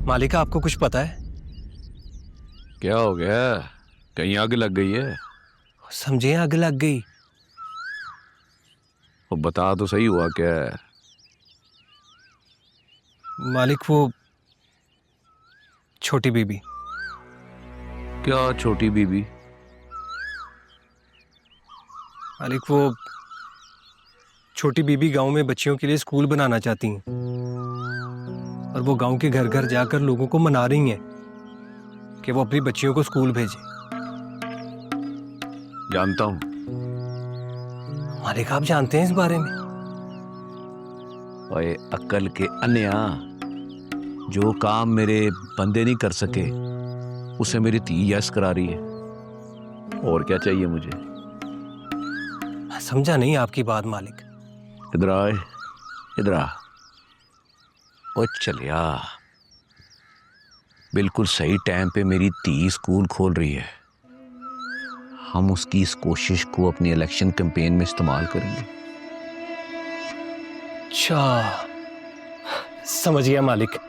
मालिक आपको कुछ पता है? क्या हो गया? कहीं आग लग गई है? समझे आग लग गई। वो बता तो सही, हुआ क्या है? मालिक वो छोटी बीबी। क्या छोटी बीबी? मालिक वो छोटी बीबी गांव में बच्चियों के लिए स्कूल बनाना चाहती हैं और वो गांव के घर घर जाकर लोगों को मना रही हैं कि वो अपनी बच्चियों को स्कूल भेजें। जानता हूं। मालिक आप जानते हैं इस बारे में? ओए अक्ल के अन्या, जो काम मेरे बंदे नहीं कर सके उसे मेरी धी यस करा रही है। और क्या चाहिए मुझे? मैं समझा नहीं आपकी बात मालिक। इधर आए, इधर आ। ओ चलिया, बिल्कुल सही टाइम पे मेरी धी स्कूल खोल रही है। हम उसकी इस कोशिश को अपनी इलेक्शन कैंपेन में इस्तेमाल करेंगे। अच्छा समझ गया मालिक।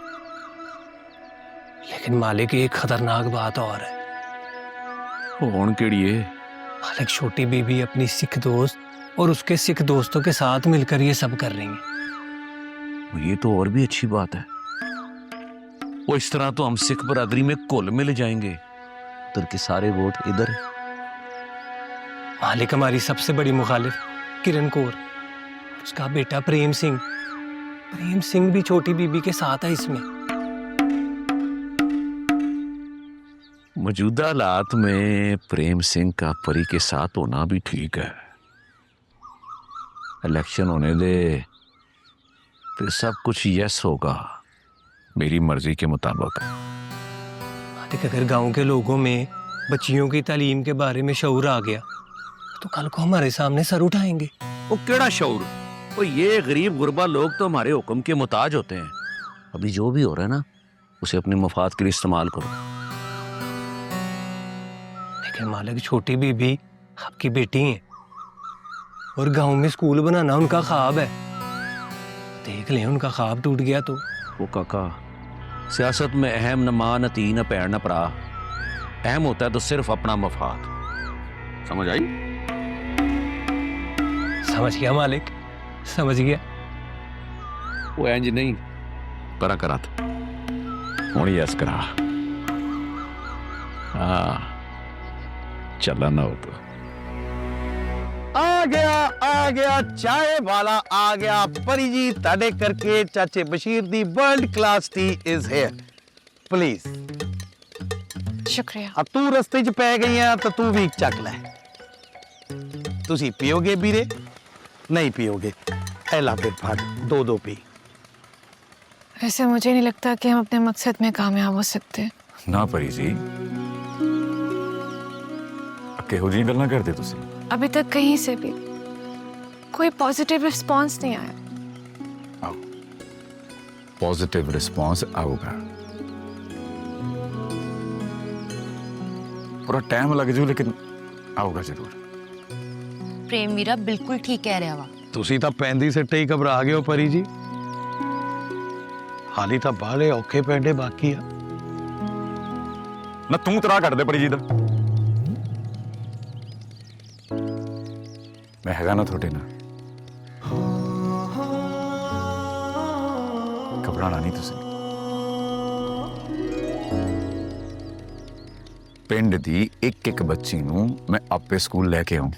लेकिन मालिक एक खतरनाक बात और है। कौन केड़ी है? मालिक छोटी बीबी अपनी सिख दोस्त और उसके सिख दोस्तों के साथ मिलकर ये सब कर रही हैं। ये तो और भी अच्छी बात है। वो इस तरह तो हम सिख बरादरी में घुल मिल जाएंगे। उधर के सारे वोट इधर। मालिक हमारी सबसे बड़ी मुखालिफ किरण कौर, उसका बेटा प्रेम सिंह। प्रेम सिंह भी छोटी बीबी के साथ है इसमें। मौजूदा हालात में प्रेम सिंह का परी के साथ होना भी ठीक है। इलेक्शन होने दे, फिर सब कुछ यस होगा मेरी मर्जी के मुताबिक। मालिक अगर गांव के लोगों में बच्चियों की तालीम के बारे में शऊर आ गया तो कल को हमारे सामने सर उठाएंगे। वो केड़ा शऊर? वो ये गरीब गुरबा लोग तो हमारे हुक्म के मुताज होते हैं। अभी जो भी हो रहा है ना, उसे अपने मफाद के लिए इस्तेमाल करो। लेकिन मालिक छोटी बीबी आपकी बेटी है और गांव में स्कूल बनाना उनका ख्वाब है। देख लें उनका ख्वाब टूट गया तो। वो काका, सियासत में अहम न मां न ती न भैन न भरा। अहम होता है तो सिर्फ अपना मफाद। समझ आई? समझ गया मालिक, समझ गया। वो इंज नहीं करा करा था, हूं यस करा। हाँ चला ना हो तो। आ गया चाय वाला आ गया। परी जी ताड़े करके चाचे Bashir the world class T is here, please. शुक्रिया। अब तू रस्ते च पै गई है तो तू भी चक ले। तुसी पियोगे बीरे? नहीं पियोगे? ऐला फिर फट दो दो पी। वैसे मुझे नहीं लगता कि हम अपने मकसद में कामयाब हो सकते। ना परी जी, किहो जी गल्लां करदे तुसी? अभी तक कहीं से भी कोई पॉजिटिव रिस्पांस नहीं आया। आओ, पॉजिटिव रिस्पांस आऊगा। पूरा टाइम लग जू, लेकिन आऊगा जरूर। प्रेम वीरा बिल्कुल ठीक कह रहा वा। तुसी तां पैंदी सिट्टे ही घबरा गए हो परी जी। हाली तां बाले औखे पैंडे बाकी आ। ना तू तरा कर दे परी जी दा। मैं हैगा ना थोड़े ना। घबराना नहीं तुसी। पिंड दी एक एक बच्ची नूं मैं आपे स्कूल लेके आऊं।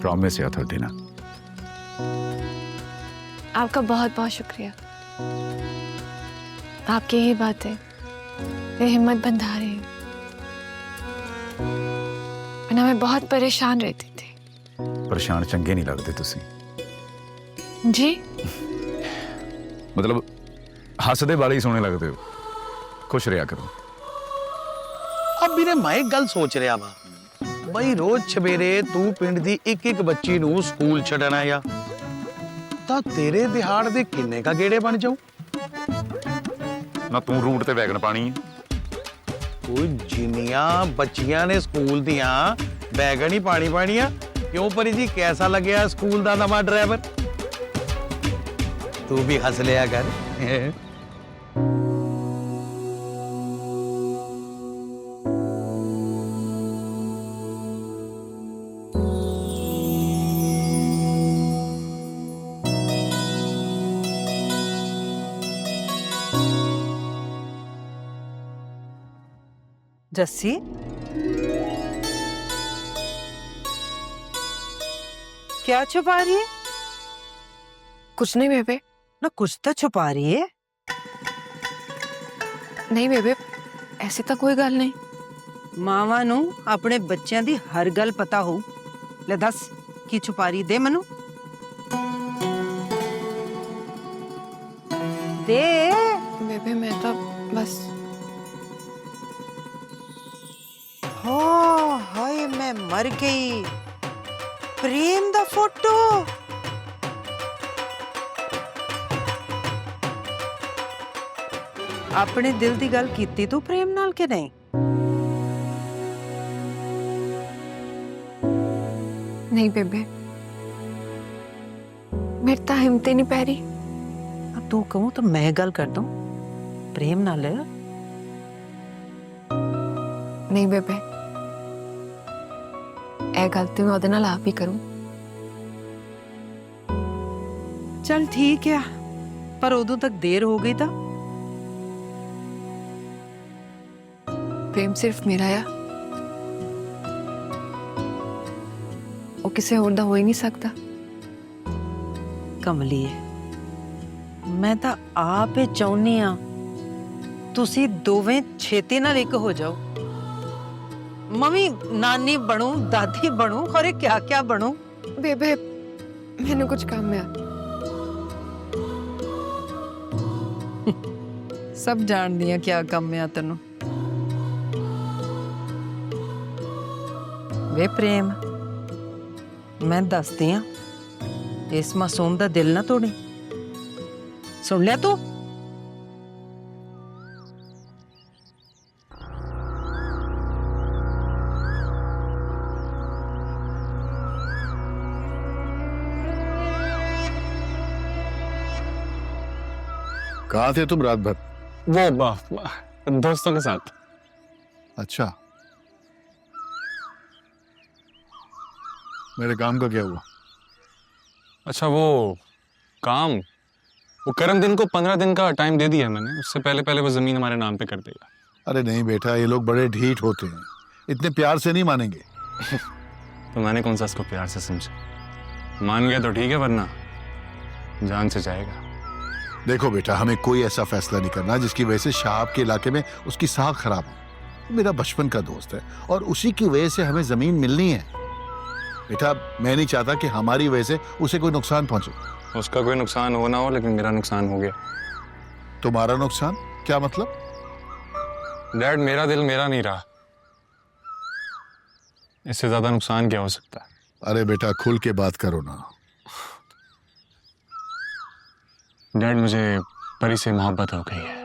प्रॉमिस है थोड़ी ना। आपका बहुत बहुत शुक्रिया। आपकी ही बातें ये हिम्मत बंधा रही है। वरना मैं बहुत परेशान रहती थी। परेशान चंगे नहीं लगते तुसी। जी मतलब हसदे वाले ही सोने लगते हो। खुश रहा करो। अब ਵੀਰੇ ਮੈਂ ਇੱਕ ਗੱਲ ਸੋਚ ਰਿਹਾ ਵਾ ਬਈ ਰੋਜ਼ ਸਵੇਰੇ ਤੂੰ ਪਿੰਡ ਦੀ ਇੱਕ ਇੱਕ ਬੱਚੀ ਨੂੰ ਸਕੂਲ ਛੱਡਣਾ ਆ ਤਾਂ ਤੇਰੇ ਦਿਹਾੜ ਦੇ ਕਿੰਨੇ ਕਾ ਗੇੜੇ ਬਣ ਜਾਊ। ਨਾ ਤੂੰ ਰੂਟ ਤੇ ਵੈਗਨ ਪਾਣੀ ਹੈ। ਉਹ ਜਿੰਨੀਆਂ ਬੱਚੀਆਂ ਨੇ ਸਕੂਲ ਦੀਆਂ ਵੈਗਨ ਹੀ ਪਾਣੀ ਪਾਣੀ ਆ। ਕਿਉਂ ਪਰੀ ਜੀ ਕੈਸਾ ਲੱਗਿਆ ਸਕੂਲ ਦਾ ਨਵਾਂ ਡਰਾਈਵਰ? तू भी हंस लिया कर। जस्सी, क्या छुपा रही है? कुछ नहीं बेबे। ना कुछ तो छुपा रही है। नहीं बेबे, ऐसी तो कोई गल नहीं। मावां नू अपने बच्चों की हर गल पता हो। ले दस की छुपा रही, दे मनु दे। बेबे मैं तो बस हो हाय मैं मर गई। प्रेम दा फोटो। अपने दिल दी गल कीती तू प्रेम नाल के नहीं? नहीं बेबे, मेरी तो हिम्मत ही नहीं पै रही। अब तू कहूं तो मैं गल कर दूं प्रेम नाल। नहीं बेबे, ए गलती मैं ओदे नाल आप ही करूं। चल ठीक है, पर उदों तक देर हो गई था। प्रेम सिर्फ मेरा आ, वो किसी होर दा हो ही नहीं सकता। कमली है, मैं तो आप ही चाहनी आ तुसी दोवें छेती नाल एक हो जाओ। मम्मी नानी बनूं, दादी बनूं, और क्या क्या बनूं। बेबे मैंने कुछ काम में आ। सब जान दिया क्या काम में आ तेनू। वे प्रेम, मैं दसदी हाँ, इस मासूम दा दिल ना तोड़ी। सुन लिया तू? कहाँ थे तुम रात भर? वो दोस्तों के साथ। अच्छा, मेरे काम का क्या हुआ? अच्छा वो काम, वो करम दिन को 15 दिन का टाइम दे दिया मैंने। उससे पहले पहले वो जमीन हमारे नाम पे कर देगा। अरे नहीं बेटा, ये लोग बड़े ढीठ होते हैं, इतने प्यार से नहीं मानेंगे। तो मैंने कौन सा इसको प्यार से समझा। मान गया तो ठीक है, वरना जान से जाएगा। देखो बेटा, हमें कोई ऐसा फैसला नहीं करना जिसकी वजह से शाहब के इलाके में उसकी साख खराब हो। मेरा बचपन का दोस्त है और उसी की वजह से हमें जमीन मिलनी है। बेटा मैं नहीं चाहता कि हमारी वजह से उसे कोई नुकसान पहुंचे। उसका कोई नुकसान हो ना हो, लेकिन मेरा नुकसान हो गया। तुम्हारा नुकसान क्या मतलब? डैड, मेरा दिल मेरा नहीं रहा। इससे ज्यादा नुकसान क्या हो सकता है? अरे बेटा खुल के बात करो ना। डैड, मुझे परी से मोहब्बत हो गई है।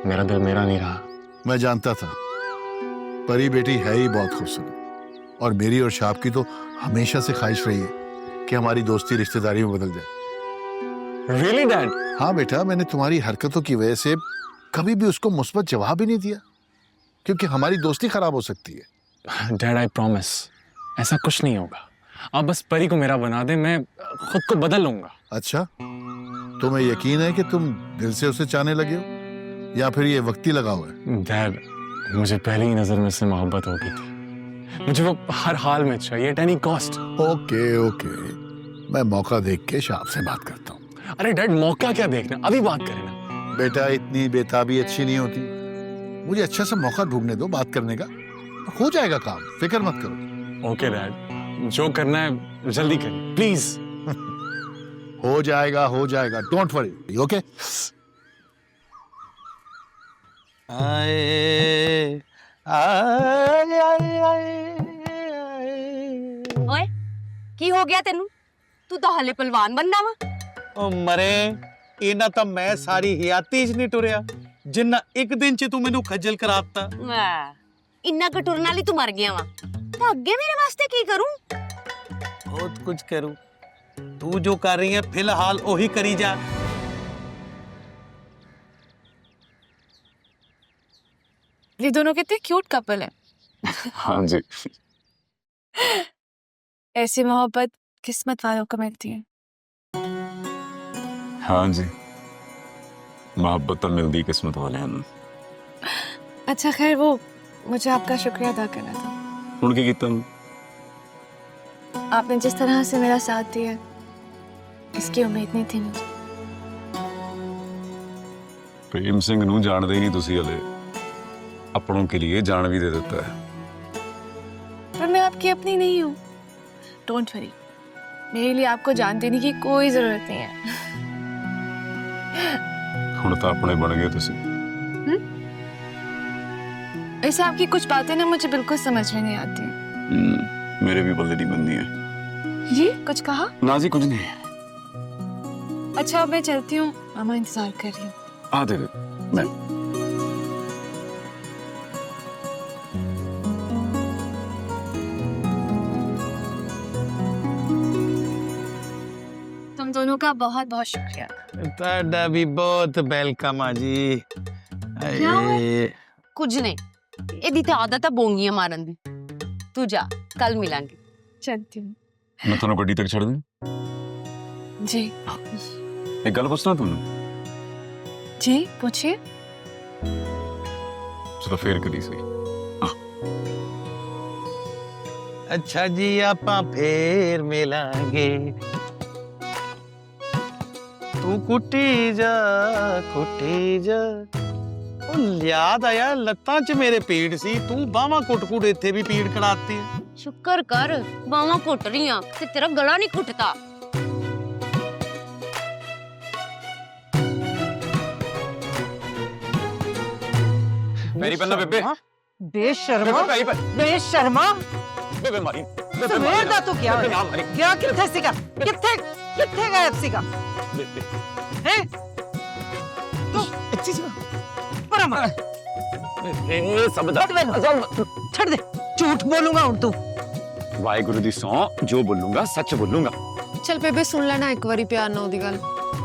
मेरा दिल मेरा नहीं रहा। मैं जानता था, परी बेटी है ही बहुत खूबसूरत, और मेरी और शाहब की तो हमेशा से ख्वाहिश रही है कि हमारी दोस्ती रिश्तेदारी में बदल जाए। Really, dad? हाँ बेटा, मैंने तुम्हारी हरकतों की वजह से कभी भी उसको मुस्बत जवाब ही नहीं दिया, क्योंकि हमारी दोस्ती खराब हो सकती है। डैड, आई प्रॉमिस, ऐसा कुछ नहीं होगा। आप बस परी को मेरा बना दे, मैं खुद को बदल लूंगा। अच्छा, तुम्हें यकीन है कि तुम दिल से उसे चाहने लगे हो, या फिर ये वक्ती लगा हुआ है? डैड, मुझे पहली ही नजर में उससे मोहब्बत हो गई थी। मुझे वो हर हाल में चाहिए, at any cost. Okay okay, मैं मौका देख के शाहब से बात करता हूँ। अरे डैड, मौका क्या देखना, अभी बात करें ना। बेटा इतनी बेताबी अच्छी नहीं होती, मुझे अच्छा सा मौका ढूंढने दो बात करने का, हो जाएगा काम, फिक्र मत करो। ओके डैड, जो करना है जल्दी करिए प्लीज। हो जाएगा, डोंट वरी। ओके। आए आए आए आए। ओए की हो गया तेनू? तू तो हले पहलवान बनना वा। ओ मरे, इना ਤਾਂ ਮੈਂ ਸਾਰੀ ਹਿਆਤੀ ਚ ਨਹੀਂ ਟੁਰਿਆ ਜਿੰਨਾ ਇੱਕ ਦਿਨ ਚ ਤੂੰ ਮੈਨੂੰ ਖੱਜਲ ਕਰਾਤਾ। ਇੰਨਾ ਕਟੁਰਨ ਵਾਲੀ ਤੂੰ ਮਰ ਗਿਆ ਵਾ। ਤਾਂ ਅੱਗੇ ਮੇਰੇ ਵਾਸਤੇ ਕੀ ਕਰੂੰ? बहुत कुछ करूं, तू जो कर रही है फिलहाल वही करी जा। ये दोनों कितने क्यूट कपल हैं। हाँ जी। ऐसी मोहब्बत किस्मत वालों को मिलती है। हाँ जी, मोहब्बत तो मिलती किस्मत वाले हैं। अच्छा खैर, वो मुझे आपका शुक्रिया अदा करना था। ਹੁਣ ਕੀ ਕੀਤਾ आपने जिस तरह से मेरा साथ दिया, इसकी उम्मीद नहीं थी मुझे। प्रेम सिंह ਨੂੰ ਜਾਣਦੇ ਹੀ ਨਹੀਂ ਤੁਸੀਂ ਹਲੇ, अपनों के लिए जान भी दे देता है। पर मैं आपकी अपनी नहीं हूँ। डोंट वरी, मेरे लिए आपको जान देने की कोई जरूरत नहीं है। ਹੁਣ ਤਾਂ ਆਪਣੇ ਬਣ ਗਏ ਤੁਸੀਂ। वैसे आपकी कुछ बातें ना मुझे बिल्कुल समझ में नहीं आती। मेरे भी बल्ले नहीं बननी है। जी कुछ कहा? ना जी कुछ नहीं। अच्छा अब मैं चलती हूँ, मामा इंतजार कर रही हूँ। आ दे मैं तुम दोनों का बहुत बहुत शुक्रिया। ਤੁਹਾਡਾ ਵੀ ਬਹੁਤ ਵੈਲਕਮ ਆ ਜੀ। ਹੋਇਆ? ਕੁਝ ਨਹੀਂ, ਇਹਦੀ ਤੇ ਆਦਤ ਆ ਬੋਂਗੀਆਂ ਮਾਰਨ ਦੀ। ਤੂੰ ਜਾ, ਕੱਲ ਮਿਲਾਂਗੇ। चलती हूँ। मैं ਤੁਹਾਨੂੰ ਗੱਡੀ ਤੱਕ ਛੱਡ ਦੂੰ। जी एक गल पूछना ਤੁਹਾਨੂੰ। जी पूछिए। चलो ਫੇਰ ਕਰੀ ਸਹੀ। ਅੱਛਾ ਜੀ ਆਪਾਂ ਫੇਰ ਮਿਲਾਂਗੇ। ਤੂੰ ਕੁੱਟੀ ਜਾ ਕੁੱਟੀ ਜਾ। ਉਹ ਯਾਦ ਆਇਆ ਲੱਤਾਂ 'ਚ ਮੇਰੇ ਪੀੜ ਸੀ, ਤੂੰ ਬਾਹਾਂ ਕੁੱਟ-ਕੁੱਟ ਇੱਥੇ ਵੀ ਪੀੜ ਕਰਾਤੀ। ਸ਼ੁਕਰ ਕਰ, ਬਾਹਾਂ ਘੁੱਟ ਰਹੀਆਂ ਤੇ ਤੇਰਾ ਗਲਾ ਨਹੀਂ ਘੁੱਟਦਾ। मेरी पन्ना बेबे। ਬੇਸ਼ਰਮਾ ਬੇਸ਼ਰਮਾ बेबे मारी। ਸਵੇਰ ਦਾ ਤੂੰ ਗਿਆ ਹੋਇਆ? ਗਿਆ ਕਿੱਥੇ ਸੀਗਾ? ਕਿੱਥੇ ਗਾਇਬ ਸੀਗਾ? ਹੈ ਤੂੰ ਅੱਛੀ ਸੀ ਪਰਮਾ ए सब दा ਛੱਡ ਦੇ, ਝੂਠ ਬੋਲੂਗਾ ਹੁਣ ਤੂੰ। वाहिगुरु दी सौं, जो बोलूंगा सच बोलूंगा। चल बेबे सुन लेना एक बारी प्यार ना ओदी गल।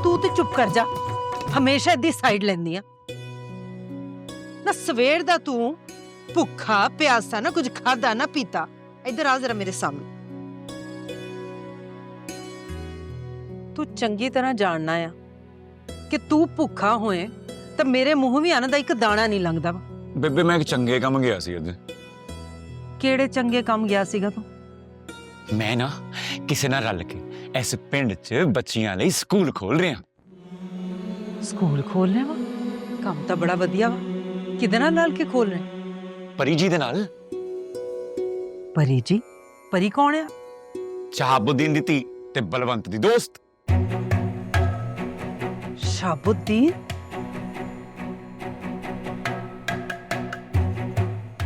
ਤੂੰ ਤੇ ਚੁੱਪ ਕਰ ਜਾ, ਹਮੇਸ਼ਾ ਦੀ ਸਾਈਡ ਲੈਂਦੀ ਆ ਨਾ। ਸਵੇਰ ਦਾ ਤੂੰ ਭੁੱਖਾ ਪਿਆਸਾ ਨਾ, ਕੁਝ ਖਾਦਾ ਨਾ ਪੀਤਾ। ਇੱਧਰ ਆ ਜ਼ਰਾ ਮੇਰੇ ਸਾਹਮਣੇ। ਤੂੰ ਚੰਗੀ ਤਰ੍ਹਾਂ ਜਾਣਨਾ ਆ ਕਿ ਤੂੰ ਭੁੱਖਾ ਹੋਏ ਤਾਂ ਮੇਰੇ ਮੂੰਹ ਵੀ ਅੰਨ ਦਾ ਇੱਕ ਦਾਣਾ ਨਹੀਂ ਲੰਘਦਾ ਵਾ। ਬੇਬੇ ਮੈਂ ਇੱਕ ਚੰਗੇ ਕੰਮ ਗਿਆ ਸੀ ਅੱਜ। ਕਿਹੜੇ ਚੰਗੇ ਕੰਮ ਗਿਆ ਸੀਗਾ ਤੂੰ? ਮੈਂ ਨਾ ਕਿਸੇ ਨਾਲ ਰਲ ਕੇ ਇਸ ਪਿੰਡ 'ਚ ਬੱਚੀਆਂ ਲਈ ਸਕੂਲ ਖੋਲ ਰਿਹਾ। ਸਕੂਲ ਖੋਲਨੇ ਵਾ? ਕੰਮ ਤਾਂ ਬੜਾ ਵਧੀਆ ਵਾ। ਕਿਹਦੇ ਨਾਲ ਰਲ ਕੇ ਖੋਲ ਰਹੇ? ਪਰੀ ਜੀ ਦੇ ਨਾਲ। ਪਰੀ ਜੀ? ਪਰੀ ਕੌਣ ਆ? ਸ਼ਹਾਬੁਦੀਨ ਦੀ ਧੀ ਤੇ ਬਲਵੰਤ ਦੀ ਦੋਸਤ। ਸ਼ਾਬੁਦੀਨ?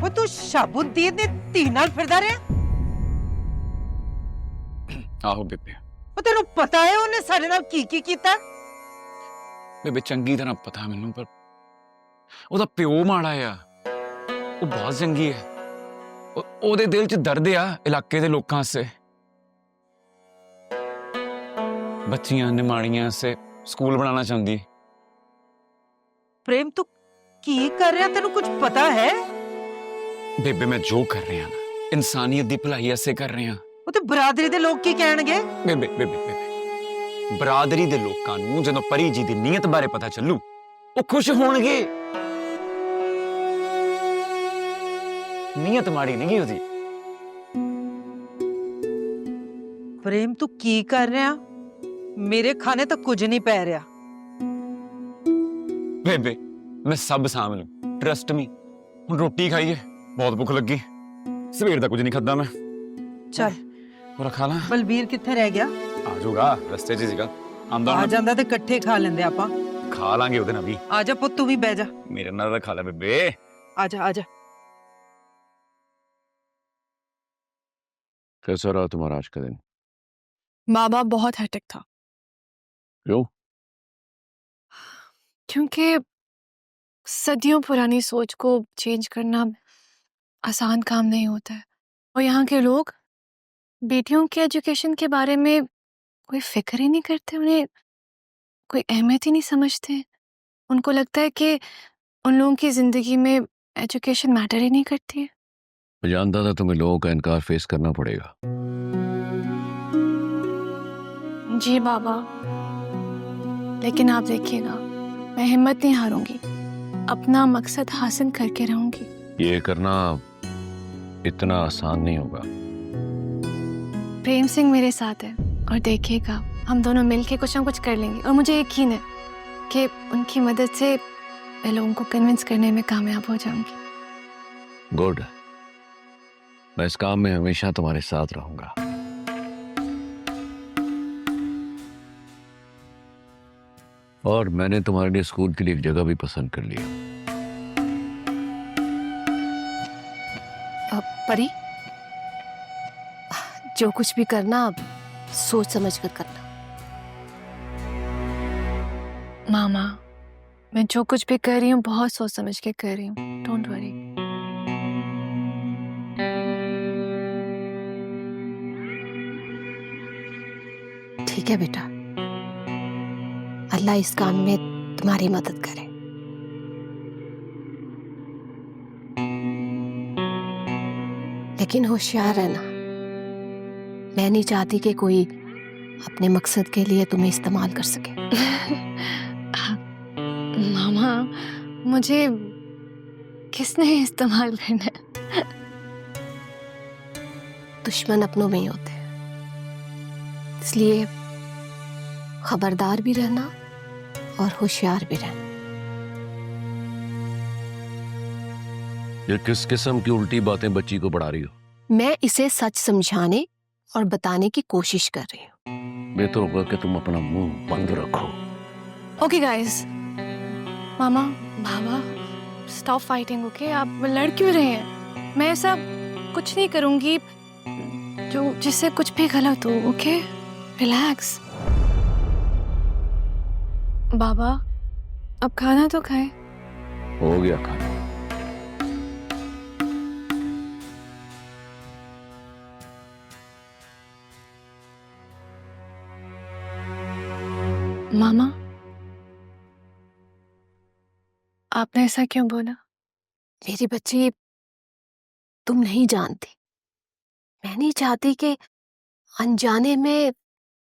ਉਹ ਤੂੰ ਸ਼ਾਬੁਦੀਨ ਦੇ ਧੀ ਨਾਲ ਫਿਰਦਾ ਰਿਹਾ? ਆਹੋ ਬੇਬੇ। ਉਹ ਤੈਨੂੰ ਪਤਾ ਹੈ ਉਹਨੇ ਸਾਡੇ ਨਾਲ ਕੀ ਕੀ ਕੀਤਾ? ਬੇਬੇ ਚੰਗੀ ਤਰ੍ਹਾਂ ਪਤਾ ਮੈਨੂੰ, ਪਰ ਉਹਦਾ ਪਿਓ ਮਾੜਾ ਆ। ਉਹ ਬਹੁਤ ਚੰਗੀ ਹੈ। ਉਹਦੇ ਦਿਲ 'ਚ ਦਰਦ ਆ ਇਲਾਕੇ ਦੇ ਲੋਕਾਂ ਵਾਸਤੇ। ਬੱਚੀਆਂ ਨਿਮਾਣੀਆਂ ਸੇ ਸਕੂਲ ਬਣਾਉਣਾ ਚਾਹੁੰਦੀ। ਪ੍ਰੇਮ ਤੂੰ ਕੀ ਕਰ ਰਿਹਾ? ਤੈਨੂੰ ਕੁਝ ਪਤਾ ਹੈ? ਬੇਬੇ ਮੈਂ ਜੋ ਕਰ ਰਿਹਾ ਨਾ ਇਨਸਾਨੀਅਤ ਦੀ ਭਲਾਈ ਵਾਸਤੇ ਕਰ ਰਿਹਾ। ਉਹ ਤੇ ਬਰਾਦਰੀ ਦੇ ਲੋਕ ਕੀ ਕਹਿਣਗੇ? ਬੇਬੇ ਬੇਬੇ ਬੇਬੇ ਬਰਾਦਰੀ ਦੇ ਲੋਕਾਂ ਨੂੰ ਜਦੋਂ ਪਰੀ ਜੀ ਦੀ ਨੀਅਤ ਬਾਰੇ ਪਤਾ ਚੱਲੂ ਉਹ ਖੁਸ਼ ਹੋਣਗੇ। ਨੀਅਤ ਮਾੜੀ ਨਹੀਂ ਉਹਦੀ। ਪ੍ਰੇਮ ਤੂੰ ਕੀ ਕਰ ਰਿਹਾ? ਮੇਰੇ ਖਾਣੇ ਤਾਂ ਕੁਝ ਨਹੀਂ ਪੈ ਰਿਹਾ। ਬੇਬੇ ਮੈਂ ਸਭ ਸਾਂਭ ਲੂੰ, ਟਰਸਟ ਮੀ। ਹੁਣ ਰੋਟੀ ਖਾਈਏ, ਬਹੁਤ ਭੁੱਖ ਲੱਗੀ। ਸਵੇਰ ਦਾ ਕੁਝ ਨਹੀਂ ਖਾਦਾ ਮੈਂ। ਚੱਲ ਹੋਰ ਖਾ ਲਾਂ। ਬਲਬੀਰ ਕਿੱਥੇ ਰਹਿ ਗਿਆ? ਆ ਜਾਊਗਾ, ਰਸਤੇ 'ਚ ਸੀਗਾ। ਆਂਦਾ ਆ ਜਾਂਦਾ ਤੇ ਇਕੱਠੇ ਖਾ ਲੈਂਦੇ ਆਪਾਂ। ਖਾ ਲਾਂਗੇ ਉਹਦੇ ਨਾਲ ਵੀ। ਆ ਜਾ ਪੁੱਤ, ਤੂੰ ਵੀ ਬਹਿ ਜਾ। ਮੇਰੇ ਨਾਲ ਤਾਂ ਖਾ ਲੈ ਬੇਬੇ। ਆ ਜਾ ਆ ਜਾ। कैसा रहा तुम्हारा आज का दिन? बाबा बहुत हेक्टिक था। क्यों? क्योंकि सदियों पुरानी सोच को चेंज करना आसान काम नहीं होता है। और यहाँ के लोग बेटियों के एजुकेशन के बारे में कोई फिक्र ही नहीं करते, उन्हें कोई अहमियत ही नहीं समझते। उनको लगता है कि उन लोगों की ज़िंदगी में एजुकेशन मैटर ही नहीं करती है। मैं जानता था तुम्हें लोगों का इनकार फेस करना पड़ेगा। जी बाबा, लेकिन आप देखिएगा, मैं हिम्मत नहीं हारूंगी, अपना मकसद हासिल करके रहूंगी। ये करना इतना आसान नहीं होगा। प्रेम सिंह मेरे साथ है और देखिएगा, हम दोनों मिलके कुछ ना कुछ कर लेंगे। और मुझे यकीन है कि उनकी मदद से मैं लोगों को कन्विंस करने में कामयाब हो जाऊंगी। गुड। मैं इस काम में हमेशा तुम्हारे साथ रहूंगा। और मैंने तुम्हारे लिए स्कूल के लिए एक जगह भी पसंद कर लिया। परी, जो कुछ भी करना सोच समझ कर करना। मामा, मैं जो कुछ भी कर रही हूँ बहुत सोच समझ के कर रही हूँ। Don't worry. ठीक है बेटा, अल्लाह इस काम में तुम्हारी मदद करे। लेकिन होशियार रहना, मैं नहीं चाहती कि कोई अपने मकसद के लिए तुम्हें इस्तेमाल कर सके। मामा, मुझे किसने इस्तेमाल करना है? दुश्मन अपनों में ही होते हैं, इसलिए खबरदार भी रहना और होशियार भी रहना। ये किस किस्म की उल्टी बातें बच्ची को पढ़ा रही हो? मैं इसे सच समझाने और बताने की कोशिश कर रही हूँ। बेहतर होगा कि तुम अपना मुंह बंद रखो। ओके गाइस, मामा, बाबा, स्टॉप फाइटिंग। ओके, आप लड़ क्यों रहे हैं? मैं ऐसा कुछ नहीं करूंगी जो जिससे कुछ भी गलत हो। Okay, relax. बाबा, अब खाना तो खाए। हो गया खाना। मामा, आपने ऐसा क्यों बोला? मेरी बच्ची, तुम नहीं जानती, मैं नहीं चाहती कि अनजाने में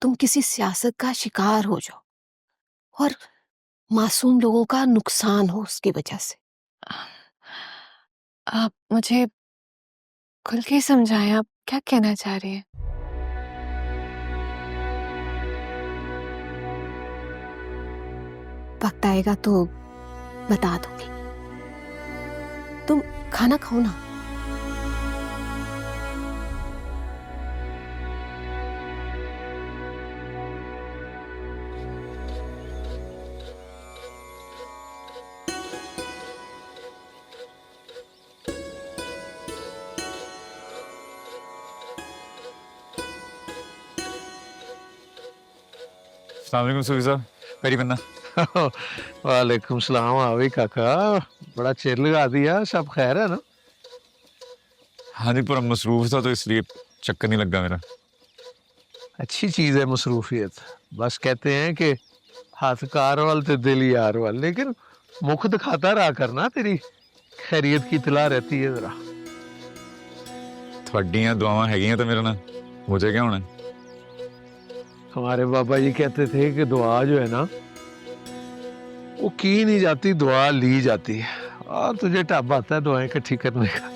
तुम किसी सियासत का शिकार हो जाओ और मासूम लोगों का नुकसान हो उसकी वजह से। आप मुझे खुल के समझाएं, आप क्या कहना चाह रही हैं? वक्त आएगा तो बता दूंगी। तुम खाना खाओ ना। अस्सलाम वालेकुम सूफी साहब, मेरी बन्ना। वालेकुम सलाम। आवे काका, बड़ा चिर लगा दिया। सब खैर है ना? हाँ जी, पूरा मसरूफ था तो इसलिए चक्कर नहीं लगा मेरा। अच्छी चीज है मसरूफियत। बस कहते हैं कि हाथ कार वाल ते दिल यार वाल, लेकिन मुख दिखाता रहा करना, तेरी खैरियत की इतला रहती है जरा। थोड़ियां दुआवां हैगियां तो मेरे ना, मुझे क्या होना है? हमारे बाबा जी कहते थे कि दुआ जो है ना, वो की नहीं जाती, दुआ ली जाती है। और तुझे ढाबा आता है दुआएं इकट्ठी करने का।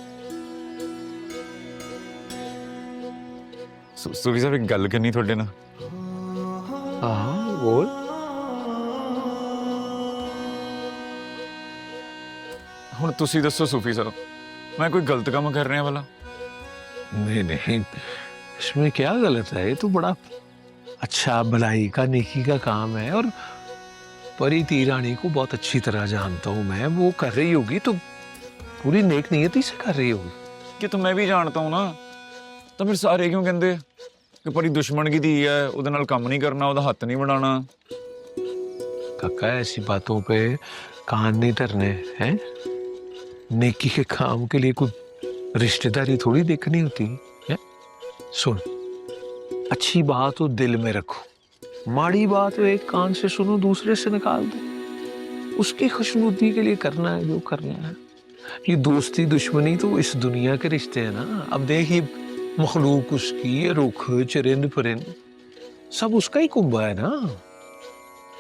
सूफी साहब, एक गल करनी थोड़े ना। हाँ बोल। हुण तुसी दसो सूफी साहब, मैं कोई गलत काम कर रहा भला? नहीं नहीं, इसमें क्या गलत है? ये तो बड़ा अच्छा भलाई का, नेकी का काम है। और परी ती रानी को बहुत अच्छी तरह जानता हूं मैं। वो कर रही होगी तो पूरी नेक नियति से कर रही होगी। कि तो मैं भी जानता हूं ना, तो फिर सारे क्यों कहते कि परी दुश्मन की धी है, उहदे नाल काम नहीं करना, उहदा हत्थ नहीं बढ़ाना? काका, ऐसी बातों पे कान नहीं धरने हैं। नेकी के काम के लिए कोई रिश्तेदारी थोड़ी देखनी होती है। सुन, अच्छी बात तो दिल में रखो, माड़ी बात हो एक कान से सुनो दूसरे से निकाल दो। उसकी खुशनुदी के लिए करना है जो करना है। ये दोस्ती दुश्मनी तो इस दुनिया के रिश्ते हैं ना। अब देखिए मखलूक उसकी, ये रुख चरिंद परिंद सब उसका ही कुंभा है ना।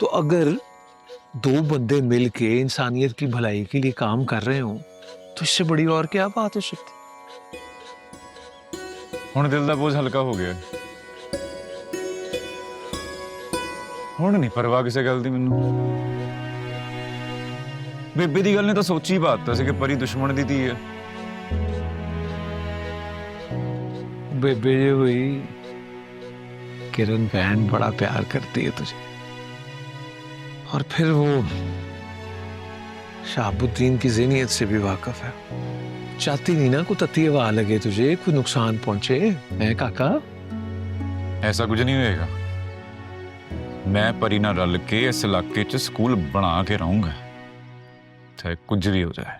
तो अगर दो बंदे मिलके इंसानियत की भलाई के लिए काम कर रहे हो तो इससे बड़ी और क्या बात हो सकती। ਹੁਣ ਦਿਲ ਦਾ ਬੋਝ ਹਲਕਾ ਹੋ ਗਿਆ। ਹੁਣ ਨਹੀਂ ਪਰਵਾਹ ਕਿਸੇ ਗੱਲ ਦੀ ਮੈਨੂੰ। ਬੇਬੇ ਦੀ ਗੱਲ ਨੇ ਤਾਂ ਸੋਚੀ ਬਾਤ ਸੀ ਕਿ ਪਰੀ ਦੁਸ਼ਮਣ ਦੀ ਧੀ ਹੈ। बेबे ये हुई किरण बहन बड़ा प्यार करती है तुझे। और फिर वो शहाबुद्दीन की ज़हनियत से भी वाकिफ है। चाहती नहीं ना कोई तत्ती हवा लगे तुझे, कोई नुकसान पहुंचे। है काका? ऐसा कुछ नहीं होएगा। मैं परी नाल रल के इस इलाके च स्कूल बना के रहूंगा, चाहे कुछ भी हो जाए।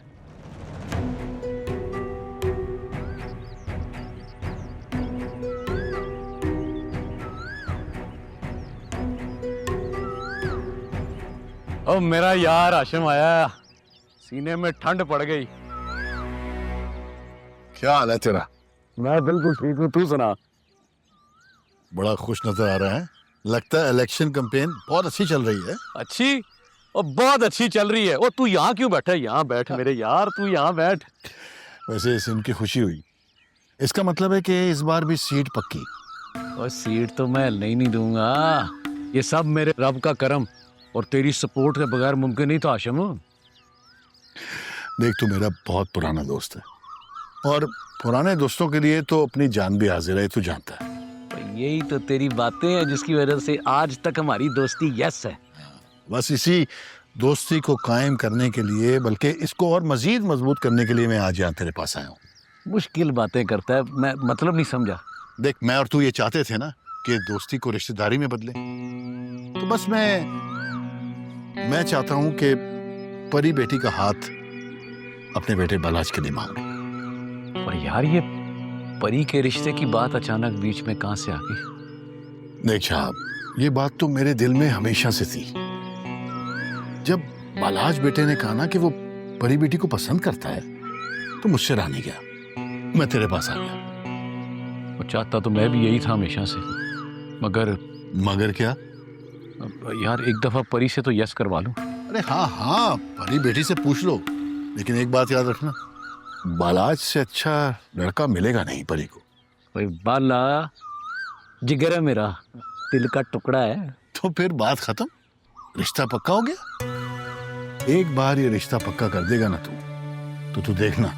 ओ मेरा यार हाशिम आया, सीने में ठंड पड़ गई। क्या हाल है तेरा? मैं बिल्कुल ठीक हूँ, तू सुना। बड़ा खुश नजर आ रहा है। लगता है इलेक्शन कैंपेन बहुत अच्छी चल रही है। अच्छी और बहुत अच्छी चल रही है। ओ तू यहाँ क्यों बैठा है? यहाँ बैठ मेरे यार, तू यहाँ बैठ। वैसे सुन के खुशी हुई। इसका मतलब है कि इस बार भी सीट पक्की। और सीट तो मैं नहीं दूंगा। ये सब मेरे रब का करम और तेरी सपोर्ट के बगैर मुमकिन नहीं था हाशिम। देख तू मेरा बहुत पुराना दोस्त है और पुराने दोस्तों के लिए तो अपनी जान भी हाजिर है, तू जानता है। यही तो तेरी बातें हैं जिसकी वजह से आज तक हमारी दोस्ती यस है। बस इसी दोस्ती को कायम करने के लिए, बल्कि इसको और मजीद मजबूत करने के लिए मैं आज यहाँ तेरे पास आया हूँ। मुश्किल बातें करता है, मैं मतलब नहीं समझा। देख मैं और तू ये चाहते थे ना कि दोस्ती को रिश्तेदारी में बदले, तो बस मैं चाहता हूँ कि परी बेटी का हाथ अपने बेटे बालाज के लिए मांगे। पर यार ये परी के रिश्ते की बात अचानक बीच में कहां से आ गई? देख साहब, ये बात तो मेरे दिल में हमेशा से थी। जब बालाज बेटे ने कहा ना कि वो परी बेटी को पसंद करता है तो मुझसे रहा नहीं गया, मैं तेरे पास आ गया। और चाहता तो मैं भी यही था हमेशा से, मगर क्या? यार एक दफा परी से तो यस करवा लूं। अरे हाँ हाँ, परी बेटी से पूछ लो, लेकिन एक बात याद रखना, बालाज से अच्छा लड़का मिलेगा नहीं परी को। भाई बाला जिगर है मेरा, दिल का टुकड़ा है। तो फिर बात खत्म, रिश्ता पक्का हो गया। एक बार ये रिश्ता पक्का कर देगा ना तो तू देखना,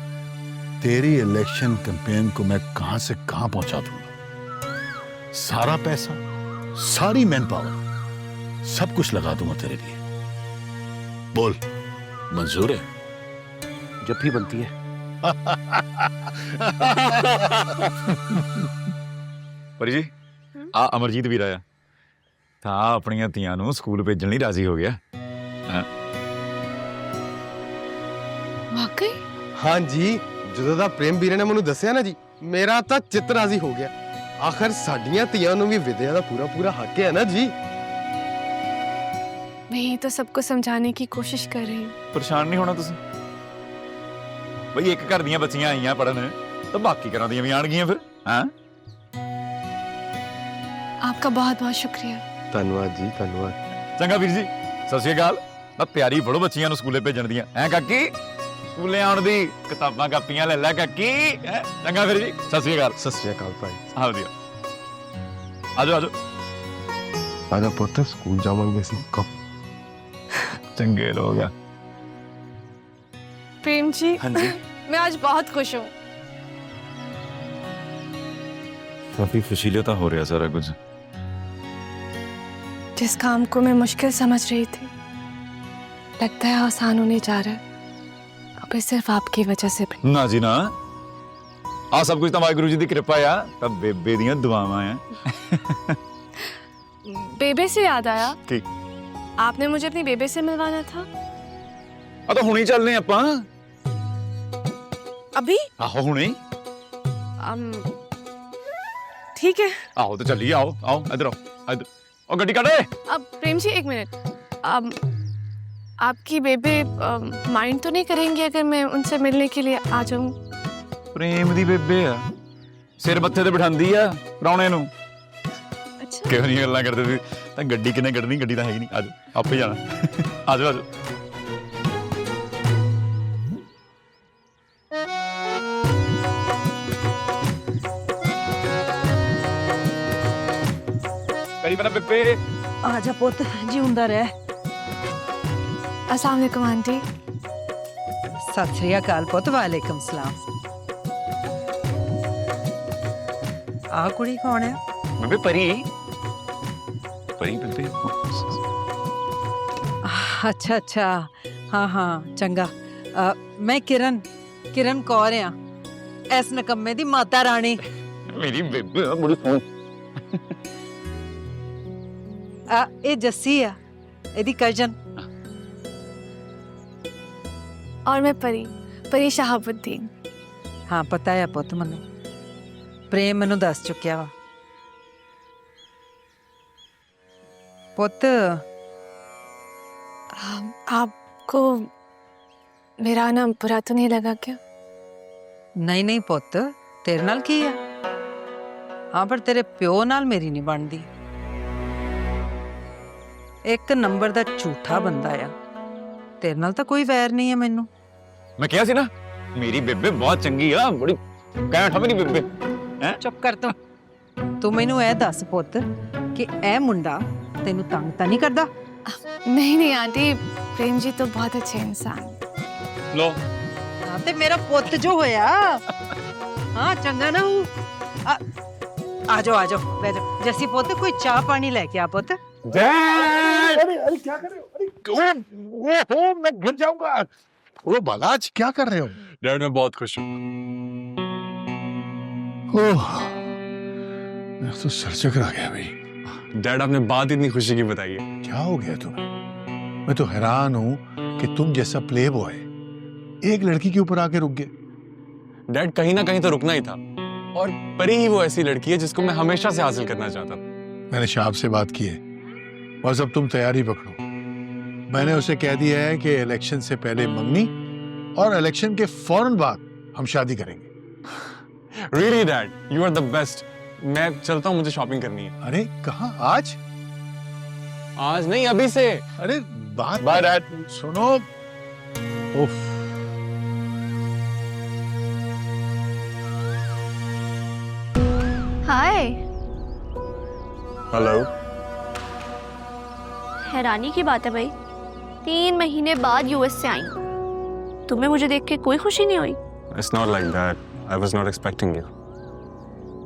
तेरी इलेक्शन कैंपेन को मैं कहां से कहां पहुंचा दूंगा। सारा पैसा, सारी मैन पावर, सब कुछ लगा दूंगा तेरे लिए। बोल, मंजूर है? जब भी बनती है। परी जी आ अमरजीत ਵੀਰ ਆਇਆ ਤਾਂ ਆਪਣੀਆਂ ਧੀਆਂ ਨੂੰ ਸਕੂਲ ਭੇਜਣ ਲਈ ਰਾਜ਼ੀ ਹੋ ਗਿਆ। वाकई? हाँ जी, ਜਦੋਂ ਦਾ ਪ੍ਰੇਮ ਵੀਰੇ ਨੇ ਮੈਨੂੰ ਦੱਸਿਆ ਨਾ ਜੀ, ਮੇਰਾ ਤਾਂ ਚਿੱਤ ਰਾਜ਼ੀ ਹੋ ਗਿਆ। ਆਖਰ ਸਾਡੀਆਂ ਧੀਆਂ ਨੂੰ ਵੀ ਵਿਦਿਆ ਦਾ ਪੂਰਾ ਹੱਕ ਹੈ ਨਾ ਜੀ। मैं ही तो सबको समझाने की कोशिश कर रही हूँ। ਪਰੇਸ਼ਾਨ ਨਹੀਂ ਹੋਣਾ ਤੁਸੀਂ ਬਈ, ਇੱਕ ਘਰ ਦੀਆਂ ਬੱਚੀਆਂ ਆਈਆਂ ਪੜਨ ਤਾਂ ਬਾਕੀ ਘਰਾਂ ਦੀਆਂ ਵੀ ਆਣਗੀਆਂ ਫਿਰ। ਹਾਂ आपका बहुत बहुत शुक्रिया। ਧੰਨਵਾਦ ਜੀ, ਧੰਨਵਾਦ। ਚੰਗਾ ਵੀਰ ਜੀ, ਸਤਿ ਸ਼੍ਰੀ ਅਕਾਲ। ਤਾਂ ਤਿਆਰੀ ਫੜੋ ਬੱਚੀਆਂ ਨੂੰ ਸਕੂਲੇ ਭੇਜਣ ਦੀਆਂ। ਐ ਕਾਕੀ, ਸਕੂਲੇ ਆਉਣ ਦੀ ਕਿਤਾਬਾਂ ਕਾਪੀਆਂ ਲੈ ਲੈ ਕਾਕੀ। ਹੈਂ? ਚੰਗਾ ਫਿਰ ਜੀ, ਸਤਿ ਸ਼੍ਰੀ ਅਕਾਲ। ਸਤਿ ਸ਼੍ਰੀ ਅਕਾਲ ਭਾਈ। ਹਾਂ ਵਧੀਆ, ਆਜੋ ਆਜੋ। ਆਜਾ ਪੁੱਤ, ਸਕੂਲ ਜਾਵਾਂਗੇ ਅਸੀਂ। ਚੰਗੇ ਲੋਕ ਆ। प्रेम जी, हाँ जी। मैं आज बहुत खुश हूँ। काफी खुशीलिया तो हो रहा सारा कुछ। जिस काम को मैं मुश्किल समझ रही थी, लगता है आसान होने जा रहा है। अब ये सिर्फ आपकी वजह से भी। ना जी ना, आ सब कुछ तो वाहिगुरु जी की कृपा आ, तब बेबे दियां दुआवां आ। बेबे से याद आया, की आपने मुझे अपनी बेबे से मिलवाना था। आ तो हुणी चलने आपां। अभी? आहो हुणी। ठीक है। आओ तो चलिए, आओ आओ इधर आओ इधर। और गड्डी काटे। अब प्रेम जी एक मिनट, अब आपकी बेबे माइंड तो नहीं करेंगी अगर मैं उनसे मिलने के लिए आ जाऊं? प्रेम दी बेबे आ, सिर मत्थे ते बिठांदी आ प्राहुणे नूं। अच्छा ਕਿਹੋ ਜਿਹੀਆਂ ਗੱਲਾਂ ਕਰਦੇ ਸੀ ਤਾਂ ਗੱਡੀ ਕਿਨੇ ਕੱਢਣੀ, ਗੱਡੀ ਤਾਂ ਹੈਗੀ ਨਹੀਂ। ਆਜੋ ਆਪੇ ਜਾਣਾ। ਆਜੋ ਆਜੋ। ਕਰੀ ਬਣਾ ਬੇਬੇ। ਆ ਜਾ ਪੁੱਤ, ਜਿਉਂਦਾ ਰਹਿ। अस्सलाम वालेकुम आंटी। सत श्री अकाल पुत। वालेकुम सलाम। आ कुड़ी कौन है? ਬੇਬੇ ਪਰੀ। ਪਰੀ ਬੇਬੇ। अच्छा अच्छा, हाँ हाँ चंगा। मैं किरण किरण कौर हाँ, इस नकम्मे दी माता रानी। ਮੇਰੀ ਬੇਬੇ ਆ ਬੜੀ ਸੋਹਣੀ। ये जस्सी आ, एदी कजन। और मैं परी, परी शहाबुद्दीन। हाँ पता है पुत मनु, प्रेम मैनू दस चुकिया वा। पुत आपको मेरा नाम बुरा तो नहीं लगा क्या? नहीं नहीं पुत, तेरे नाल की है? हाँ पर तेरे प्यो नाल मेरी नहीं बनती। एक नंबर दा झूठा बंदा आ, तेरे नाल तो कोई वैर नहीं है मैनू। ਮੈਂ ਕਿਹਾ ਸੀ ਨਾ ਮੇਰੀ ਬੇਬੇ ਬਹੁਤ ਚੰਗੀ ਆ, ਬੜੀ ਕੈਂਠ ਆ ਮੇਰੀ ਬੇਬੇ। चुप कर तू मैनू ए दस पुत कि ए मुंडा तेनू तंग तां नहीं करदा? नहीं नहीं आंटी, प्रेम जी तो बहुत अच्छे इंसान हैं। ਲੋ हाँ ते मेरा पुत जो होया। हाँ चंगा ना हूँ। आ जाओ बैठ जाओ। जैसी पुत कोई चाह पानी लेके आ पुत। अरे अरे क्या कर रहे हो? अरे ओ मैं गिर जाऊंगा। ओ बालाज क्या कर रहे हो? डैड मैं बहुत खुश हूँ। ओह मेरा तो सर चकर आ गया भाई। डैड आपने बात इतनी खुशी की बताई है। क्या हो गया तुम्हें? मैं तो हैरान हूं कि तुम जैसा प्ले बॉय एक लड़की के ऊपर आके रुक गए। डैड कहीं ना कहीं तो रुकना ही था, और परी ही वो ऐसी लड़की है जिसको मैं हमेशा से हासिल करना चाहता था। मैंने शाब से बात की है, बस अब तुम तैयारी पकड़ो। मैंने उसे कह दिया है कि इलेक्शन से पहले मंगनी और इलेक्शन के फौरन बाद हम शादी करेंगे। Really dad, you are the best. मैं चलता हूँ, मुझे शॉपिंग करनी है। अरे कहाँ आज? आज नहीं, अभी से। अरे बात बाय डैड। सुनो। उफ हाय। हेलो। हैरानी की बात है भाई, 3 महीने बाद यूएस से आई। तुम्हें मुझे देख के कोई खुशी नहीं हुई? It's not like that. I was not expecting you.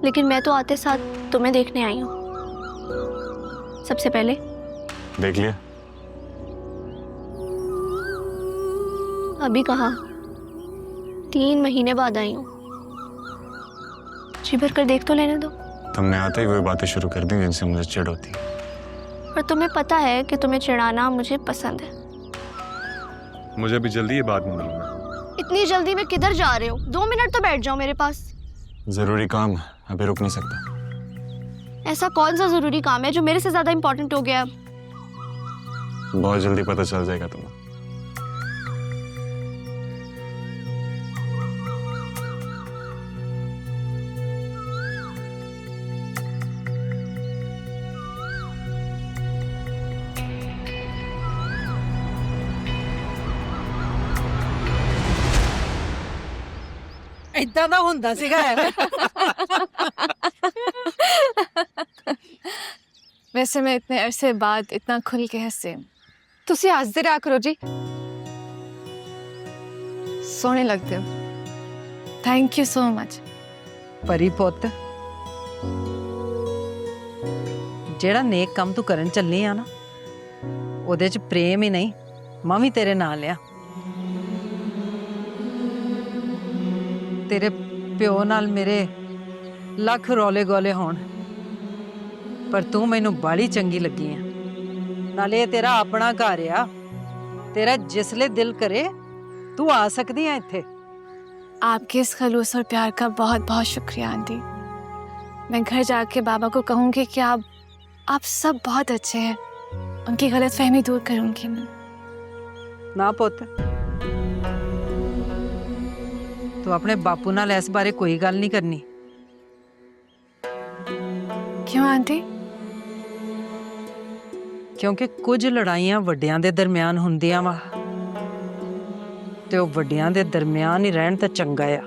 लेकिन मैं तो आते साथ तुम्हें देखने आई हूँ। सबसे पहले देख लिया? अभी कहा, 3 महीने बाद आई हूँ। जी भर कर देख तो लेने दो। तुमने आते ही वही बातें शुरू कर दी जिनसे मुझे चिढ़ होती। और तुम्हें पता है कि तुम्हें चिढ़ाना मुझे पसंद है। मुझे भी जल्दी ये बात में मिलूंगा। इतनी जल्दी में किधर जा रहे हो? 2 मिनट तो बैठ जाओ मेरे पास। जरूरी काम है, अभी रुक नहीं सकता। ऐसा कौन सा जरूरी काम है जो मेरे से ज्यादा इम्पोर्टेंट हो गया? बहुत जल्दी पता चल जाएगा तुम्हें। इदां दा हुंदा सीगा। वैसे मैं इतने अरसे बाद इतना खुल के हंसे। तुसी हसदे रहा करो जी, सोहने लगते हो। Thank you so much. परी पुत, जेड़ा नेक काम तू करन चलनी आ ना, ओदे च प्रेम ही नहीं, मां भी तेरे नाल आ। तेरे प्यो नाल मेरे लख रौले गौले होण, पर तू मैनू बड़ी चंगी लगी है। नाले तेरा अपना घर आ, तेरा जिसले दिल करे तू आ सकदी है इत्थे। आपके इस खलूस और प्यार का बहुत बहुत शुक्रिया आंटी। मैं घर जाके बाबा को कहूँगी कि आप आप सब बहुत अच्छे हैं, उनकी गलतफहमी दूर करूंगी मैं। ना पुत, तू अपने बापू नाल इस बारे कोई गल नहीं करनी। क्यों आंटी? क्योंकि कुछ लड़ाइयां वड्डियां दे दरमियान हुंदियां वा, ते ओ वड्डियां दे दरमियान ही रहन तां चंगा आ।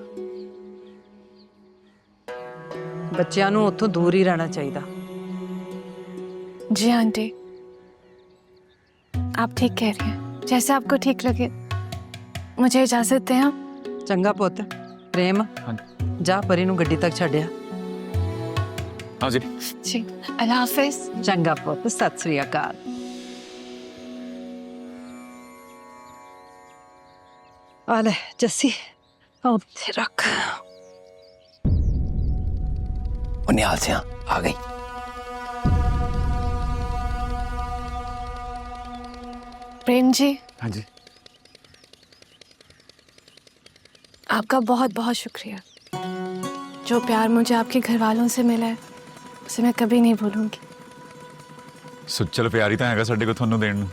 बच्चियां नूं उत्थों दूर ही रहना चाहिदा। जी आंटी, आप ठीक कह रही हैं, जैसे आपको ठीक लगे। मुझे इजाजत दें आप। चंगा पुत। प्रेम, हाँ जा परी नूं गड्डी तक छड्डिया। हाँ जी। जी, अल्लाह हाफिज। चंगा पुत, सत श्री अकाल। आ ले जस्सी, उत्थे रख। निहाल से आ गई। प्रेम जी, हाँ जी। आपका बहुत बहुत शुक्रिया। जो प्यार मुझे आपके घर वालों से मिला है उसे मैं कभी नहीं भूलूंगी। सुचल प्यार ही तो हैगा साडे को थानू देण नूं,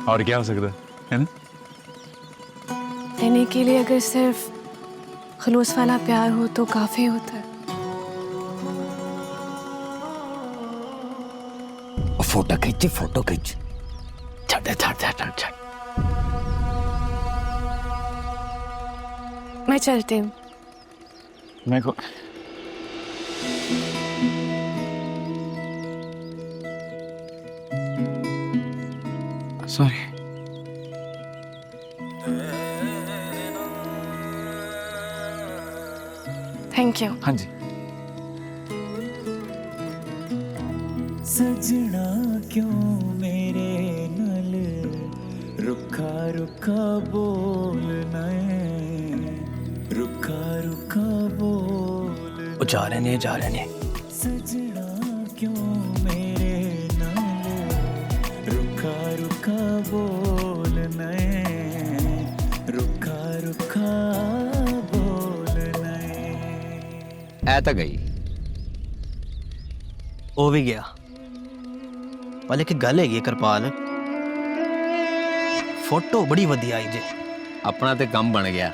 और क्या हो सकता है ना? लेने के लिए अगर सिर्फ खलूस वाला प्यार हो तो काफी होता है। फोटो खींच, फोटो खींच। छड़ छड़ छड़ छड़। मैं चलती हूँ। मैं को सॉरी। Thank you. हाँ जी। सजना क्यों मेरे नल रुखा रुखा बोलना है, रुखा रुखा बोल। जा रहे ने, जा रहे ने। सजना क्यों मेरे नल रुखा रुखा बोलना है, रुखा रुखा बोलना है। ऐ तो गई, वो भी गया। पर एक गल है कृपाल, फोटो बड़ी वधिया आई जे। अपना ते काम बन गया।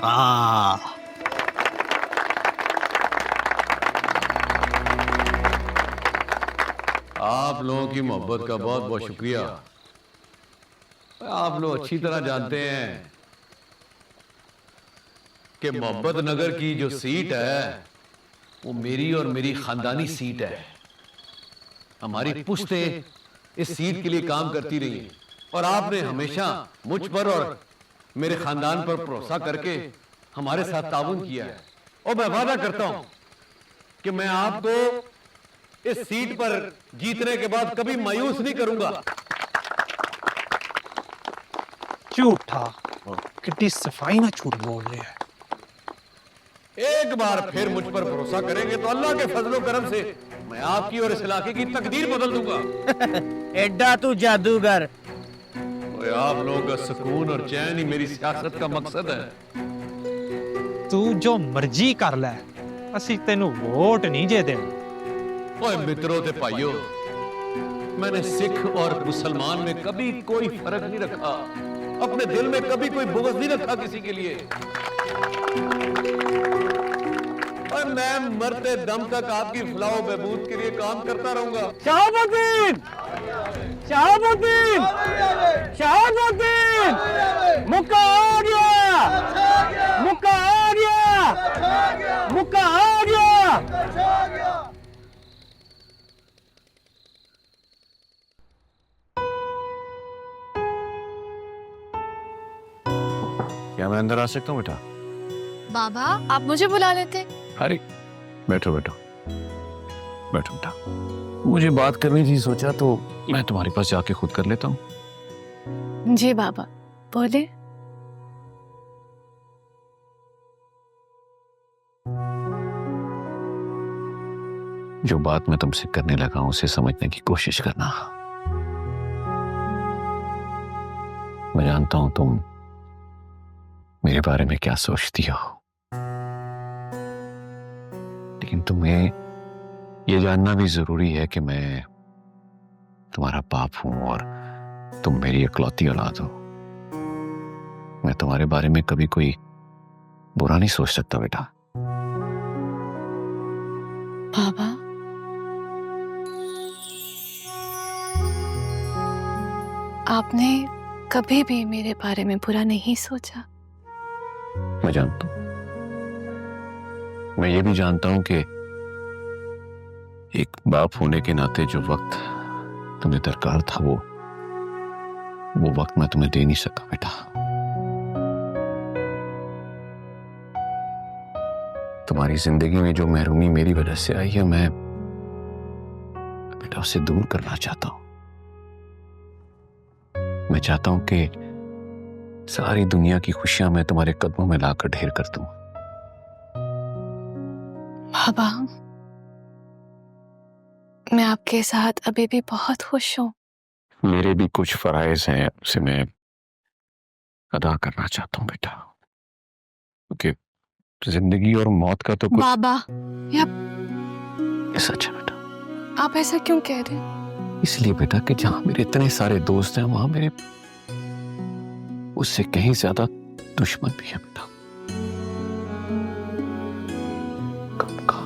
आप लोगों की मोहब्बत का बहुत बहुत शुक्रिया। आप लोग अच्छी तरह जानते हैं कि मोहब्बत नगर की जो सीट है वो मेरी और मेरी खानदानी सीट है। हमारी पुश्तें इस सीट के लिए काम करती रही और आपने हमेशा मुझ पर और मेरे खानदान पर भरोसा करके हमारे साथ ताउन किया है। और मैं वादा करता हूं कि मैं आपको इस सीट पर जीतने के बाद कभी मायूस नहीं करूंगा। झूठा, कितनी सफाई ना झूठ बोल रहे हैं। एक बार फिर मुझ पर भरोसा करेंगे तो अल्लाह के फजलो करम से मैं आपकी और इस इलाके की तकदीर बदल दूंगा। एडा तू जादूगर। ओए आप लोगों का सुकून और चैन ही मेरी सियासत का मकसद है। तू जो मर्जी कर ले, असी तेनू वोट नहीं जे देना। ओए मित्रों ते भाइयों, मैंने सिख और मुसलमान में कभी कोई फर्क नहीं रखा। अपने दिल में कभी कोई बुग़्ज़ नहीं रखा किसी के लिए। और मैं मरते दम तक आपकी फलाह बहबूद के लिए काम करता रहूंगा। शाहबुद्दीन, शाहबुद्दीन, शाहबुद्दीन, मुक्का आ गया, मुक्का आ गया, मुक्का आ गया। क्या मैं अंदर आ सकता हूँ बेटा? बाबा, आप मुझे बुला लेते। अरे बैठो बैठो बैठो बेटा। मुझे बात करनी थी, सोचा तो मैं तुम्हारे पास जाके खुद कर लेता हूँ। जी बाबा, बोले। जो बात मैं तुमसे करने लगा हूं उसे समझने की कोशिश करना। मैं जानता हूं तुम मेरे बारे में क्या सोचती हो, लेकिन तुम्हें यह जानना भी जरूरी है कि मैं तुम्हारा बाप हूं और तुम मेरी इकलौती औलाद हो। मैं तुम्हारे बारे में कभी कोई बुरा नहीं सोच सकता बेटा। बाबा, आपने कभी भी मेरे बारे में बुरा नहीं सोचा। मैं जानता हूं, मैं ये भी जानता हूं कि एक बाप होने के नाते जो वक्त तुम्हें दरकार था वो वक्त मैं तुम्हें दे नहीं सका बेटा। तुम्हारी जिंदगी में जो महरूमी मेरी वजह से आई है, मैं बेटा उसे दूर करना चाहता हूं। मैं चाहता हूं कि सारी दुनिया की खुशियां मैं तुम्हारे कदमों में लाकर ढेर कर दूं। बाबा, मैं आपके साथ अभी भी बहुत खुश हूं। मेरे भी कुछ फराइज हैं, उसे मैं अदा करना चाहता हूं बेटा, क्योंकि जिंदगी और मौत का तो कुछ बाबा, ये सच है बेटा। आप ऐसा क्यों कह रहे हैं? इसलिए बेटा कि जहां मेरे इतने सारे दोस्त हैं, वहां मेरे उससे कहीं ज्यादा दुश्मन भी है बेटा। कब का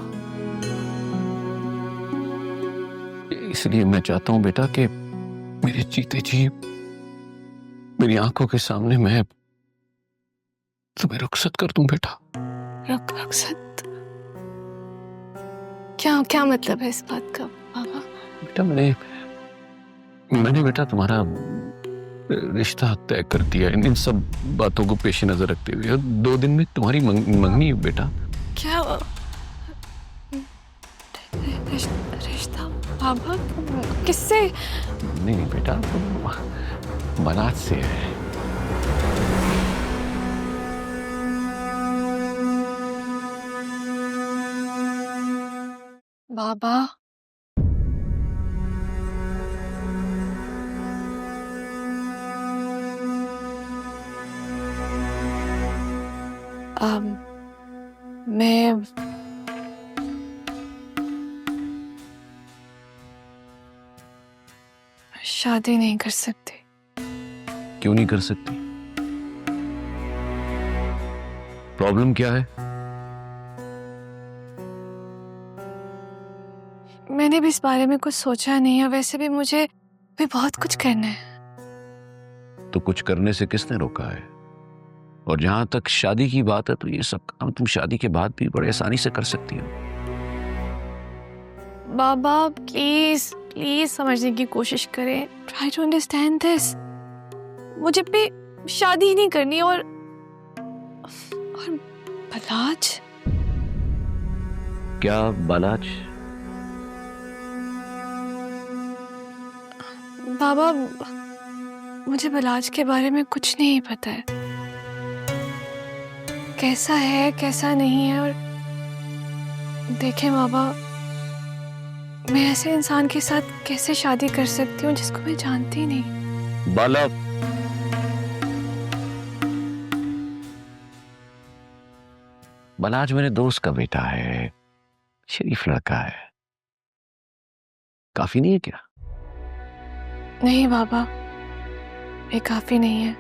इसलिए मैं चाहता हूं बेटा कि मेरे जीते जी मेरी आंखों के सामने मैं तुम्हें रुखसत कर दूं बेटा। रुखसत? क्या मतलब है इस बात का बाबा? बेटा मैंने बेटा तुम्हारा रिश्ता तय कर दिया, इन सब बातों को पेश नजर रखते हुए। 2 दिन में तुम्हारी मंगनी है बेटा। क्या रिश्ता बाबा? किससे? नहीं बेटा, बनात से है। बाबा, मैं शादी नहीं कर सकती। क्यों नहीं कर सकती? प्रॉब्लम क्या है? मैंने भी इस बारे में कुछ सोचा नहीं है, वैसे भी मुझे भी बहुत कुछ करना है। तो कुछ करने से किसने रोका है? और जहां तक शादी की बात है, तो ये सब काम तुम शादी के बाद भी बड़े आसानी से कर सकती हो। बाबा प्लीज प्लीज समझने की कोशिश करें। Try to understand this. मुझे भी शादी ही नहीं करनी। और बलाज? क्या बालाज? बाबा, मुझे बलाज के बारे में कुछ नहीं पता है। कैसा है कैसा नहीं है। और देखें बाबा, मैं ऐसे इंसान के साथ कैसे शादी कर सकती हूँ जिसको मैं जानती नहीं। बाला, बलाज मेरे दोस्त का बेटा है, शरीफ लड़का है। काफी नहीं है क्या? नहीं बाबा, ये काफी नहीं है,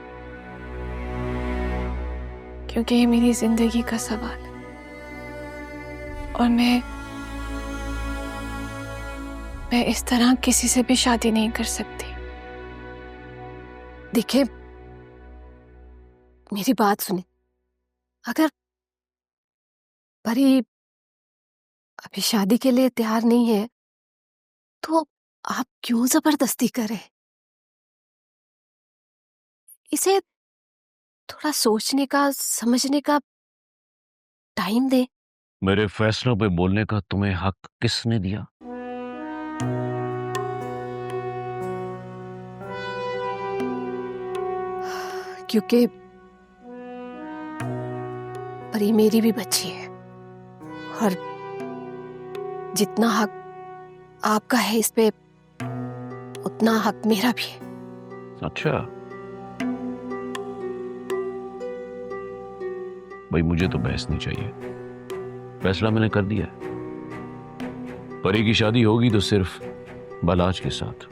क्योंकि ये मेरी जिंदगी का सवाल है। और मैं इस तरह किसी से भी शादी नहीं कर सकती। देखिए, मेरी बात सुने। अगर परी अभी शादी के लिए तैयार नहीं है, तो आप क्यों जबरदस्ती करें? इसे थोड़ा सोचने का, समझने का टाइम दे। मेरे फैसलों पे बोलने का तुम्हें हक किसने दिया? क्योंकि परी मेरी भी बच्ची है, और जितना हक आपका है इस पे, उतना हक मेरा भी है। अच्छा भाई, मुझे तो बहस नहीं चाहिए। फैसला मैंने कर दिया है। परी की शादी होगी तो सिर्फ बलाज के साथ।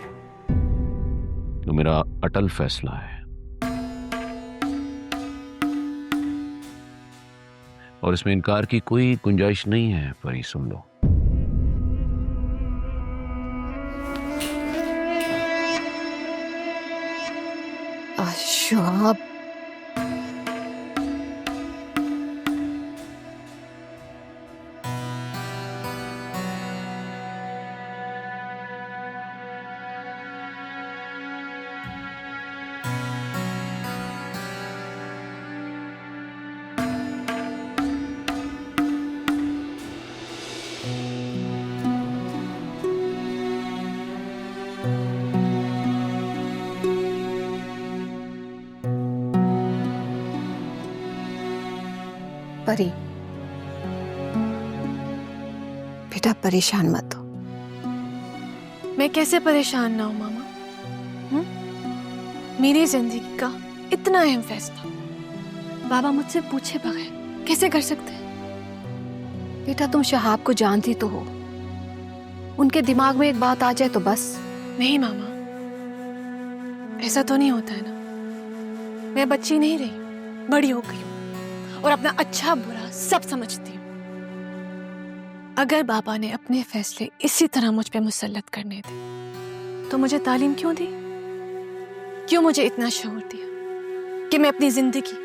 तो मेरा अटल फैसला है और इसमें इनकार की कोई गुंजाइश नहीं है। परी सुन लो, शुहाब, परी, बेटा परेशान मत हो। मैं कैसे परेशान ना हूं मामा? मेरी जिंदगी का इतना अहम फैसला बाबा मुझसे पूछे बगैर कैसे कर सकते हैं? बेटा तुम शहाब को जानती तो हो, उनके दिमाग में एक बात आ जाए तो बस। नहीं मामा, ऐसा तो नहीं होता है ना। मैं बच्ची नहीं रही, बड़ी हो गई हूं और अपना अच्छा बुरा सब समझती हूँ। अगर बाबा ने अपने फैसले इसी तरह मुझ पे मुसल्लत करने थे तो मुझे तालीम क्यों दी? क्यों मुझे इतना शऊर दिया कि मैं अपनी जिंदगी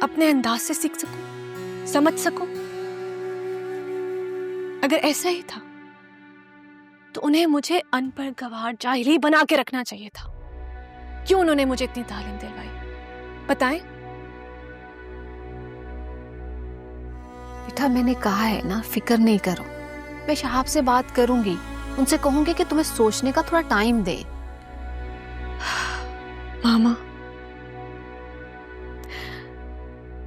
अपने अंदाज से सीख सकूं, समझ सकूं? अगर ऐसा ही था तो उन्हें मुझे अनपढ़ गवार जाहिल बना के रखना चाहिए था। क्यों उन्होंने मुझे इतनी तालीम दिलवाई, बताएं? बेटा मैंने कहा है ना, फिक्र नहीं करो। मैं शहाब से बात करूंगी, उनसे कहूंगी कि तुम्हें सोचने का थोड़ा टाइम दे। मामा,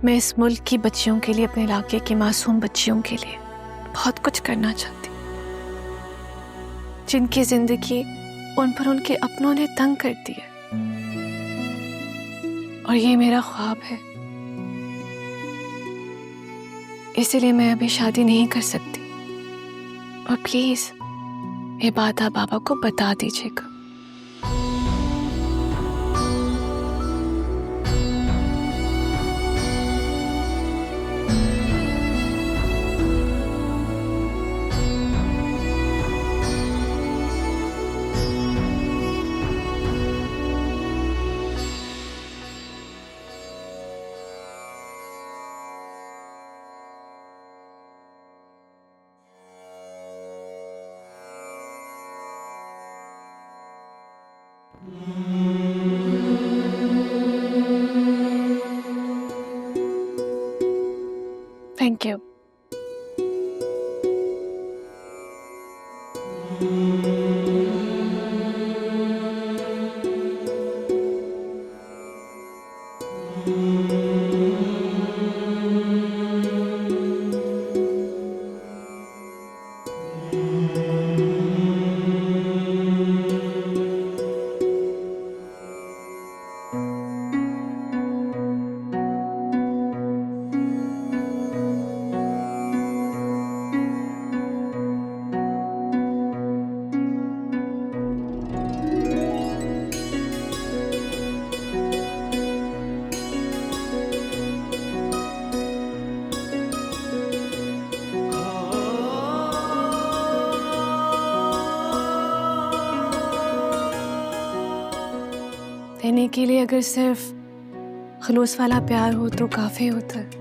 मैं इस मुल्क की बच्चियों के लिए, अपने इलाके की मासूम बच्चियों के लिए बहुत कुछ करना चाहती हूँ, जिनकी जिंदगी उन पर उनके अपनों ने तंग कर दी है। और ये मेरा ख्वाब है, इसलिए मैं अभी शादी नहीं कर सकती। और प्लीज ये बात आप बाबा को बता दीजिएगा। Thank you. देने के लिए अगर सिर्फ खलूस वाला प्यार हो तो काफी होता है।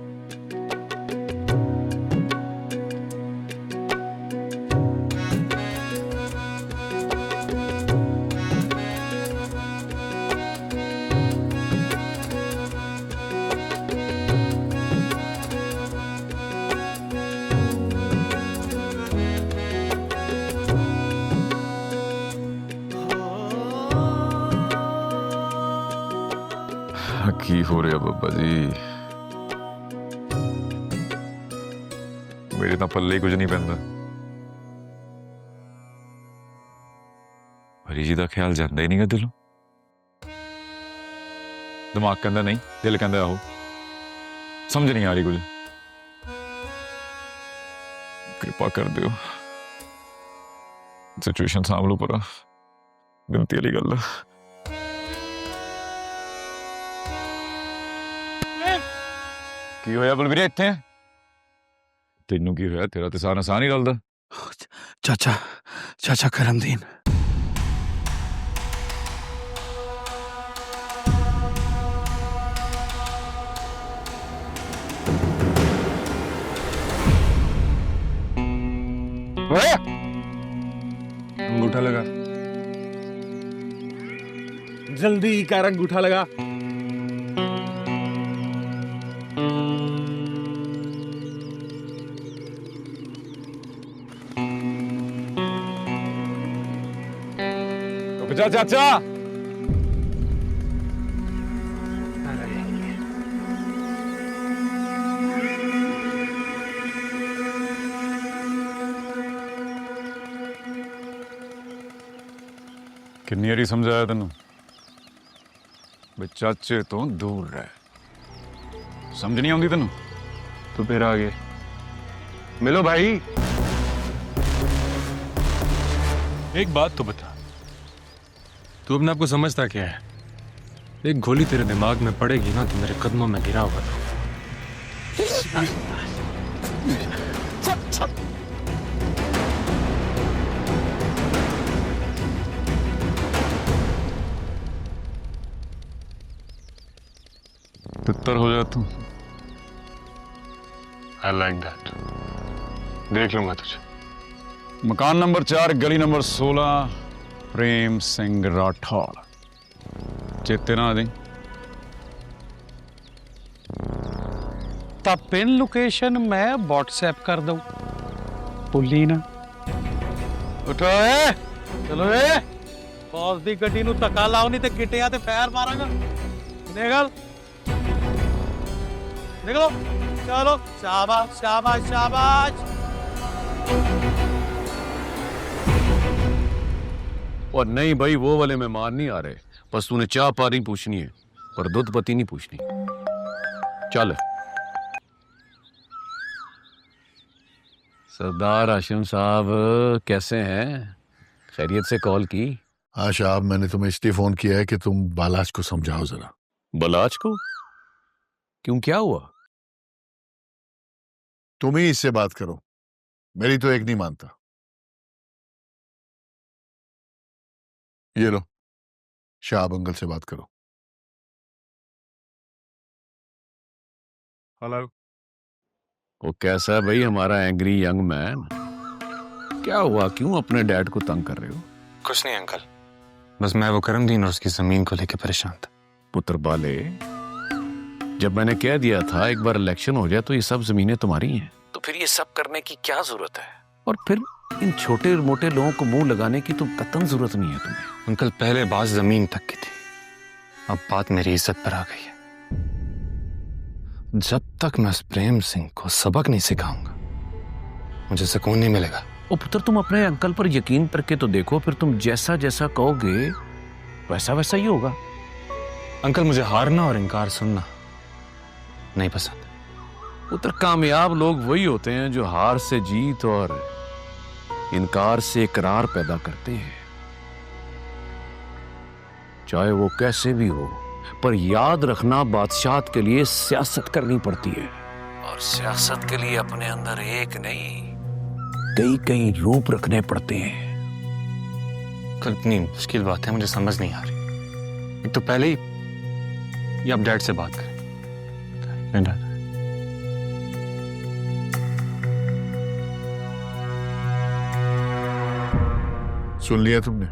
की हो रहा बब्बा जी, मेरे तो पल्ले ही कुछ नहीं पैंदा। हरी जी का ख्याल जाता ही नहीं दिलों। दिमाग कहता नहीं, दिल कहता आहो। समझ नहीं आ रही कुछ। कृपा कर दियो, सिचुएशन सांभ लो, पर गिनती वाली गल है। ਕੀ ਹੋਇਆ ਬਲਵੀਰੇ ਇੱਥੇ ਤੈਨੂੰ ਕੀ ਹੋਇਆ ਤੇਰਾ ਤੇ ਸਾਹ ਨਹੀਂ ਰਲਦਾ ਚਾਚਾ ਚਾਚਾ ਕਰਮਦੀਨ ਓਏ अंगूठा लगा जल्दी कर अंगूठा लगा रुक जा चाचा किन्नी वारी समझाया तेन चाचे तो दूर रह समझ नहीं आती तेन तो फिर आ गए मिलो भाई एक बात तो बता, तू अपने आप को समझता क्या है? एक गोली तेरे दिमाग में पड़ेगी ना तो मेरे कदमों में गिरा होगा तितर हो जा तू आई लाइक दैट। देख लूंगा तुझे। मकान नंबर 4 गली नंबर 16 प्रेम सिंह राठौड़ चेते ना दे ਤਾਂ ਪਿਨ ਲੋਕੇਸ਼ਨ ਮੈਂ WhatsApp ਕਰ ਦਊ ਭੁੱਲੀ ਨਾ ਉਠੋ ਏ ਚਲੋ ਏ ਬੌਸ ਦੀ ਗੱਡੀ ਨੂੰ ਧੱਕਾ ਲਾਓ ਨਹੀਂ ਤੇ ਗਿੱਟਿਆਂ ਤੇ ਫੈਰ ਮਾਰਾਂਗਾ ਨਿਕਲ ਨਿਕਲੋ ਚਲੋ ਸ਼ਾਬਾਸ਼ ਸ਼ਾਬਾਸ਼ ਸ਼ਾਬਾਸ਼ और नहीं भाई वो वाले मेहमान नहीं आ रहे बस तूने चाह पानी पूछनी है पर दूध पत्ती नहीं पूछनी चल सरदार हाशिम साहब कैसे हैं खैरियत से कॉल की हाँ साहब मैंने तुम्हें इसलिए फोन किया है कि तुम बालाज को समझाओ जरा बलाज को क्यों क्या हुआ तुम ही इससे बात करो मेरी तो एक नहीं मानता ये लो शाहब अंकल से बात करो हेलो वो कैसा है भाई हमारा एंग्री यंग मैन क्या हुआ क्यों अपने डैड को तंग कर रहे हो कुछ नहीं अंकल बस मैं वो करमदीन और उसकी जमीन को लेकर परेशान था पुत्र बाले जब मैंने कह दिया था एक बार इलेक्शन हो जाए तो ये सब जमीनें तुम्हारी हैं तो फिर ये सब करने की क्या जरूरत है और फिर इन छोटे मोटे लोगों को मुंह लगाने की तो कतई जरूरत नहीं है तुम्हें अंकल पहले बात जमीन तक की थी अब बात मेरी इज्जत पर आ गई है जब तक मैं उस प्रेम सिंह को सबक नहीं सिखाऊंगा मुझे सुकून नहीं मिलेगा ओ पुत्र तुम अपने अंकल पर यकीन करके तो देखो फिर तुम जैसा जैसा कहोगे वैसा वैसा ही होगा अंकल मुझे हारना और इनकार सुनना नहीं पसंद पुत्र कामयाब लोग वही होते हैं जो हार से जीत और इनकार से इकरार पैदा करते हैं चाहे वो कैसे भी हो पर याद रखना बादशाहत के लिए सियासत करनी पड़ती है और सियासत के लिए अपने अंदर एक नहीं कई कई रूप रखने पड़ते हैं कल इतनी मुश्किल बात है मुझे समझ नहीं आ रही एक तो पहले ही ये आप डैड से बात करें डैड सुन लिया तुमने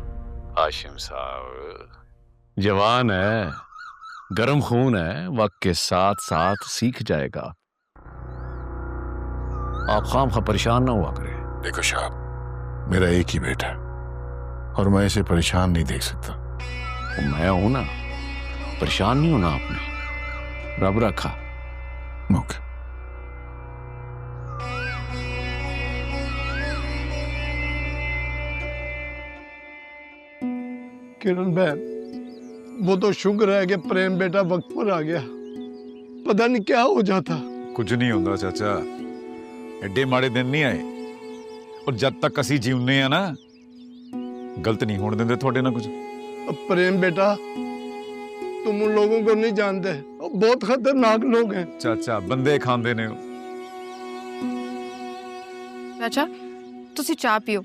हाशिम साहब जवान है गर्म खून है वक्त के साथ साथ सीख जाएगा आप खाम खा परेशान ना हुआ करें देखो साहब मेरा एक ही बेटा है और मैं इसे परेशान नहीं देख सकता तो मैं हूं ना परेशान नहीं होना आपने रब रखा ओके किरण बहन वो तो शुक्र है कि प्रेम बेटा वक्त पर आ गया पता नहीं क्या हो जाता कुछ नहीं होता चाचा एडे माड़े दिन नहीं आए और जब तक असी जीवने हैं ना गलत नहीं होने देंगे थोड़े ना कुछ अब प्रेम बेटा तुम उन लोगों को नहीं जानते बहुत खतरनाक लोग हैं। चाचा बंदे खांदे ने ਚਾਚਾ ਤੁਸੀਂ ਚਾਹ ਪੀਓ,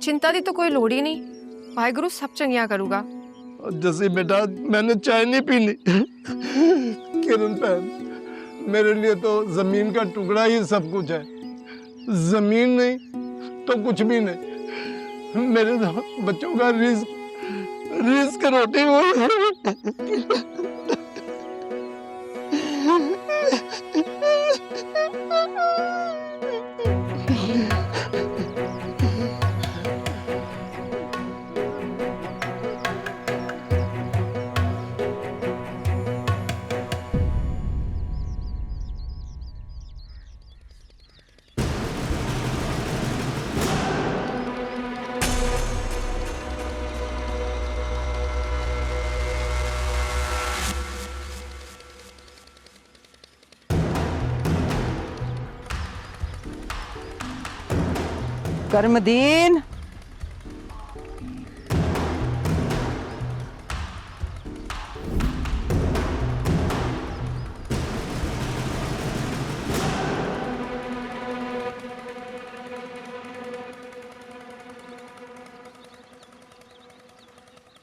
ਚਿੰਤਾ ਦੀ ਤਾਂ ਕੋਈ ਲੋੜ ਹੀ ਨਹੀਂ, ਵਾਹਿਗੁਰੂ ਸਭ ਚੰਗਿਆ ਕਰੂਗਾ। जैसे बेटा मैंने चाय नहीं पीनी। किरण बहन, मेरे लिए तो जमीन का टुकड़ा ही सब कुछ है। जमीन नहीं तो कुछ भी नहीं। मेरे बच्चों का रिस्क रोटी वो। कर्मदीन,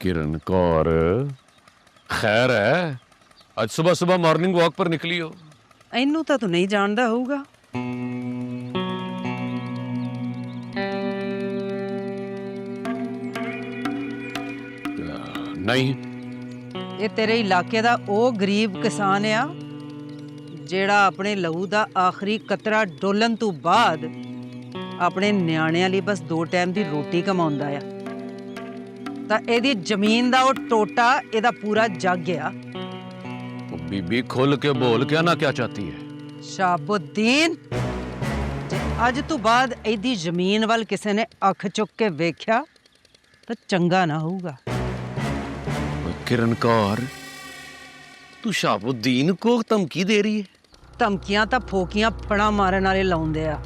किरण कौर, खैर है? आज सुबह सुबह मॉर्निंग वॉक पर निकली हो? ਇਹਨੂੰ ਤਾਂ ਤੂੰ ਨਹੀਂ ਜਾਣਦਾ ਹੋਊਗਾ। नहीं। ਇਹ ਤੇਰੇ ਇਲਾਕੇ ਦਾ ਉਹ ਗਰੀਬ ਕਿਸਾਨ ਆ ਜਿਹੜਾ ਆਪਣੇ ਲਹੂ ਦਾ ਆਖਰੀ ਕਤਰਾ ਡੋਲਣ ਤੋਂ ਬਾਅਦ ਆਪਣੇ ਨਿਆਣਿਆਂ ਲਈ ਬਸ 2 ਟਾਈਮ ਦੀ ਰੋਟੀ ਕਮਾਉਂਦਾ ਆ। ਤਾਂ ਇਹਦੀ ਜ਼ਮੀਨ ਦਾ ਉਹ ਟੋਟਾ ਇਹਦਾ ਪੂਰਾ ਜੱਗ ਆ। बीबी खोल के बोल, क्या ना क्या चाहती है? ਸ਼ਾਬੁਦੀਨ, ਜੇ ਅੱਜ ਤੋਂ ਬਾਅਦ ਇਹਦੀ ਜ਼ਮੀਨ ਵੱਲ ਕਿਸੇ ਨੇ ਅੱਖ ਚੁੱਕ ਕੇ ਵੇਖਿਆ ਤਾਂ ਚੰਗਾ ਨਾ ਹੋਊਗਾ। किरण कौर, तू शाबुद्दीन को धमकी दे रही है? ਧਮਕੀਆਂ ਤਾਂ ਫੋਕੀਆਂ ਫੜਾ ਮਾਰਨ ਵਾਲੇ ਲਾਉਂਦੇ ਆ,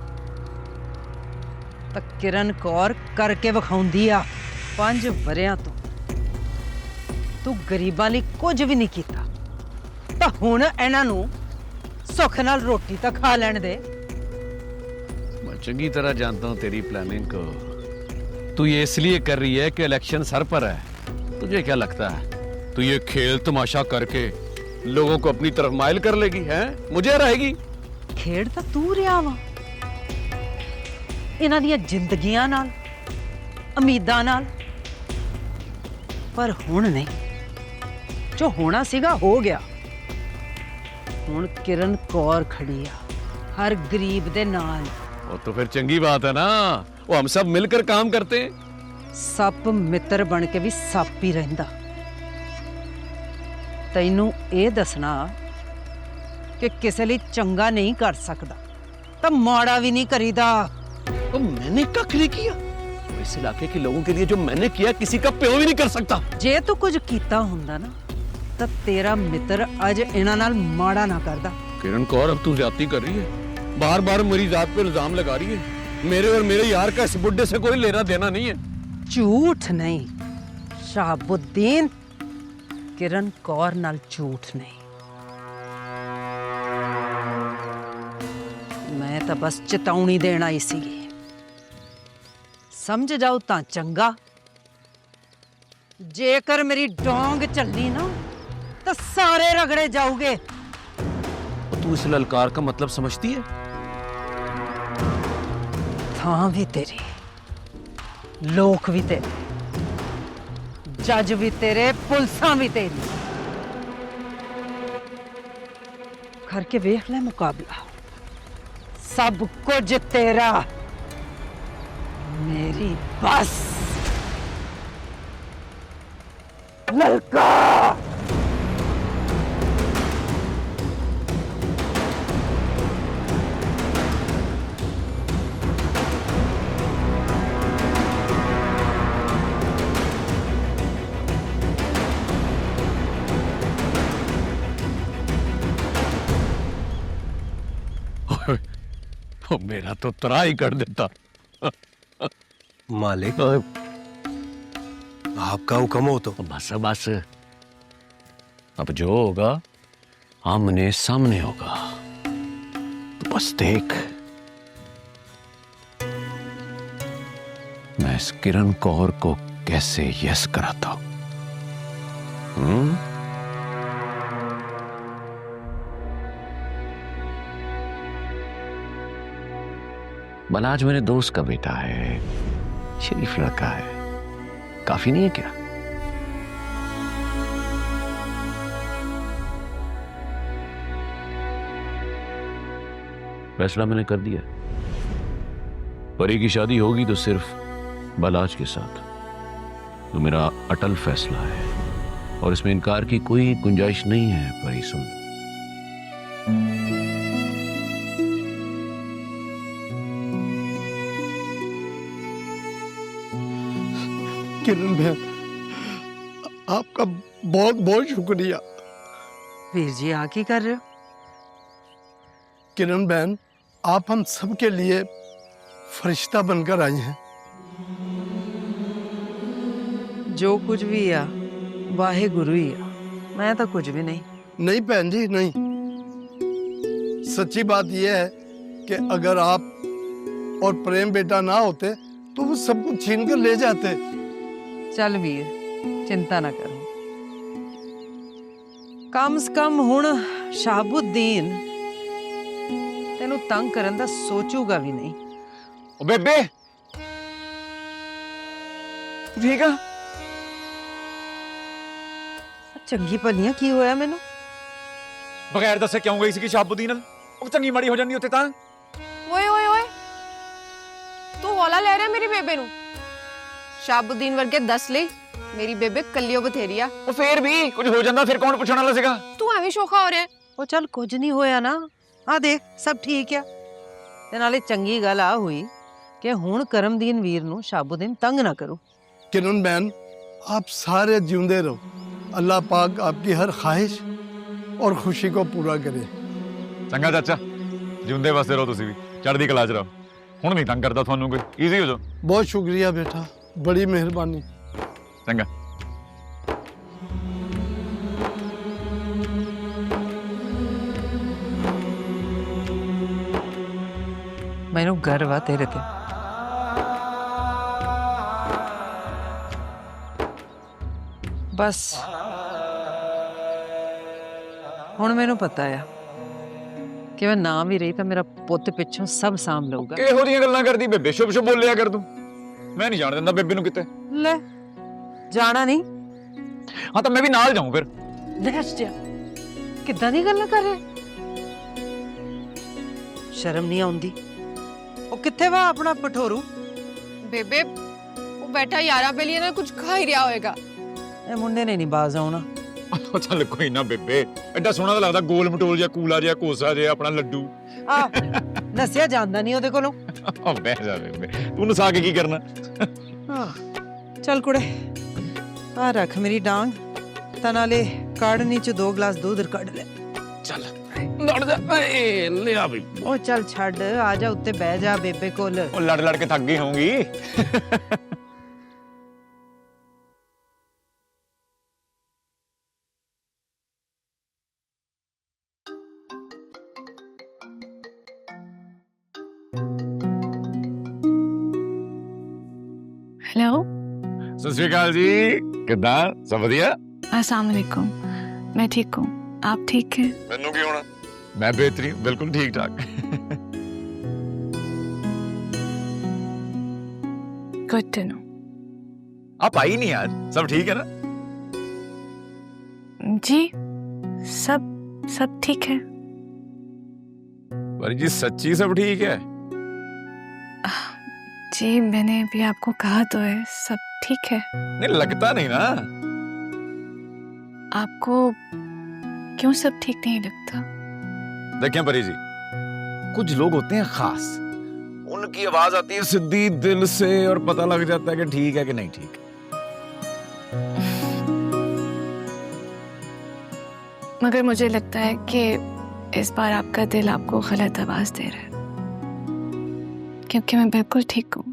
ਤਾਂ ਕਿਰਨ ਕੌਰ ਕਰਕੇ ਵਿਖਾਉਂਦੀ ਆ। 5 ਵਰਿਆਂ ਤੋਂ ਤੂੰ ਗਰੀਬਾਂ ਲਈ ਕੁਝ ਵੀ ਨਹੀਂ ਕੀਤਾ, ਤਾਂ ਹੁਣ ਇਹਨਾਂ ਨੂੰ ਸੁੱਖ ਨਾਲ ਰੋਟੀ ਤਾਂ ਖਾ ਲੈਣ ਦੇ। मैं चंगी तरह जानता हूँ तेरी प्लानिंग को। तू ये इसलिए कर रही है कि इलेक्शन सर पर है। तुझे क्या लगता है तू ये खेल तमाशा करके लोगों को अपनी तरफ माइल कर लेगी? है मुझे रहेगी? ਖੇਡ ਤਾਂ ਤੂੰ ਰਿਹਾ ਵਾ ਇਹਨਾਂ ਦੀਆਂ ਜ਼ਿੰਦਗੀਆਂ ਨਾਲ, ਉਮੀਦਾਂ ਨਾਲ, ਪਰ ਹੁਣ ਨਹੀਂ। ਜੋ ਹੋਣਾ ਸੀਗਾ ਹੋ ਗਿਆ। ਹੁਣ ਕਿਰਨ ਕੌਰ ਖੜੀ ਆ ਹਰ ਗਰੀਬ ਦੇ ਨਾਲ। वो तो फिर चंगी बात है ना, वो हम सब मिलकर काम करते हैं। ਸੱਪ ਮਿੱਤਰ ਬਣ ਕੇ ਵੀ ਸੱਪ ਹੀ ਰਹਿੰਦਾ। ਤੈਨੂੰ ਇਹ ਦੱਸਣਾ ਕਿ ਕਿਸੇ ਲਈ ਚੰਗਾ ਨਹੀਂ ਕਰ ਸਕਦਾ ਤਾਂ ਮਾੜਾ ਵੀ ਨਹੀਂ ਕਰੀਦਾ। तो मैंने कख नहीं किया। इस इलाके के लोगों के लिए जो मैंने किया किसी का प्यो भी नहीं कर सकता। ਜੇ ਤੂੰ ਕੁਝ ਕੀਤਾ ਹੁੰਦਾ ਨਾ ਤਾਂ ਤੇਰਾ ਮਿੱਤਰ ਅੱਜ ਇਹਨਾਂ ਨਾਲ ਮਾੜਾ ਨਾ ਕਰਦਾ। किरण कौर, अब तू ज्यादती कर रही है, बार बार मेरी जात पे इल्जाम लगा रही है। मेरे और मेरे यार का इस बुड्ढे से कोई लेना देना नहीं है। ਝੂਠ ਨਹੀਂ ਸ਼ਾਬੁਦੀਨ, ਕਿਰਨ ਕੌਰ ਨਾਲ ਝੂਠ ਨਹੀਂ। ਮੈਂ ਤਾਂ ਬਸ ਚੇਤਾਵਨੀ ਦੇਣ ਆਈ ਸੀਗੀ। ਸਮਝ ਜਾਓ ਤਾਂ ਚੰਗਾ, ਜੇਕਰ ਮੇਰੀ ਡੋਂਗ ਚੱਲੀ ਨਾ ਤਾਂ ਸਾਰੇ ਰਗੜੇ ਜਾਓਗੇ। तो तू इस ललकार का मतलब समझती है? ਥਾਂ ਵੀ ਤੇਰੀ, ਲੋਕ ਵੀ ਤੇਰੇ, ਜੱਜ ਵੀ ਤੇਰੇ, ਪੁਲਿਸਾਂ ਵੀ ਤੇਰੀ। ਕਰਕੇ ਵੇਖ ਲੈ ਮੁਕਾਬਲਾ, ਸਭ ਕੁਝ ਤੇਰਾ, ਮੇਰੀ ਬਸ। ਲਲਕਾ वो मेरा तो तरा ही कर देता। मालिक, आपका हुक्म हो तो। बस बस, अब जो होगा आमने सामने होगा। तो बस देख, मैं इस किरण कौर को कैसे यस कराता हूं। बलाज मेरे दोस्त का बेटा है, शरीफ लड़का है, काफी नहीं है क्या? फैसला मैंने कर दिया। परी की शादी होगी तो सिर्फ बलाज के साथ। तो मेरा अटल फैसला है और इसमें इनकार की कोई गुंजाइश नहीं है। परी सुन, किरण बहन, आपका बहुत बहुत शुक्रिया। वीर जी आ की कर रहे हो? किरण बहन, आप हम सबके लिए फरिश्ता बनकर आई हैं। जो कुछ भी आ वाहे गुरु ही आ, मैं तो कुछ भी नहीं। नहीं बहन जी, नहीं। सच्ची बात यह है कि अगर आप और प्रेम बेटा ना होते तो वो सब कुछ छीन कर ले जाते। चल वीर, चिंता ना करो। कम से कम हुण शाहबुद्दीन तेनू तंग करन दा सोचूगा भी नहीं। ओ बेबे, ठीक है? चंगी भलियां की होया मैनू? बगैर दसे क्यों गई सी शाहबुद्दीन नाल? ਉਹ ਚੰਗੀ ਮਾੜੀ ਹੋ ਜਾਂਦੀ ਉੱਥੇ ਤਾਂ। ਓਏ ਓਏ ਓਏ, ਤੂੰ ਹੌਲਾ ਲੈ ਰਿਹਾ ਮੇਰੀ ਬੇਬੇ ਨੂੰ। ਸ਼ਾਹਬੁੱਦੀਨ ਵਰਗੇ ਦੱਸ ਲਈ, ਮੇਰੀ ਬੇਬੇ ਕੱਲਿਓ ਬਥੇਰੀ ਆ। ਉਹ ਫੇਰ ਵੀ ਕੁਝ ਹੋ ਜਾਂਦਾ ਫਿਰ ਕੌਣ ਪੁੱਛਣ ਵਾਲਾ ਸੀਗਾ? ਤੂੰ ਐਵੇਂ ਸ਼ੋਖਾ ਹੋ ਰਿਹਾ। ਉਹ ਚੱਲ ਕੁਝ ਨਹੀਂ ਹੋਇਆ ਨਾ, ਆ ਦੇਖ ਸਭ ਠੀਕ ਆ। ਤੇ ਨਾਲੇ ਚੰਗੀ ਗੱਲ ਆ ਹੋਈ ਕਿ ਹੁਣ ਕਰਮਦੀਨ ਵੀਰ ਨੂੰ ਸ਼ਾਹਬੁੱਦੀਨ ਤੰਗ ਨਾ ਕਰੂ। किरण बहन, आप सारे जिंदे रहो। अल्लाह पाक आपकी हर ख्वाहिश और खुशी को पूरा करे। ਚੰਗਾ ਚਾਚਾ, ਜਿਉਂਦੇ ਵਸਦੇ ਰਹੋ ਤੁਸੀਂ ਵੀ, ਚੜ੍ਹਦੀ ਕਲਾ 'ਚ ਰਹੋ। ਹੁਣ ਨਹੀਂ ਤੰਗ ਕਰਦਾ ਤੁਹਾਨੂੰ ਕੋਈ, ਈਜ਼ੀ ਹੋ ਜਾਓ। बहुत शुक्रिया बेटा, बड़ी मेहरबानी। ਚੰਗਾ। ਮੈਨੂੰ ਗਰਵ ਆ ਤੇਰੇ ਤੇ। ਬਸ ਹੁਣ ਮੈਨੂੰ ਪਤਾ ਆ ਕਿ ਮੈਂ ਨਾ ਵੀ ਰਹੀ ਤਾਂ ਮੇਰਾ ਪੁੱਤ ਪਿੱਛੋਂ ਸਭ ਸਾਂਭ ਲਊਗਾ। ਕਿਹੋ ਜਿਹੀਆਂ ਗੱਲਾਂ ਕਰਦੀ ਬੇਬੇ? ਸ਼ੁਭ ਸ਼ੁਭ ਬੋਲਿਆ ਕਰ ਤੂੰ। ਮੈਂ ਨਹੀਂ ਜਾਣ ਦਿੰਦਾ ਬੇਬੇ ਨੂੰ ਕਿਤੇ। ਲੈ ਜਾਣਾ ਨਹੀਂ? ਹਾਂ ਤਾਂ ਮੈਂ ਵੀ ਨਾਲ ਜਾਊਂ ਫਿਰ। ਰਹਿਸ਼ ਜਾ, ਕਿੱਦਾਂ ਦੀ ਗੱਲਾਂ ਕਰ ਰਿਹਾ? ਸ਼ਰਮ ਨਹੀਂ ਆਉਂਦੀ? ਉਹ ਕਿੱਥੇ ਵਾ ਆਪਣਾ ਪਠੋਰੂ? ਬੇਬੇ ਉਹ ਬੈਠਾ ਯਾਰਾਂ ਬੇਲੀਆਂ ਨਾਲ ਕੁਝ ਖਾ ਹੀ ਰਿਹਾ ਹੋਏਗਾ। ਇਹ ਮੁੰਡੇ ਨੇ ਨਹੀਂ ਬਾਜ਼ ਆਉਣਾ। ਚੱਲ ਕੋਈ ਨਾ ਬੇਬੇ, ਐਡਾ ਸੋਹਣਾ ਤਾਂ ਲੱਗਦਾ, ਗੋਲ ਮਟੋਲ ਜਿਹਾ, ਕੂਲਾ ਜਿਹਾ, ਕੋਸਾ ਜਿਹਾ, ਆਪਣਾ ਲੱਡੂ। ਆ ਨਸਿਆ ਜਾਂਦਾ ਨਹੀਂ ਉਹਦੇ ਕੋਲੋਂ। ਬਹਿ ਜਾ ਬੇਬੇ, ਤੂੰ ਨਸਾ ਕੇ ਕੀ ਕਰਨਾ? ਚੱਲ ਕੁੜੇ, ਆ ਰੱਖ ਮੇਰੀ ਡਾਂਗ, ਤਾਂ ਨਾਲੇ ਕਾੜਨੀ ਚ 2 ਗਲਾਸ ਦੁੱਧ ਕੱਢ ਲੈ। ਚੱਲ ਲੜ ਜਾ। ਏ ਲਿਆ ਵੀ। ਉਹ ਚੱਲ ਛੱਡ, ਆ ਜਾ ਉੱਤੇ ਬਹਿ ਜਾ ਬੇਬੇ ਕੋਲ। ਉਹ ਲੜ ਲੜ ਕੇ ਥੱਕ ਗਈ ਹੋਊਗੀ। हेलो, सत श्री अकाल जी, किदां? सब वधिया? अस्सलाम वालेकुम। मैं ठीक हूँ, आप ठीक हैं? मैनू की होना, मैं बेहतरीन, बिल्कुल ठीक ठाक। Good to know. आप आई नहीं आज? सब ठीक है ना? जी, सब ठीक है। परी जी सच्ची सब ठीक है? जी, मैंने भी आपको कहा तो है, सब ठीक है। नहीं लगता नहीं ना। आपको क्यों सब ठीक नहीं लगता? देखें परी जी, कुछ लोग होते हैं खास, उनकी आवाज आती है सीधी दिल से और पता लग जाता है कि ठीक है कि नहीं ठीक। मगर मुझे लगता है कि इस बार आपका दिल आपको गलत आवाज दे रहा है, क्योंकि मैं बिल्कुल ठीक हूँ।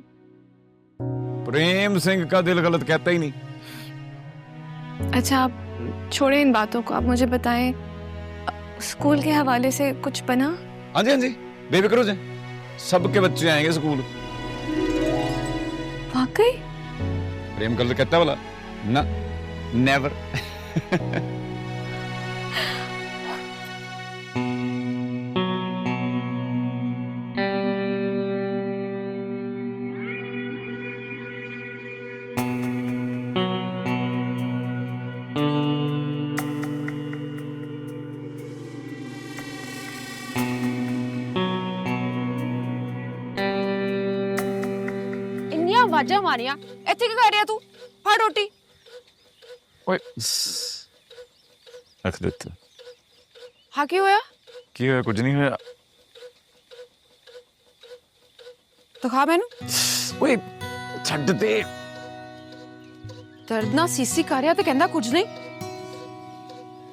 प्रेम सिंह का दिल गलत कहता ही नहीं। अच्छा, आप छोड़े इन बातों को, आप मुझे बताएं स्कूल के हवाले से कुछ बना? हाँ जी हाँ जी, बेफिक्र हो जाए, सबके बच्चे आएंगे स्कूल। वाकई? प्रेम कलर कहता वाला ना, नेवर। ਇੰਨੀਆਂ ਆਵਾਜ਼ਾਂ ਮਾਰੀਆਂ, ਇੱਥੇ ਕੀ ਕਰ ਰਿਹਾ ਤੂੰ? ਫੜ ਰੋਟੀ। ਓਏ ਰੱਖ ਦਿੱਤਾ। ਹਾਂ ਕੀ ਹੋਇਆ? ਕੀ ਹੋਇਆ? ਕੁਝ ਨਹੀਂ ਹੋਇਆ। ਦਿਖਾ ਮੈਨੂੰ। ਓਏ ਛੱਡ ਦੇ। ਦਰਦ ਨਾਲ ਸੀਸੀ ਕਰ ਰਿਹਾ ਤੇ ਕਹਿੰਦਾ ਕੁਝ ਨਹੀਂ।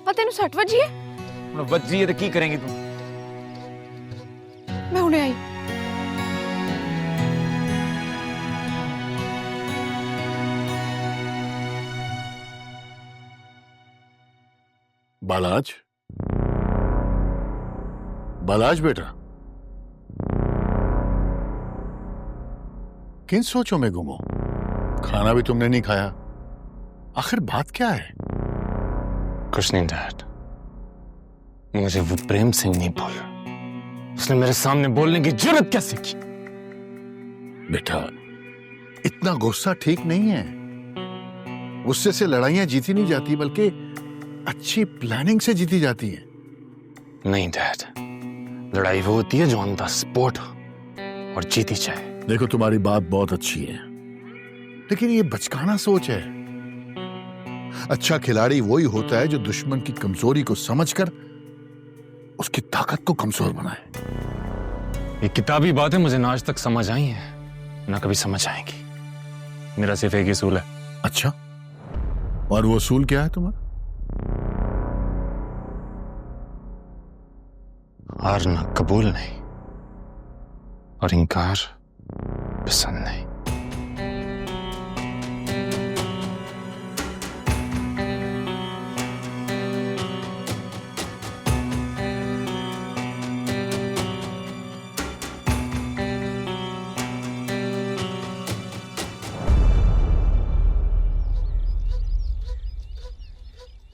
ਆ ਤੈਨੂੰ ਸੱਟ ਵੱਜੀ ਹੈ? ਹੁਣ ਵੱਜੀ ਹੈ ਤੇ ਕੀ ਕਰੇਂਗੀ ਤੂੰ? ਮੈਂ ਹੁਣੇ ਆਈ। बालाज, बालाज बेटा, किन सोचों में गुम हो? खाना भी तुमने नहीं खाया, आखिर बात क्या है? कुछ नहीं डैड, मुझे वो प्रेम सिंह नहीं बोला। उसने मेरे सामने बोलने की जरूरत कैसे की? बेटा, इतना गुस्सा ठीक नहीं है। गुस्से से लड़ाइयां जीती नहीं जाती, बल्कि अच्छी प्लानिंग से जीती जाती है। नहीं डैड, लड़ाई वो होती है जो ऑन द स्पॉट हो और जीती जाए। देखो, तुम्हारी बात बहुत अच्छी है, लेकिन ये बचकाना सोच है। अच्छा खिलाड़ी वही होता है जो दुश्मन की कमजोरी को समझकर उसकी ताकत को कमजोर बनाए। ये किताबी बातें मुझे ना आज तक समझ आई हैं, ना कभी समझ आएंगी। मेरा सिर्फ एक ही असूल है। अच्छा, और वो असूल क्या है तुम्हारा? हारना कबूल नहीं और इनकार पसंद नहीं।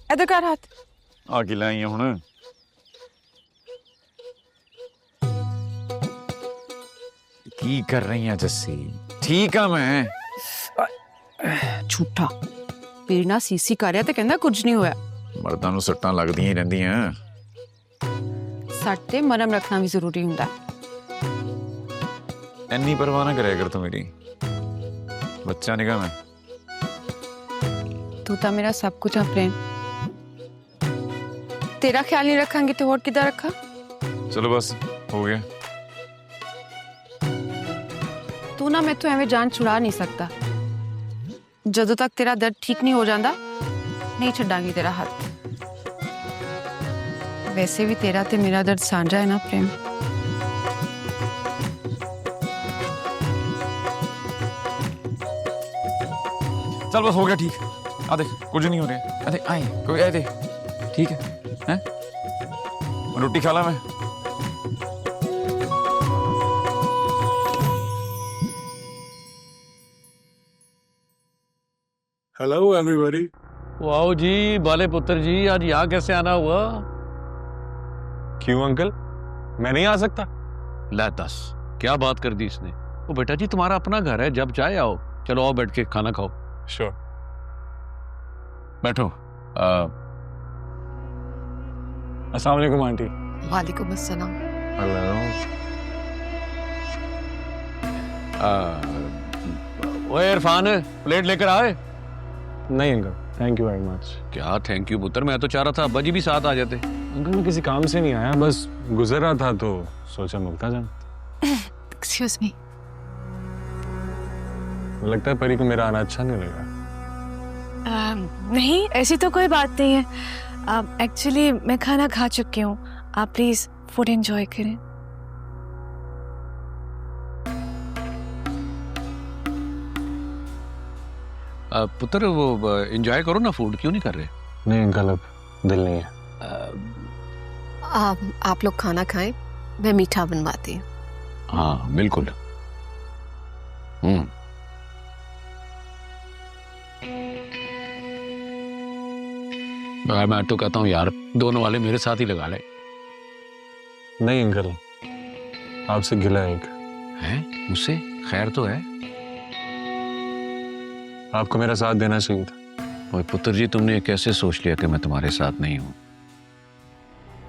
इधर कर हाथ। आ के लाई हुण। की कर रही है जस्सी? ठीक है मैं। झूठा पीड़ना सीसी कर रहा ते कहंदा कुछ नहीं होया। मर्दां नूं सट्टां लगदियां ही रहिंदियां। सट ते मरम रखना भी जरूरी हुंदा। इन्नी परवाह ना करे कर तू मेरी। बच्चा निगा मैं। तू तो मेरा सब कुछ है प्रेम। तेरा ख्याल नहीं रखांगे तो और किधर रखा? चलो बस हो गया। तू ना मैं तो एवं जान छुड़ा नहीं सकता। जदों तक तेरा दर्द ठीक नहीं हो जाता नहीं छड्डांगी तेरा हाथ। वैसे भी तेरा ते मेरा दर्द सांझा है ना प्रेम। चल बस हो गया ठीक। आ देख कुछ नहीं हो रहा। अरे आए कोई आए देख ठीक है हैं? रोटी खा ला मैं। Hello everybody. वाओ जी, बाले पुत्र जी, आज यहाँ कैसे आना हुआ? क्यों अंकल, मैं नहीं आ सकता? ला दस, क्या बात कर दी इसने? ओ बेटा जी, तुम्हारा अपना घर है, जब चाहे आओ। चलो आओ बैठ के खाना खाओ। श्योर। बैठो। अस्सलाम वालेकुम आंटी। वालेकुम अस्सलाम। हेलो। ओए इरफान, प्लेट लेकर आए। नहीं uncle, thank you very much. क्या थैंक यू पुत्र, मैं तो चाह रहा था अब्बा जी भी साथ आ जाते। अंकल मैं किसी काम से नहीं आया, बस गुजर रहा था तो सोचा मुक्ता जान। Excuse me. लगता है परी को मेरा आना अच्छा नहीं लगा। नहीं, ऐसी तो कोई बात नहीं है। एक्चुअली मैं खाना खा चुकी हूँ। आप प्लीज फूड एंजॉय करें। पुत्र वो एंजॉय करो ना फूड, क्यों नहीं कर रहे? नहीं अंकल, अब दिल नहीं है। आप लोग खाना खाएं, मैं मीठा बनवाती हूँ। हाँ बिल्कुल। मैं तो कहता हूँ यार, दोनों वाले मेरे साथ ही लगा ले। नहीं अंकल, आपसे गिला है एक। हैं? मुझसे खैर तो है। आपको मेरा साथ देना चाहिए था। और पुत्र जी, तुमने कैसे सोच लिया कि मैं तुम्हारे साथ नहीं हूं?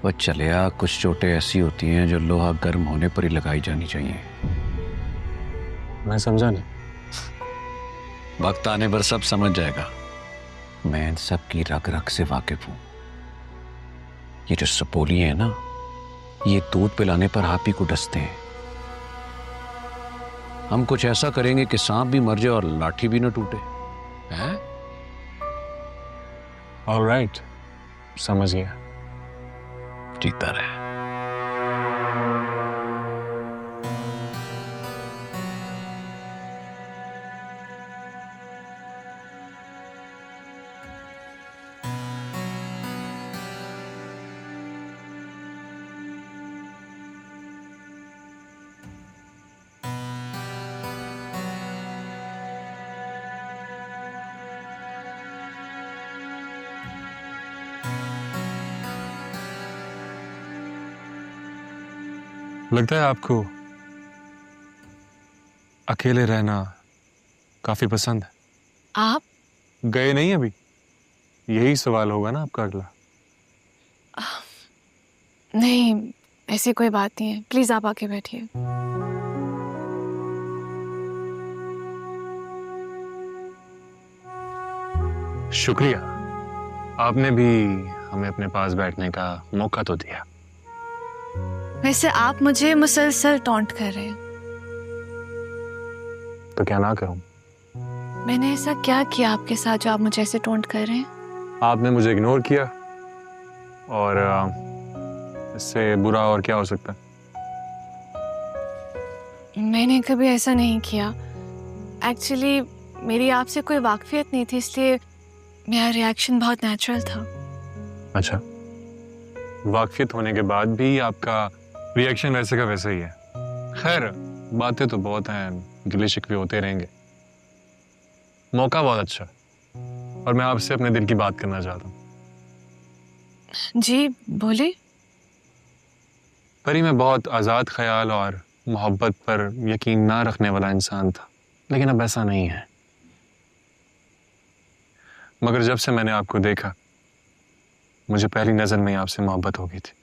वो चलिया, कुछ चोटें ऐसी होती हैं जो लोहा गर्म होने पर ही लगाई जानी चाहिए। मैं समझा नहीं। वक्त आने पर सब समझ जाएगा। मैं इन सब की रग रग से वाकिफ हूं। ये जो सपोली है ना, ये दूध पिलाने पर आप ही को डसते हैं। हम कुछ ऐसा करेंगे कि सांप भी मर जाए और लाठी भी न टूटे। हैं? ऑलराइट, समझ गया। जीता रहे। लगता है आपको अकेले रहना काफी पसंद है। आप गए नहीं अभी? यही सवाल होगा ना आपका अगला। नहीं, ऐसी कोई बात नहीं है। प्लीज आप आके बैठिए। शुक्रिया, आपने भी हमें अपने पास बैठने का मौका तो दिया। वैसे आप मुझे मुसलसल टॉन्ट कर रहे हैं। तो क्या ना करूं? मैंने ऐसा क्या किया आपके साथ जो आप मुझे ऐसे टॉन्ट कर रहे हैं? आपने मुझे इग्नोर किया, और इससे बुरा और क्या हो सकता है? मैंने कभी ऐसा नहीं किया। एक्चुअली मेरी आपसे कोई वाकफियत नहीं थी, इसलिए मेरा रिएक्शन बहुत नेचुरल था। अच्छा, वाकफियत होने के बाद भी आपका रिएक्शन वैसे का वैसे ही है। खैर, बातें तो बहुत हैं, गिले शिकवे होते रहेंगे। मौका बहुत अच्छा, और मैं आपसे अपने दिल की बात करना चाहता हूँ। जी बोलिए। परी, मैं बहुत आज़ाद ख्याल और मोहब्बत पर यकीन ना रखने वाला इंसान था, लेकिन अब ऐसा नहीं है। मगर जब से मैंने आपको देखा, मुझे पहली नजर में ही आपसे मोहब्बत हो गई थी,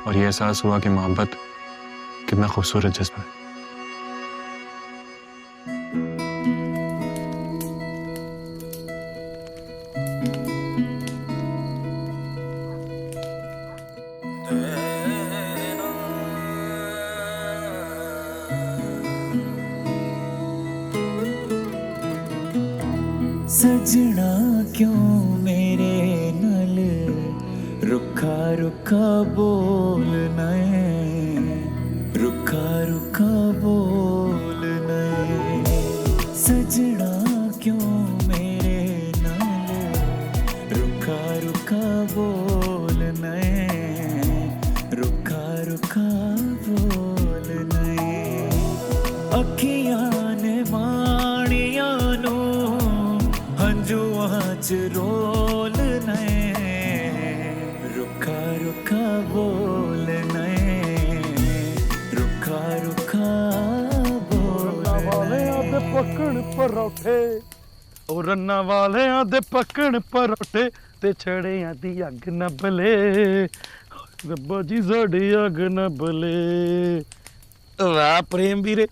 और ये एहसास हुआ कि मोहब्बत कितना खूबसूरत जज्बा है। सजना क्यों मेरे नल रुखा रुखा बोलना है, रुखा रुखा बोलना है। सजना क्यों मेरे नल रुखा रुखा बोलना है, रुखा रुखा बोलना है। अखियां ने माड़िया नो हंजुआ च रोलना है, रुखा रुखा बोलना है, रुखा रुखा बोलना है। पकड़ परोठे, ओ रन्ना वाले आदे पकड़ परोठे, ते छड़िया दी अग न बले, रब्बा जी साडी अग न बले। वाह प्रेम वीरे,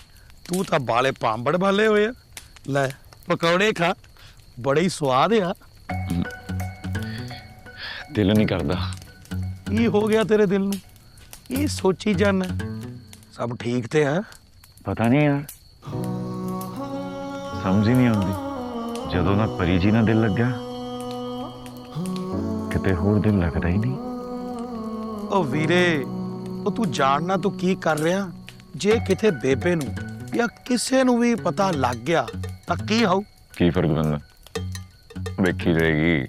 तू तां बाले पांबड़ भाले होए आ। ले पकौड़े खा, बड़े ही स्वाद आ। दिल नहीं करदा। की हो गया तेरे दिल नू? ये सोची जाना सब ठीक ते है? पता नहीं यार, समझ ही नहीं आती। ਜਦੋਂ ਨਾ ਪਰੀ ਜੀ ਨਾਲ ਦਿਲ ਲੱਗਿਆ, ਕਿਤੇ ਹੋਰ ਦਿਲ ਲੱਗਦਾ ਹੀ ਨਹੀਂ। ओ वीरे, ओ तू जानना तू की कर रहा? जे किथे बेबे नू या किसे नू भी पता लग गया तां की हाउ? ਕੀ ਫਰਕ ਪੈਂਦਾ, ਵੇਖੀ ਜਾਏਗੀ।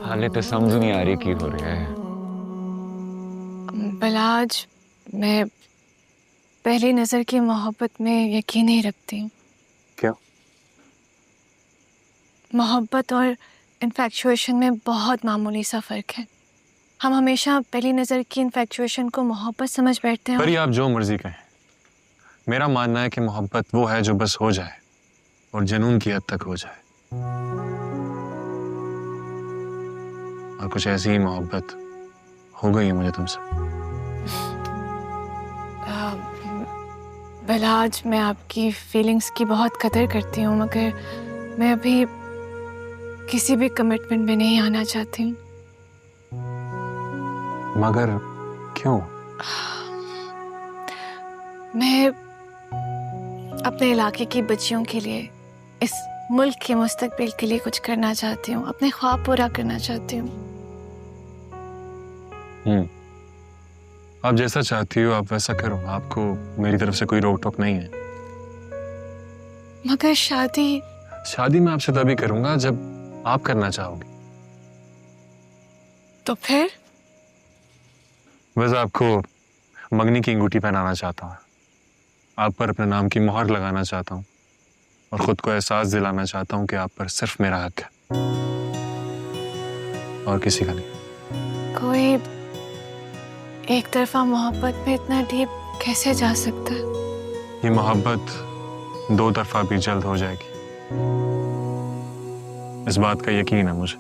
हाले तो समझ नहीं आ रही की हो रहा है। बलाज, मैं पहली नजर की मोहब्बत में यकीन नहीं रखती हूँ। क्यों? मोहब्बत और इन्फैक्चुएशन में बहुत मामूली सा फर्क है। हम हमेशा पहली नजर की इन्फैक्चुएशन को मोहब्बत समझ बैठते हैं। पर ये आप जो मर्जी कहें, मेरा मानना है कि मोहब्बत वो है जो बस हो जाए और जुनून की हद तक हो जाए। और कुछ ऐसी ही मोहब्बत हो गई है मुझे तुमसे। बलाज, मैं आपकी फीलिंग्स की बहुत कदर करती हूँ, मगर मैं अभी किसी भी कमिटमेंट में नहीं आना चाहती हूँ। मगर क्यों? मैं अपने इलाके की बच्चियों के लिए, इस मुल्क के मुस्तकबिल के लिए कुछ करना चाहती हूँ, अपने ख्वाब पूरा करना चाहती हूँ। आप जैसा चाहती हो आप वैसा करो, आपको मेरी तरफ से कोई रोक टोक नहीं है। मगर शादी मैं आपसे तभी करूंगा जब आप करना चाहोगे। तो फिर? बस आपको मंगनी की अंगूठी पहनाना चाहता हूँ, आप पर अपने नाम की मोहर लगाना चाहता हूँ और खुद को एहसास दिलाना चाहता हूँ कि आप पर सिर्फ मेरा हक है और किसी का नहीं। कोई एक तरफा मोहब्बत में इतना डीप कैसे जा सकता है? ये मोहब्बत दो तरफा भी जल्द हो जाएगी, इस बात का यकीन है मुझे।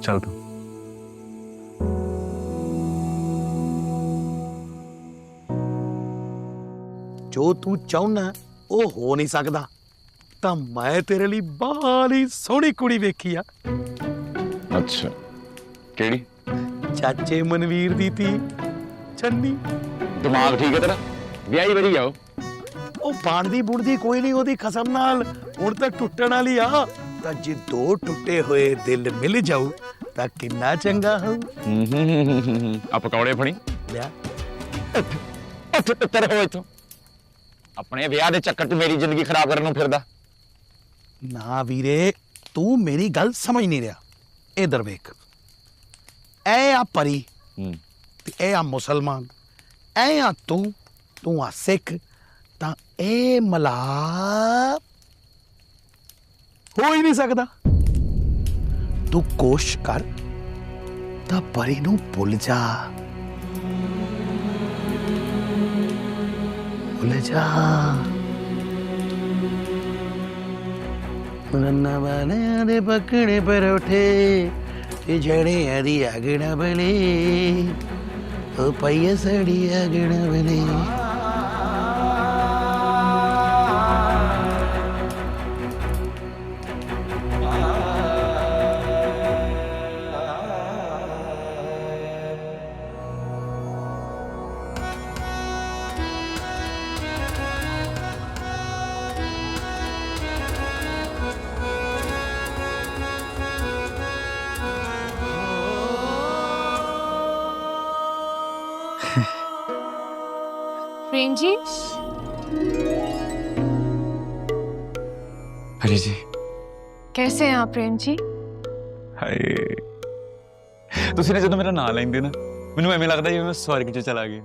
चलता हूं। जो तू चाहना वो हो नहीं सकता, तो मैं तेरे लिए बाली सोहनी कुड़ी वेखी आ। अच्छा, केड़ी? चाचे मनवीर दी थी छन्नी। दिमाग ठीक है तेरा? ब्याही बड़ी जाओ। ਉਹ ਬਣਦੀ ਬੁਣਦੀ ਕੋਈ ਨਹੀਂ ਉਹਦੀ ਖਸਮ ਨਾਲ, ਹੁਣ ਤਾਂ ਟੁੱਟਣ ਵਾਲੀ ਆ। ਤਾਂ ਜੇ ਦੋ ਟੁੱਟੇ ਹੋਏ ਦਿਲ ਮਿਲ ਜਾਊ ਤਾਂ ਕਿੰਨਾ ਚੰਗਾ ਹੋਊ। ਆ ਪਕੌੜੇ ਫੜੀ ਲਿਆ ਤੇਰੇ ਹੋਏ ਤੋਂ ਆਪਣੇ ਵਿਆਹ ਦੇ ਚੱਕਰ 'ਚ ਮੇਰੀ ਜ਼ਿੰਦਗੀ ਖਰਾਬ ਕਰਨ ਨੂੰ ਫਿਰਦਾ। ਨਾ ਵੀਰੇ, ਤੂੰ ਮੇਰੀ ਗੱਲ ਸਮਝ ਨਹੀਂ ਰਿਹਾ। ਇਧਰ ਵੇਖ, ਐ ਆ ਪਰੀ ਤੇ ਇਹ ਆ ਮੁਸਲਮਾਨ, ਐ ਆ ਤੂੰ ਆ ਸਿੱਖ, ਤਾਂ ਇਹ ਮਿਲਾਪ ਹੋ ਹੀ ਨਹੀਂ ਸਕਦਾ। ਤੂੰ ਕੋਸ਼ਿਸ਼ ਕਰ ਤਾਂ ਪਰੀ ਨੂੰ ਭੁੱਲ ਜਾ, ਭੁੱਲ ਜਾ। ਨੰਨਾ ਵਾਲਿਆਂ ਦੇ ਪਕੜੇ ਪਰੌਠੇ ਤੇ ਜੜਿਆਂ ਦੀ ਅੱਗ ਨਾ ਬਲੇ, ਉਹ ਪਈਏ ਸੜੀ ਅੱਗ ਨਾ ਬਲੇ। प्रेम जी, हरी जी कैसे हैं आप प्रेम जी? ਹਾਏ ਤੁਸੀਂ ਨੇ ਜਦੋਂ ਮੇਰਾ ਨਾਂ ਲੈਂਦੇ ਨਾ ਮੈਨੂੰ ਐਵੇਂ ਲੱਗਦਾ ਜਿਵੇਂ ਮੈਂ ਸਵਰਗ 'ਚ ਚਲਾ ਗਿਆ।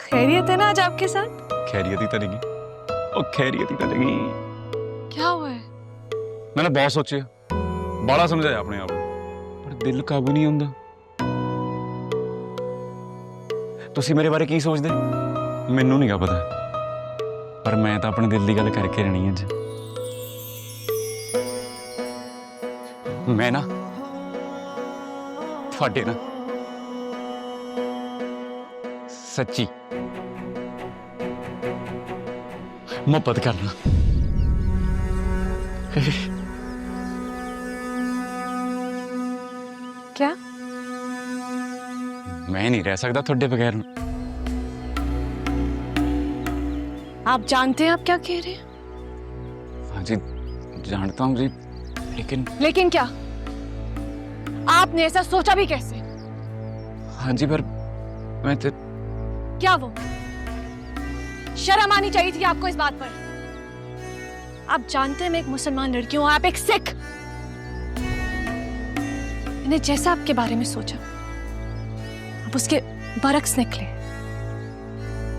खैरियत है ना आज आपके साथ? खैरियत ही तो नहीं, ओ खैरियत ही तो नहीं। क्या हुआ है? मैंने बहुत सोचा, बड़ा समझाया अपने आप पर दिल काबू नहीं होंदा। तुसी मेरे बारे की सोचदे मैनू नहीं पता, पर मैं तो अपने दिल की गल करके रहनी अज। मैं ना तुहाडे ना सच्ची मोहब्बत करना। क्या? मैं नहीं रह सकता थोड़े बगैर। आप जानते हैं आप क्या कह रहे हैं? हाँ जी जानता हूँ जी, लेकिन क्या? आपने ऐसा सोचा भी कैसे? हाँ जी पर मैं तो क्या वो शर्म आनी चाहिए थी आपको इस बात पर। आप जानते हैं मैं एक मुसलमान लड़की हूँ, आप एक सिख। मैंने जैसा आपके बारे में सोचा आप उसके बरक्स निकले।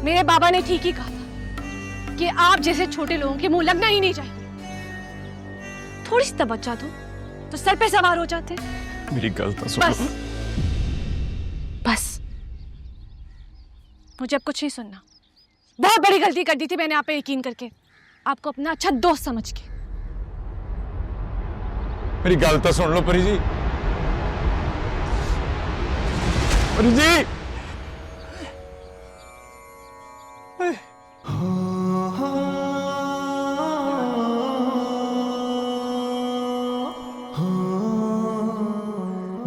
मेरे बाबा ने ठीक ही कहा था कि आप जैसे छोटे लोगों के मुंह लगना ही नहीं चाहिए। थोड़ी सी तवज्जो दो तो सर पे सवार हो जाते। मेरी गलती सुनो। बस बस, मुझे अब कुछ नहीं सुनना। बहुत बड़ी गलती कर दी थी मैंने आप पे यकीन करके, आपको अपना अच्छा दोस्त समझ के। मेरी गल तो सुन लो परी जी। परी जी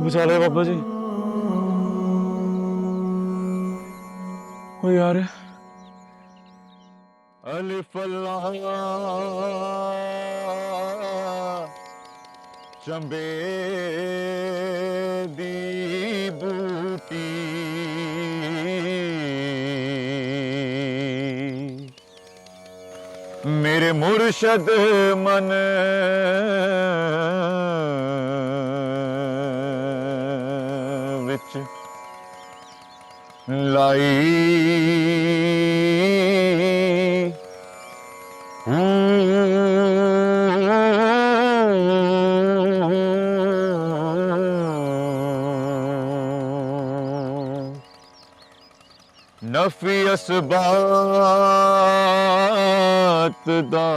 बचा ले बाबा जी। ओ यार अलिफ चंबे दी बूटी मेरे मुर्शद मन विच लाई नफी असबात दा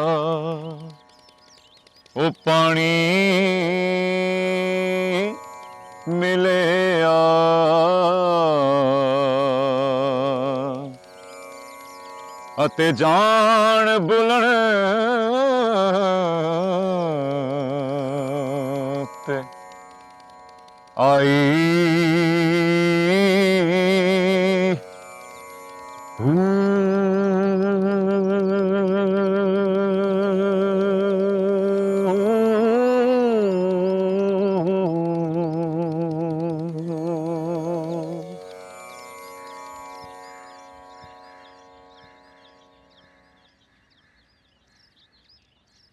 ओ पानी मिले अते जान बुलण ते आई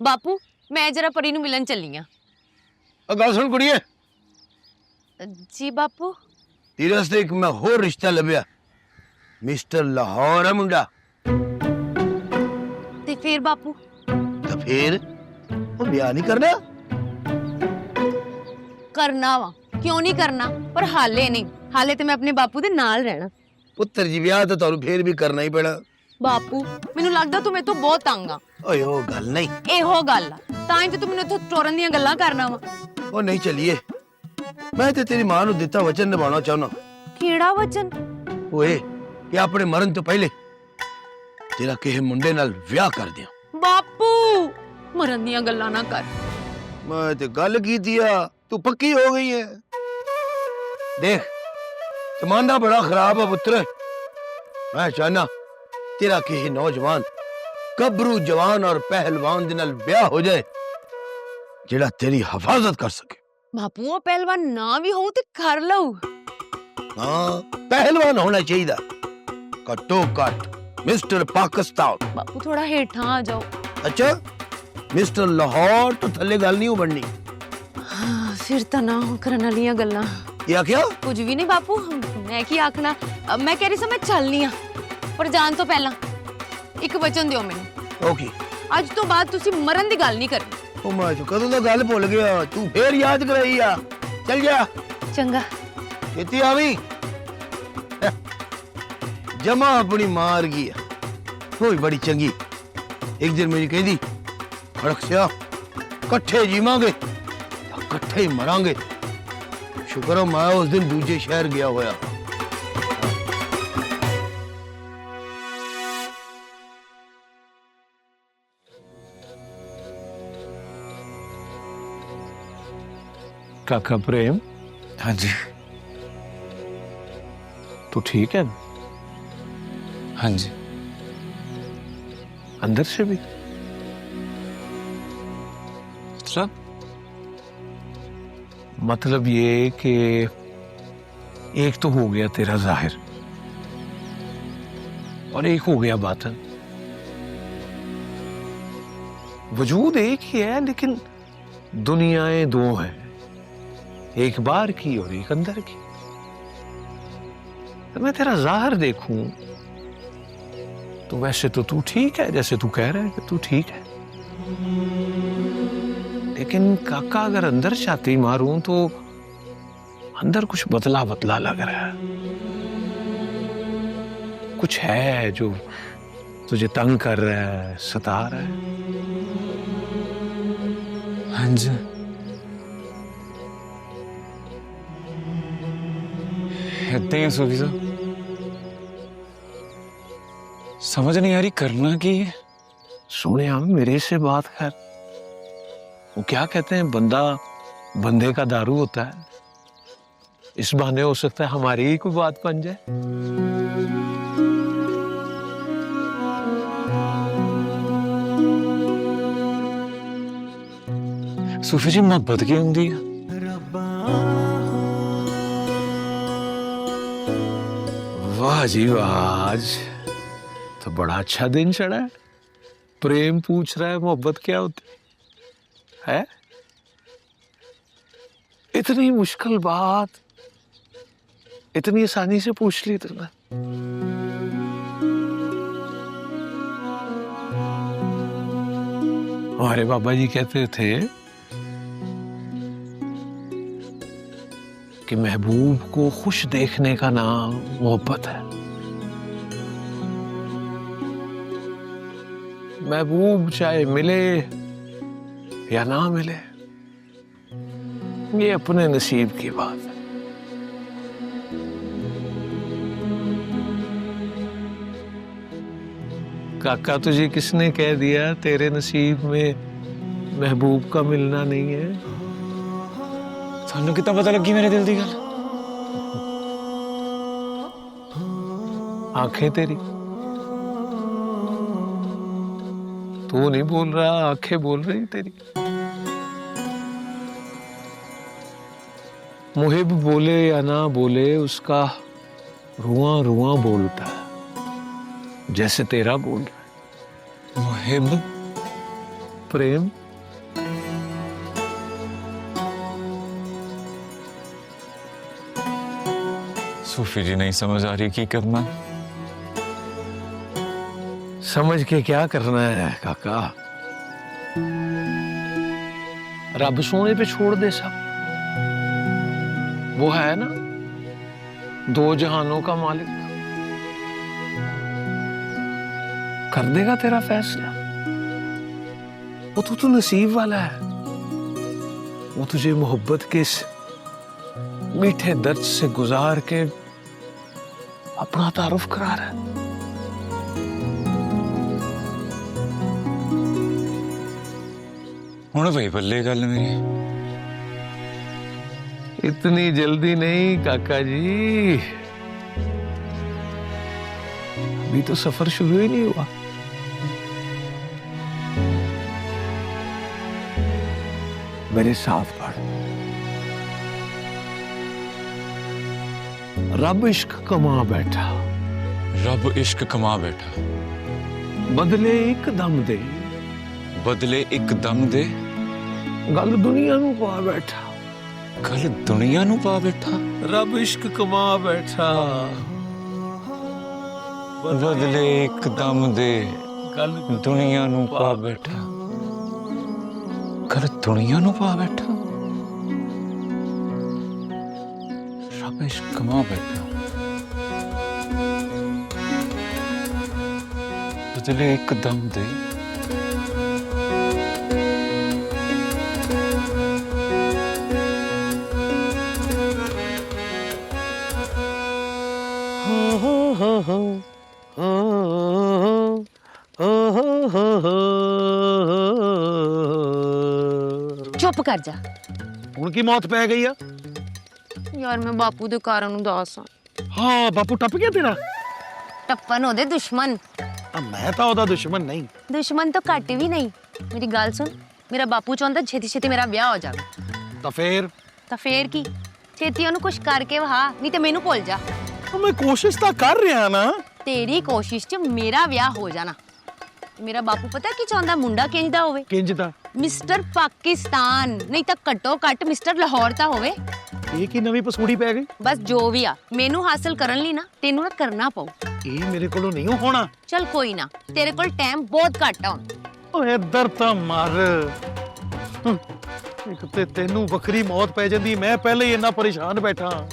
बापू मैं जरा परी नूं मिलन चली आ। गल सुन कुड़िए, जी बापू। तेरे वास्ते एक मैं होर रिश्ता लभ्या। मिस्टर लाहौर है मुंडा। ते फिर बापू? तो फिर वो ब्याह नहीं करना? करना वा, क्यों नहीं करना, पर हाले नहीं। हाले ते मैं अपने बापू दे नाल रहना। पुत्र जी ब्याह तो तारू फिर भी करना ही पैना। बापू मैनू लगदा तू मेरे तो बहुत तंग आ। ओए ओ गल नहीं, एहो गल आ तां ही ते तू मैनू इत्थों टोरन दियां गल्लां करना वा। ओ नहीं चलिए, मैं ते तेरी मां नू दिता वचन निभाना चाहना। केड़ा वचन? ओए कि अपने मरण तो पहले तेरा किसी मुंडे नाल ब्याह कर दिया। बापू मरन दियां गल्लां ना कर। मैं ते गल की दिया, तू पक्की हो गई है। देख जमाना बड़ा खराब है पुत्र। मैं चाहना तेरा किसी नौजवान गबरू जवान और पहलवान दे नाल ब्याह हो जाए जेड़ा तेरी हिफाजत कर सके। बापू वो पहलवान ना भी हो ते कर लऊ। हाँ पहलवान होना चाहिए, कट्टो कट मिस्टर पाकिस्तान। बापू थोड़ा हेठा आ जाओ। अच्छा मिस्टर लाहौर तो थल्ले गल नहीं हो बननी। हाँ, फिर तो ना करन वालियां गल्लां। या क्या? कुछ भी नहीं बापू, मैं की आखना। मैं कह रही सी मैं चलनी आ, पर जान तो पहला एक वचन दियो मैनू। ओके आज तो बाद तुसी मरन दी गल नहीं करनी। ओ मैं तो कदों दा गल भूल गया, तू फिर याद कराई आ। चल जा चंगा खेती आवी। जमा अपनी मार गई वो भी बड़ी चंगी। एक दिन मेरी कहदी फड़क सिया कट्ठे जीवांगे कट्ठे ही मरांगे। शुक्र है मैं उस दिन दूजे शहर गया होया। काका प्रेम। हाँ जी। तू ठीक है? हाँ जी। अंदर से भी? मतलब ये कि एक तो हो गया तेरा जाहिर और एक हो गया बातन। वजूद एक ही है लेकिन दुनियाएं दो हैं, एक बाहर की और एक अंदर की। तो मैं तेरा ज़ाहिर देखूं तो वैसे तो तू ठीक है, जैसे तू कह रहा है कि तू ठीक है, लेकिन काका अगर अंदर छाती मारूं तो अंदर कुछ बदला बदला लग रहा है। कुछ है जो तुझे तंग कर रहा है, सता रहा है। हाँ जी, इतने हैं सूफी साहब, समझ नहीं आ रही करना की है। सुने हम मेरे से बात कर। वो क्या कहते हैं, बंदा बंदे का दारू होता है। इस बहाने हो सकता है हमारी ही कोई बात बन जाए। सूफी जी मोहब्बत की होंगी है। वाह जी वाह, आज तो बड़ा अच्छा दिन चढ़ा है। प्रेम पूछ रहा है मोहब्बत क्या होती है? इतनी मुश्किल बात इतनी आसानी से पूछ ली तुमने। हमारे बाबा जी कहते थे कि महबूब को खुश देखने का नाम मोहब्बत है। महबूब चाहे मिले या ना मिले, ये अपने नसीब की बात है। काका तुझे किसने कह दिया तेरे नसीब में महबूब का मिलना नहीं है? थानू कितना पता लगी मेरे दिल की गल? आंखें तेरी, तू नहीं बोल रहा, आंखें बोल रही तेरी। मुहिब बोले या ना बोले, उसका रुआं रुआं बोलता है, जैसे तेरा बोल रहा है। मुहिब, प्रेम। सूफी जी नहीं समझ आ रही की करना। समझ के क्या करना है काका, रब सोने पे छोड़ दे सब। वो है ना दो जहानों का मालिक, कर देगा तेरा फैसला। वो तो नसीब वाला है। वो तुझे मोहब्बत के इस मीठे दर्द से गुजार के अपना तारुफ करा रहा है। हुण भाई बल्ले गल मेरी। इतनी जल्दी नहीं काका जी, अभी तो सफर शुरू ही नहीं हुआ। मेरे साथ पढ़। रब इश्क कमा बैठा, रब इश्क कमा बैठा, बदले एक दम दे, बदले एक दम दे, गल दुनिया नू पा बैठा, गल दुनिया नू पा बैठा। रब इश्क कमा बैठा, बदले एक दम दे, गल दुनिया नू पा बैठा, गल दुनिया नू पा बैठा। रब इश्क कमा बैठा, बदले एक दम दे, चुप कर जा। उनकी मौत पै गई है यार मैं बापू दे कारण उदास हां। हाँ बापू टप गया तेरा। टप्पन ओदे दुश्मन। अब मैं तो ओदा दुश्मन नहीं। दुश्मन तो घट भी नहीं। मेरी गल सुन, मेरा बापू चाहता छेती छेती मेरा ब्याह हो जाए। तो फिर की छेती ओनू कुछ करके वहा, नहीं तो मैनू भुल जा। तो मैं कोशिश तो कर रहा ना। तेरी कोशिश च मेरा ब्याह हो जाना। ਮੇਰਾ ਬਾਪੂ ਪਤਾ ਕੀ ਚਾਹੁੰਦਾ ਮੁੰਡਾ ਕਿੰਜ ਦਾ ਹੋਵੇ? ਕਿੰਜ ਦਾ? ਮਿਸਟਰ ਪਾਕਿਸਤਾਨ, ਨਹੀਂ ਤਾਂ ਘੱਟੋ ਘੱਟ ਮਿਸਟਰ ਲਾਹੌਰ ਤਾਂ ਹੋਵੇ। ਇਹ ਕੀ ਨਵੀਂ ਪਸੂੜੀ ਪੈ ਗਈ? ਬਸ ਜੋ ਵੀ ਆ, ਮੈਨੂੰ ਹਾਸਲ ਕਰਨ ਲਈ ਨਾ ਤੈਨੂੰ ਨਾ ਕਰਨਾ ਪਊ। ਇਹ ਮੇਰੇ ਕੋਲੋਂ ਨਹੀਂ ਹੋਣਾ। ਚਲ ਕੋਈ ਨਾ, ਤੇਰੇ ਕੋਲ ਟਾਈਮ ਬਹੁਤ ਘੱਟ ਆ ਹੁਣ। ਓਏ ਇੱਧਰ ਤਾਂ ਮਰ। ਇੱਕ ਤੇ ਤੈਨੂੰ ਵੱਖਰੀ ਮੌਤ ਪੈ ਜਾਂਦੀ, ਮੈਂ ਪਹਿਲੇ ਹੀ ਇੰਨਾ ਪਰੇਸ਼ਾਨ ਬੈਠਾ।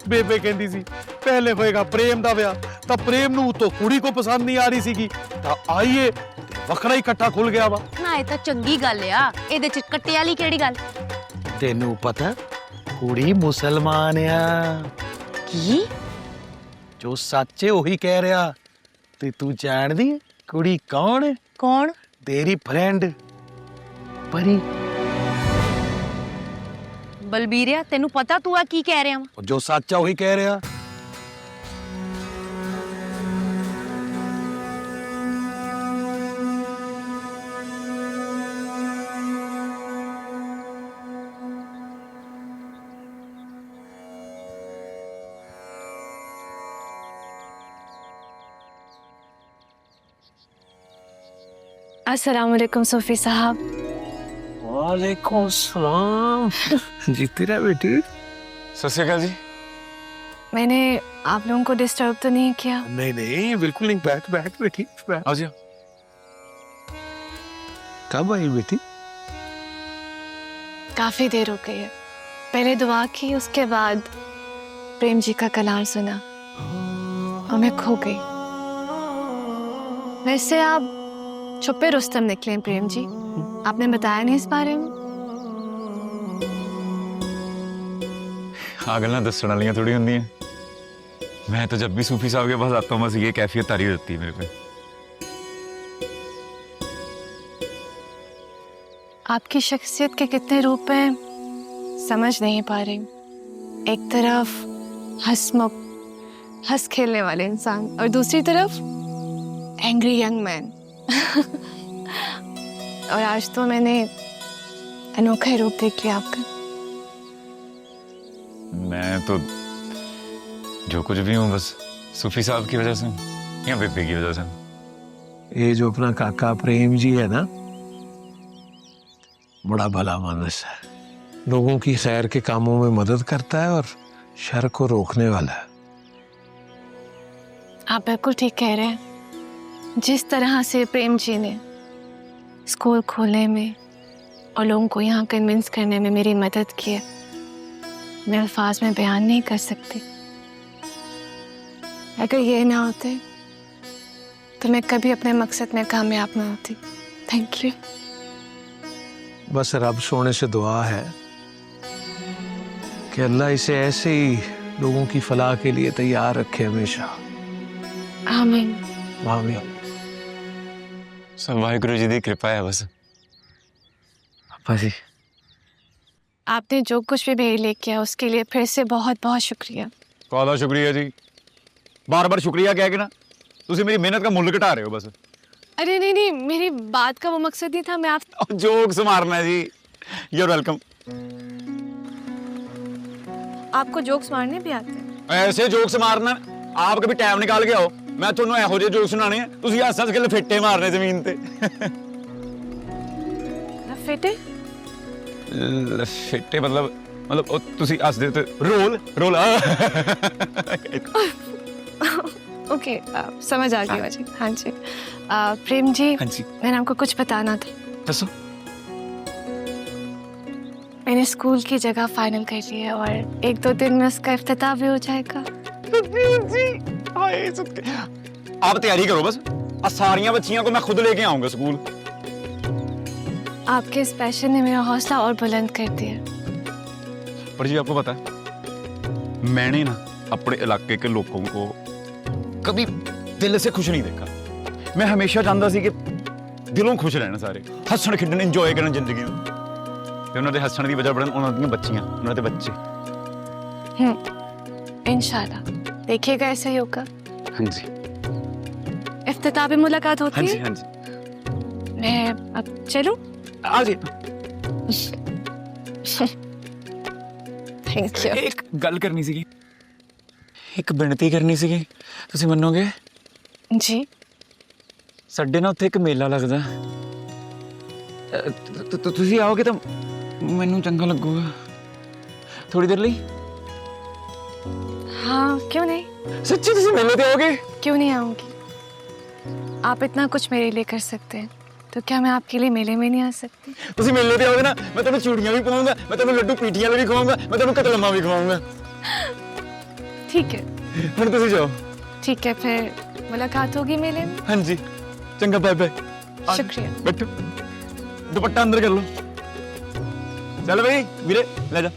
ਬੇਬੇ ਕਹਿੰਦੀ ਸੀ ਪਹਿਲੇ ਹੋਏਗਾ ਪ੍ਰੇਮ ਦਾ ਵਿਆਹ, ਤਾਂ ਪ੍ਰੇਮ ਨੂੰ ਤੋਂ ਕੁੜੀ ਕੋ ਪਸੰਦ ਨਹੀਂ ਆ ਰਹੀ ਸੀਗੀ, ਤਾਂ ਆਈਏ ਵੱਖਰਾ ਹੀ ਇਕੱਠਾ ਖੁੱਲ ਗਿਆ ਵਾ। ਨਾ ਇਹ ਤਾਂ ਚੰਗੀ ਗੱਲ ਆ, ਇਹਦੇ ਚ ਕੱਟੇ ਵਾਲੀ ਕਿਹੜੀ ਗੱਲ? ਤੈਨੂੰ ਪਤਾ ਕੁੜੀ ਮੁਸਲਮਾਨ ਆ। ਕੀ? ਜੋ ਸੱਚ ਹੈ ਉਹੀ ਕਹਿ ਰਿਹਾ। ਤੇ ਤੂੰ ਜਾਣਦੀ ਹੈ ਕੁੜੀ ਕੌਣ ਹੈ? ਕੌਣ? ਤੇਰੀ ਫਰੈਂਡ ਪਰੀ। ਬਲਬੀਰਿਆ, ਤੈਨੂੰ ਪਤਾ ਤੂੰ ਆ ਕੀ ਕਹਿ ਰਿਹਾ ਵਾ? ਜੋ ਸੱਚ ਆ ਉਹੀ ਕਹਿ ਰਿਹਾ। अस्सलाम वालेकुम सूफी साहब। वालेकुम सलाम। जीती रह बेटी। सत श्री अकाल जी। मैंने आप लोगों को डिस्टर्ब तो नहीं किया? नहीं नहीं बिल्कुल नहीं, बैठ बैठ बेटी बैठ। आओ जी। कब आई बेटी? काफी देर हो गई है। पहले दुआ की, उसके बाद प्रेम जी का कलाम सुना और मैं खो गई। वैसे आप छुपे रुस्तम निकले प्रेम जी, आपने बताया नहीं इस बारे में? हाँ गल्लां दस्सण वालियां थोड़ी होंदी हैं। मैं तो जब भी सूफी साहब के पास आता हूँ बस ये कैफियत तारी रहती है मेरे पे। आपकी शख्सियत के कितने रूप हैं समझ नहीं पा रही। एक तरफ हंसमुख हंस खेलने वाले इंसान और दूसरी तरफ एंग्री यंग मैन। और आज तो मैंने अनोखा रूप देख लिया आपका। मैं तो जो कुछ भी हूँ बस सूफी साहब की वजह से या बेबे की वजह से। ये जो अपना काका प्रेम जी है ना, बड़ा भला मानस है, लोगों की खैर के कामों में मदद करता है और शर को रोकने वाला है। आप बिल्कुल ठीक कह रहे हैं। जिस तरह से प्रेम जी ने स्कूल खोलने में और लोगों को यहाँ कन्विंस करने में मेरी मदद की है, मैं अल्फाज में बयान नहीं कर सकती। अगर ये ना होते तो मैं कभी अपने मकसद में कामयाब ना होती। Thank you. बस रब सोने से दुआ है कि अल्लाह इसे ऐसे ही लोगों की फलाह के लिए तैयार रखे हमेशा। आमीन। आमीन। सब वाहिगुरु जी की कृपा है बस। पापा जी, आपने जो कुछ भी मेरे लिए किया उसके लिए फिर से बहुत बहुत शुक्रिया। काहदा शुक्रिया जी? बार बार शुक्रिया कह के ना तुसी मेरी मेहनत का मुल्ल घटा रहे हो बस। अरे नहीं नहीं, मेरी बात का वो मकसद नहीं था। मैं आप जोक्स मारना है जी। You're welcome. आपको जोक्स मारने भी आते हैं? ऐसे जोक्स मारना, आप कभी टाइम निकाल के आओ, मैं ਤੁਹਾਨੂੰ ਇਹੋ ਜਿਹੇ जोक सुनाने हैं, तुसी हस हस के लफेटे मारने जमीन ते। लफेटे? लफेटे मतलब तुसी हसदे ते रोल रोल। ओके, समझ आ गई मुझे। हाँ जी। प्रेम जी, हाँ जी, मैंने आपको कुछ बताना था। दसो। मैंने स्कूल की जगह फाइनल कर ली है और एक दो दिन में उसका इफ्तिताह भी हो जाएगा। आप तैयारी करो बस, सारियां बच्चियों को मैं खुद लेके आऊंगा स्कूल। आपके इस पैशन ने मेरा हौसला और बुलंद कर दिया। पर जी आपको पता है, मैंने ना अपने इलाके के लोगों को कभी दिल से खुश नहीं देखा। मैं हमेशा चाहता सी कि दिलों खुश रहना, सारे हसन खेडन इंजॉय करन जिंदगी में। ते उन्हां दे हसन दी वजह बनन उन्हां दी बच्चियां, उन्हां दे बच्चे। इंशाल्लाह देखिएगा ऐसा ही होगा। हाँ जी। इफ्तिताह पे मुलाकात होती हाँ जी, है। हाँ जी। मैं अब चलूं? आ जी। Thank you. एक गल करनी सी, एक बिनती करनी सी, तुसी मनोगे? जी। ਸਾਡੇ ਨਾਲ ਉੱਥੇ ਇੱਕ ਮੇਲਾ ਲੱਗਦਾ ਤੁਸੀਂ ਆਓਗੇ ਤਾਂ ਮੈਨੂੰ ਚੰਗਾ ਲੱਗੂਗਾ ਥੋੜੀ ਦੇਰ ਲਈ हाँ क्यों नहीं। सच्ची ਤੁਸੀਂ ਮੇਲੇ ਤੇ ਆਓਗੇ क्यों नहीं आऊंगी। आप इतना कुछ मेरे लिए कर सकते हैं तो क्या मैं आपके लिए मेले में नहीं आ सकती। ਤੁਸੀਂ ਮੇਲੇ ਤੇ ਆਓਗੇ ਨਾ ਮੈਂ ਤੁਹਾਨੂੰ ਚੂੜੀਆਂ ਵੀ ਪਾਉਂਗਾ ਮੈਂ ਤੁਹਾਨੂੰ ਲੱਡੂ ਪੀਠੀਆਂ ਵੀ ਖਵਾਉਂਗਾ ਮੈਂ ਤੁਹਾਨੂੰ ਕਤਲਮਾ ਵੀ ਖਵਾਉਂਗਾ ठीक है ਹੁਣ ਤੁਸੀਂ ਜਾਓ ठीक है फिर मुलाकात होगी मेले में। हाँ जी चंगा बाय बाय शुक्रिया। बैठो दुपट्टा अंदर कर लो चल भाई वीरे ले जा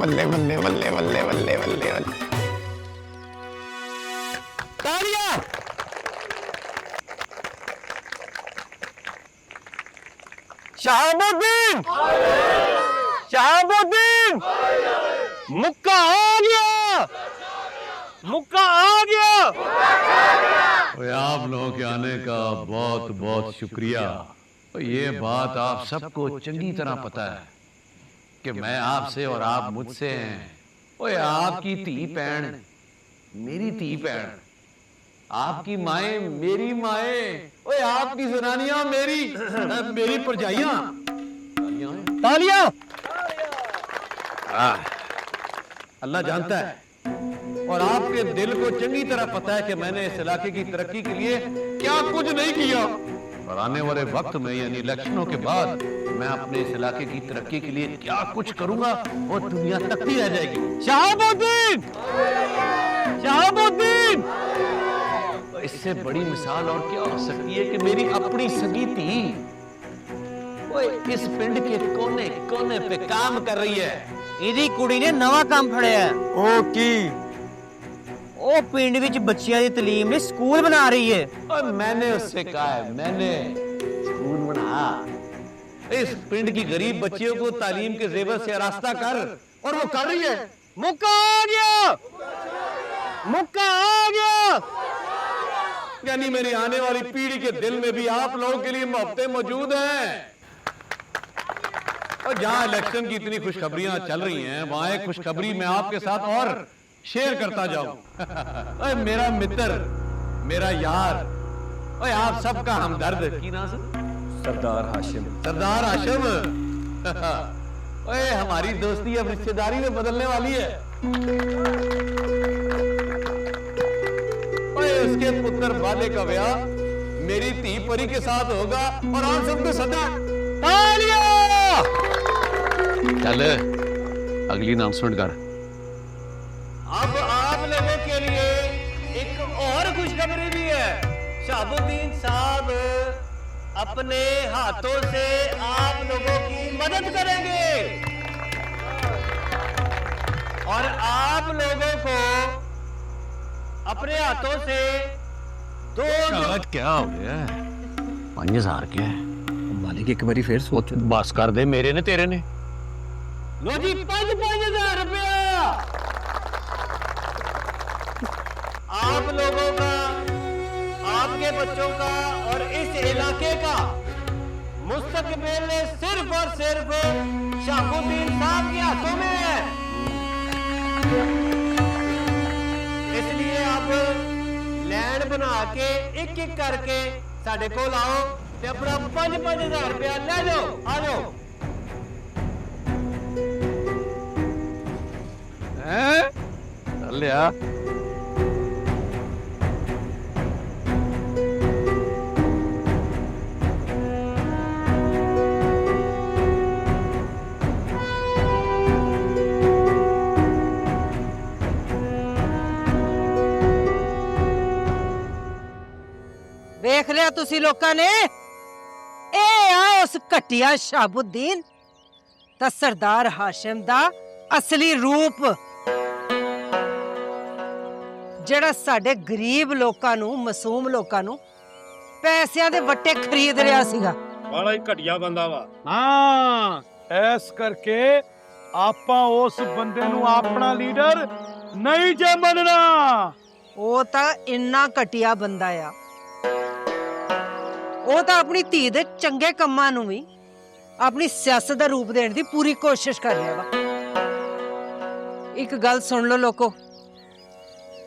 बल्ले बल्ले बल्ले बल्ले बल्ले बल्ले बल्ले तालियां शहाबुद्दीन शहाबुद्दीन मुक्का आ गया मुक्का आ गया। ओए आप लोगों के आने का बहुत बहुत शुक्रिया। ये बात आप सबको चंगी तरह पता है कि मैं आपसे और आप मुझसे हैं। ओए आपकी धी भैन मेरी धी भैन आपकी माए मेरी माए ओए आपकी जनानियां मेरी मेरी परजाइयां तालियां अल्लाह जानता है और आपके दिल को चंगी तरह पता है कि मैंने इस इलाके की तरक्की के लिए क्या कुछ नहीं किया और आने वाले वक्त में यानी इलेक्शनों के बाद मैं अपने इस इलाके की तरक्की के लिए क्या कुछ करूंगा वो दुनिया तकती रह जाएगी। शहाबुद्दीन शहाबुद्दीन इससे बड़ी मिसाल और क्या हो सकती है कि मेरी अपनी सगी थी वो इस पिंड के कोने कोने पे काम कर रही है। ਇਹਦੀ ਕੁੜੀ ਨੇ ਨਵਾਂ ਕੰਮ ਫੜਿਆ ਉਹ ਕੀ ਉਹ ਪਿੰਡ ਵਿੱਚ ਬੱਚਿਆਂ ਦੀ ਤਾਲੀਮ ਲਈ ਸਕੂਲ ਬਣਾ ਰਹੀ ਹੈ। और मैंने उससे कहा है मैंने स्कूल बना इस पिंड की गरीब बच्चियों को तालीम के जेवर से आरास्ता कर और वो कर रही है। मुक्का आ गया मुक्का आ गया यानी मेरी आने वाली पीढ़ी के दिल में भी आप लोगों के लिए मोहब्बतें मौजूद हैं और जहां इलेक्शन की इतनी खुशखबरियां चल रही हैं वहां एक खुशखबरी मैं आपके साथ और शेयर करता जाऊं। मेरा मित्र मेरा यार ओए आप सबका हमदर्द की नाम से सरदार हाशिम ओए हमारी दोस्ती अब रिश्तेदारी में बदलने वाली है। ओए उसके पुत्र वाले का ब्याह मेरी धी परी के साथ होगा और आप सबको सदा तालियां। चल अगली अनाउंसमेंट कर। अब आप लोगों के लिए एक और खुशखबरी भी है। शहाबुद्दीन साहब अपने हाथों से आप लोगों की मदद करेंगे और आप लोगों को अपने हाथों से क्या हो गया 5000 क्या है मालिक एक बारी फिर सोच बस कर दे मेरे ने तेरे ने लो जी 5,000 रुपया आप लोगों का आपके बच्चों का और इस इलाके का मुस्तकबिल सिर्फ और सिर्फ शहाबुद्दीन साहब के हाथों में है। इसलिए आप लैंड बना के एक एक करके साढ़े को लाओ ते अपना 5,000 रुपया ले जाओ आ जाओ। चल यार ਵੇਖ ਲਿਆ ਤੁਸੀਂ ਲੋਕਾਂ ਨੇ ਇਹ ਆ ਉਸ ਘਟਿਆ ਸ਼ਹਾਬੁद्दीन ਤਾਂ ਸਰਦਾਰ ਹਾਸ਼ਮ ਦਾ ਅਸਲੀ ਰੂਪ ਜਿਹੜਾ ਸਾਡੇ ਗਰੀਬ ਲੋਕਾਂ ਨੂੰ ਮਾਸੂਮ ਲੋਕਾਂ ਨੂੰ ਪੈਸਿਆਂ ਦੇ ਵੱਟੇ ਖਰੀਦ ਰਿਹਾ ਸੀਗਾ। ਬੜਾ ਹੀ ਘਟਿਆ ਬੰਦਾ ਵਾ। ਹਾਂ ਐਸ ਕਰਕੇ ਆਪਾਂ ਉਸ ਬੰਦੇ ਨੂੰ ਆਪਣਾ ਲੀਡਰ ਨਹੀਂ ਜੇ ਮੰਨਣਾ। ਉਹ ਤਾਂ ਇੰਨਾ ਘਟਿਆ ਬੰਦਾ ਆ ਉਹ ਤਾਂ ਆਪਣੀ ਧੀ ਦੇ ਚੰਗੇ ਕੰਮਾਂ ਨੂੰ ਵੀ ਆਪਣੀ ਸਿਆਸਤ ਦਾ ਰੂਪ ਦੇਣ ਦੀ ਪੂਰੀ ਕੋਸ਼ਿਸ਼ ਕਰ ਰਿਹਾ ਵਾ। ਇੱਕ ਗੱਲ ਸੁਣ ਲਓ ਲੋਕੋ,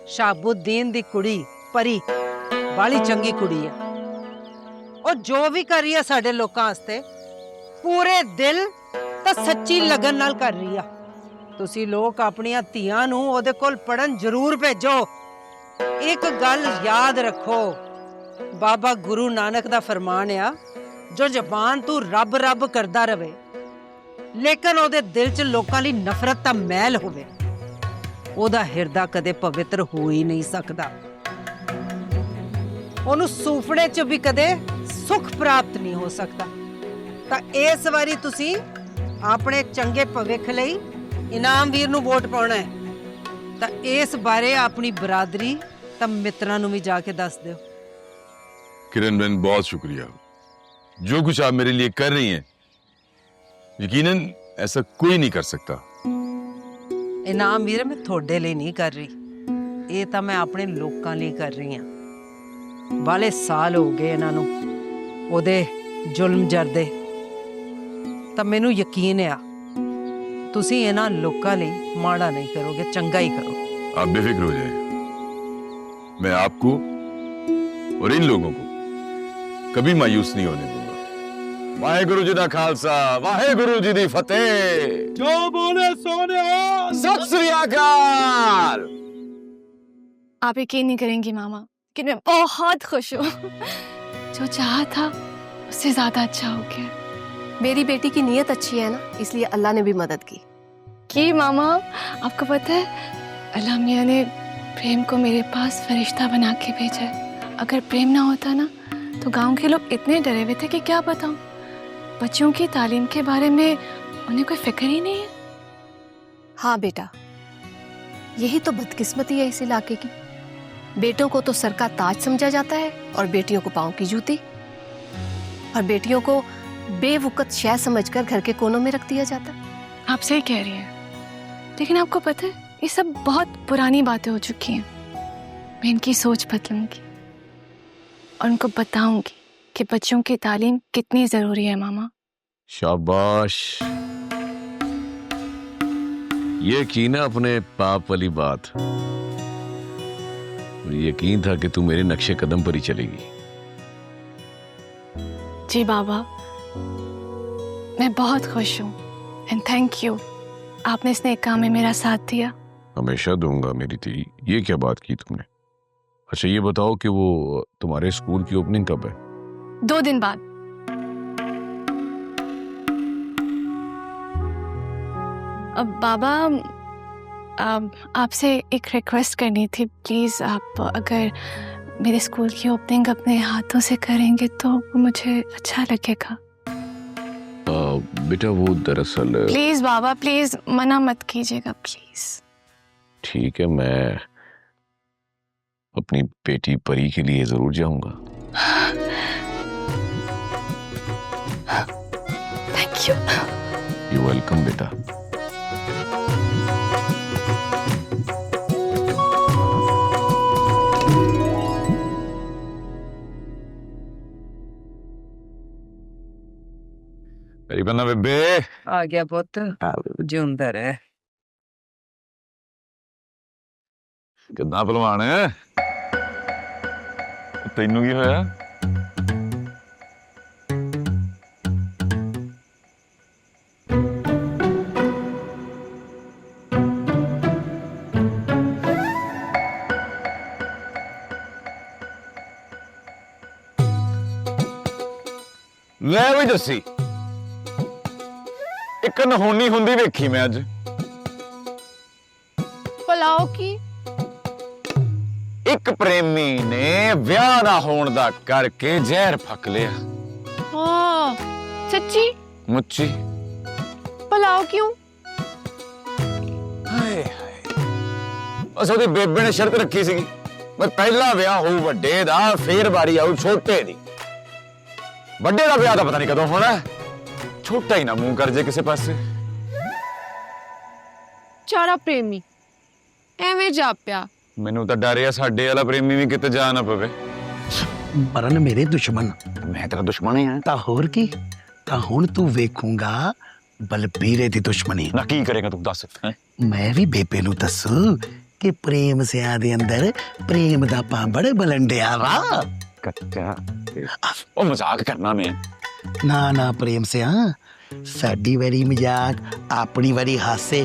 ਸ਼ਾਬੁਦੀਨ ਦੀ ਕੁੜੀ ਪਰੀ ਬਾਲੀ ਚੰਗੀ ਕੁੜੀ ਹੈ। ਉਹ ਜੋ ਵੀ ਕਰ ਰਹੀ ਹੈ ਸਾਡੇ ਲੋਕਾਂ ਵਾਸਤੇ ਪੂਰੇ ਦਿਲ ਤਾਂ ਸੱਚੀ ਲਗਨ ਨਾਲ ਕਰ ਰਹੀ ਆ। ਤੁਸੀਂ ਲੋਕ ਆਪਣੀਆਂ ਧੀਆਂ ਨੂੰ ਉਹਦੇ ਕੋਲ ਪੜਨ ਜ਼ਰੂਰ ਭੇਜੋ। ਇੱਕ ਗੱਲ ਯਾਦ ਰੱਖੋ, ਬਾਬਾ ਗੁਰੂ ਨਾਨਕ ਦਾ ਫਰਮਾਨ ਆ, ਜੋ ਜ਼ਬਾਨ ਤੋਂ ਰੱਬ ਰੱਬ ਕਰਦਾ ਰਵੇ ਲੇਕਿਨ ਉਹਦੇ ਦਿਲ 'ਚ ਲੋਕਾਂ ਲਈ ਨਫ਼ਰਤ ਦਾ ਮੈਲ ਹੋਵੇ, ਉਹਦਾ ਹਿਰਦਾ ਕਦੇ ਪਵਿੱਤਰ ਹੋ ਹੀ ਨਹੀਂ ਸਕਦਾ। ਉਹਨੂੰ ਸੁਪਨੇ 'ਚ ਵੀ ਕਦੇ ਸੁੱਖ ਪ੍ਰਾਪਤ ਨਹੀਂ ਹੋ ਸਕਦਾ। ਤਾਂ ਇਸ ਵਾਰੀ ਤੁਸੀਂ ਆਪਣੇ ਚੰਗੇ ਭਵਿੱਖ ਲਈ ਇਨਾਮ ਵੀਰ ਨੂੰ ਵੋਟ ਪਾਉਣਾ ਹੈ। ਤਾਂ ਇਸ ਬਾਰੇ ਆਪਣੀ ਬਰਾਦਰੀ ਤਾਂ ਮਿੱਤਰਾਂ ਨੂੰ ਵੀ ਜਾ ਕੇ ਦੱਸ ਦਿਓ। किरण बहन बहुत शुक्रिया। जो कुछ आप मेरे लिए कर रही हैं यकीनन ऐसा कोई नहीं कर सकता। ਇਨਾਮ ਵੀਰ ਮੈਂ ਤੁਹਾਡੇ ਲਈ ਨਹੀਂ ਕਰ ਰਹੀ, ਇਹ ਤਾਂ ਮੈਂ ਆਪਣੇ ਲੋਕਾਂ ਲਈ ਕਰ ਰਹੀ ਹਾਂ। ਬਾਲੇ ਸਾਲ ਹੋ ਗਏ ਇਹਨਾਂ ਨੂੰ ਉਹਦੇ ਜ਼ੁਲਮ ਜਰਦੇ, ਤਾਂ ਮੈਨੂੰ ਯਕੀਨ ਆ ਤੁਸੀਂ ਇਹਨਾਂ ਲੋਕਾਂ ਲਈ ਮਾੜਾ ਨਹੀਂ ਕਰੋਗੇ, ਚੰਗਾ ਹੀ ਕਰੋ। आप बेफिक्र हो जाए, मैं आपको और इन लोगों को कभी मायूस नहीं होने दूंगा। वाहेगुरु जी दा खालसा, वाहेगुरु जी दी फतेह। जो बोले सोने सत श्री अकाल। आप यकीन नहीं करेंगी मामा कि मैं बहुत खुश हूँ। जो चाहा था उससे ज्यादा अच्छा हो गया। मेरी बेटी की नीयत अच्छी है ना, इसलिए अल्लाह ने भी मदद की मामा आपको पता है, अल्लाह मियाँ ने प्रेम को मेरे पास फरिश्ता बना के भेजा है। अगर प्रेम ना होता ना तो गांव के लोग इतने डरे हुए थे कि क्या बताऊं। बच्चों की तालीम के बारे में उन्हें कोई फिक्र ही नहीं है। हाँ बेटा, यही तो बदकिस्मती है इस इलाके की। बेटों को तो सर का ताज समझा जाता है और बेटियों को पाँव की जूती, और बेटियों को बेवकूफ़ शय समझकर घर के कोनों में रख दिया जाता है। आप सही कह रही हैं, लेकिन आपको पता है ये सब बहुत पुरानी बातें हो चुकी हैं। मैं इनकी सोच बदलूंगी और उनको बताऊंगी कि बच्चों की तालीम कितनी जरूरी है। मामा शाबाश, ये की ना अपने पाप वाली बात। मुझे यकीन था कि तू मेरे नक्शे कदम पर ही चलेगी। जी बाबा, मैं बहुत खुश हूँ एंड थैंक यू, आपने इस नेक काम में मेरा साथ दिया। हमेशा दूंगा मेरी थी। ये क्या बात की तुमने? अच्छा ये बताओ कि वो तुम्हारे स्कूल की ओपनिंग कब है? 2 दिन बाद। अब बाबा, आपसे एक रिक्वेस्ट करनी थी। प्लीज आप अगर मेरे स्कूल की ओपनिंग अपने हाथों से करेंगे तो मुझे अच्छा लगेगा। बेटा वो दरअसल प्लीज बाबा, प्लीज मना मत कीजिएगा प्लीज। ठीक है, मैं अपनी बेटी परी के लिए जरूर जाऊंगा। Thank you. यू वेलकम बेटा। मेरी बन्ना बेबे आ गया पुत, जिंदा रहे। कितना पहलवान है? तेनू की होया? ਲੈ ਵੀ ਦੱਸੀ, ਇੱਕ ਨਹੋਣੀ ਹੁੰਦੀ ਵੇਖੀ ਮੈਂ ਅੱਜ। ਪੁਲਾਓ ਕੀ? ਇੱਕ ਪ੍ਰੇਮੀ ਨੇ ਵਿਆਹ ਨਾ ਹੋਣ ਦਾ ਕਰਕੇ ਜ਼ਹਿਰ ਫੱਕ ਲਿਆ। हाँ सच्ची? ਮੁੱਚੀ पुलाओ क्यों? ਹਾਏ ਹਾਏ, ਬਸ ਉਹਦੀ ਬੇਬੇ ਨੇ ਸ਼ਰਤ ਰੱਖੀ ਸੀਗੀ, ਮੈਂ ਪਹਿਲਾ ਵਿਆਹ ਹੋਊ ਵੱਡੇ ਦਾ, ਫੇਰ ਵਾਰੀ ਆਊ ਛੋਟੇ ਦੀ। ਵੱਡੇ ਦਾ ਵਿਆਹ ਤਾਂ ਪਤਾ ਨਹੀਂ ਕਦੋਂ ਹੋਣਾ, ਛੋਟਾ ਹੀ ਨਾ ਮੂੰਹ ਕਰ ਜੇ ਕਿਸੇ ਪਾਸੇ। ਚਾਰਾ ਪ੍ਰੇਮੀ ਐਵੇਂ ਜਾਪਿਆ। ਮੈਨੂੰ ਤਾਂ ਡਰ ਆ ਸਾਡੇ ਵਾਲਾ ਪ੍ਰੇਮੀ ਵੀ ਕਿਤੇ ਜਾ ਨਾ ਪਵੇ। ਮਰਨ ਮੇਰੇ ਦੁਸ਼ਮਣ, ਮੈਂ ਤੇਰਾ ਦੁਸ਼ਮਣ ਹੀ ਆ। ਤਾਂ ਹੋਰ ਕੀ, ਤਾਂ ਹੁਣ ਤੂੰ ਵੇਖੂਗਾ ਬਲਬੀਰੇ ਦੀ ਦੁਸ਼ਮਣੀ। ਨਾ ਕੀ ਕਰੇਗਾ ਤੂੰ ਦੱਸ? मैं भी बेबे नू दसू कि प्रेम सिया दे अंदर प्रेम दा पांबड़ बलंडिया वा। कच्चा ओ मजाक करना मैं ना ना प्रेम सिया साडी वारी मजाक अपनी वारी हासे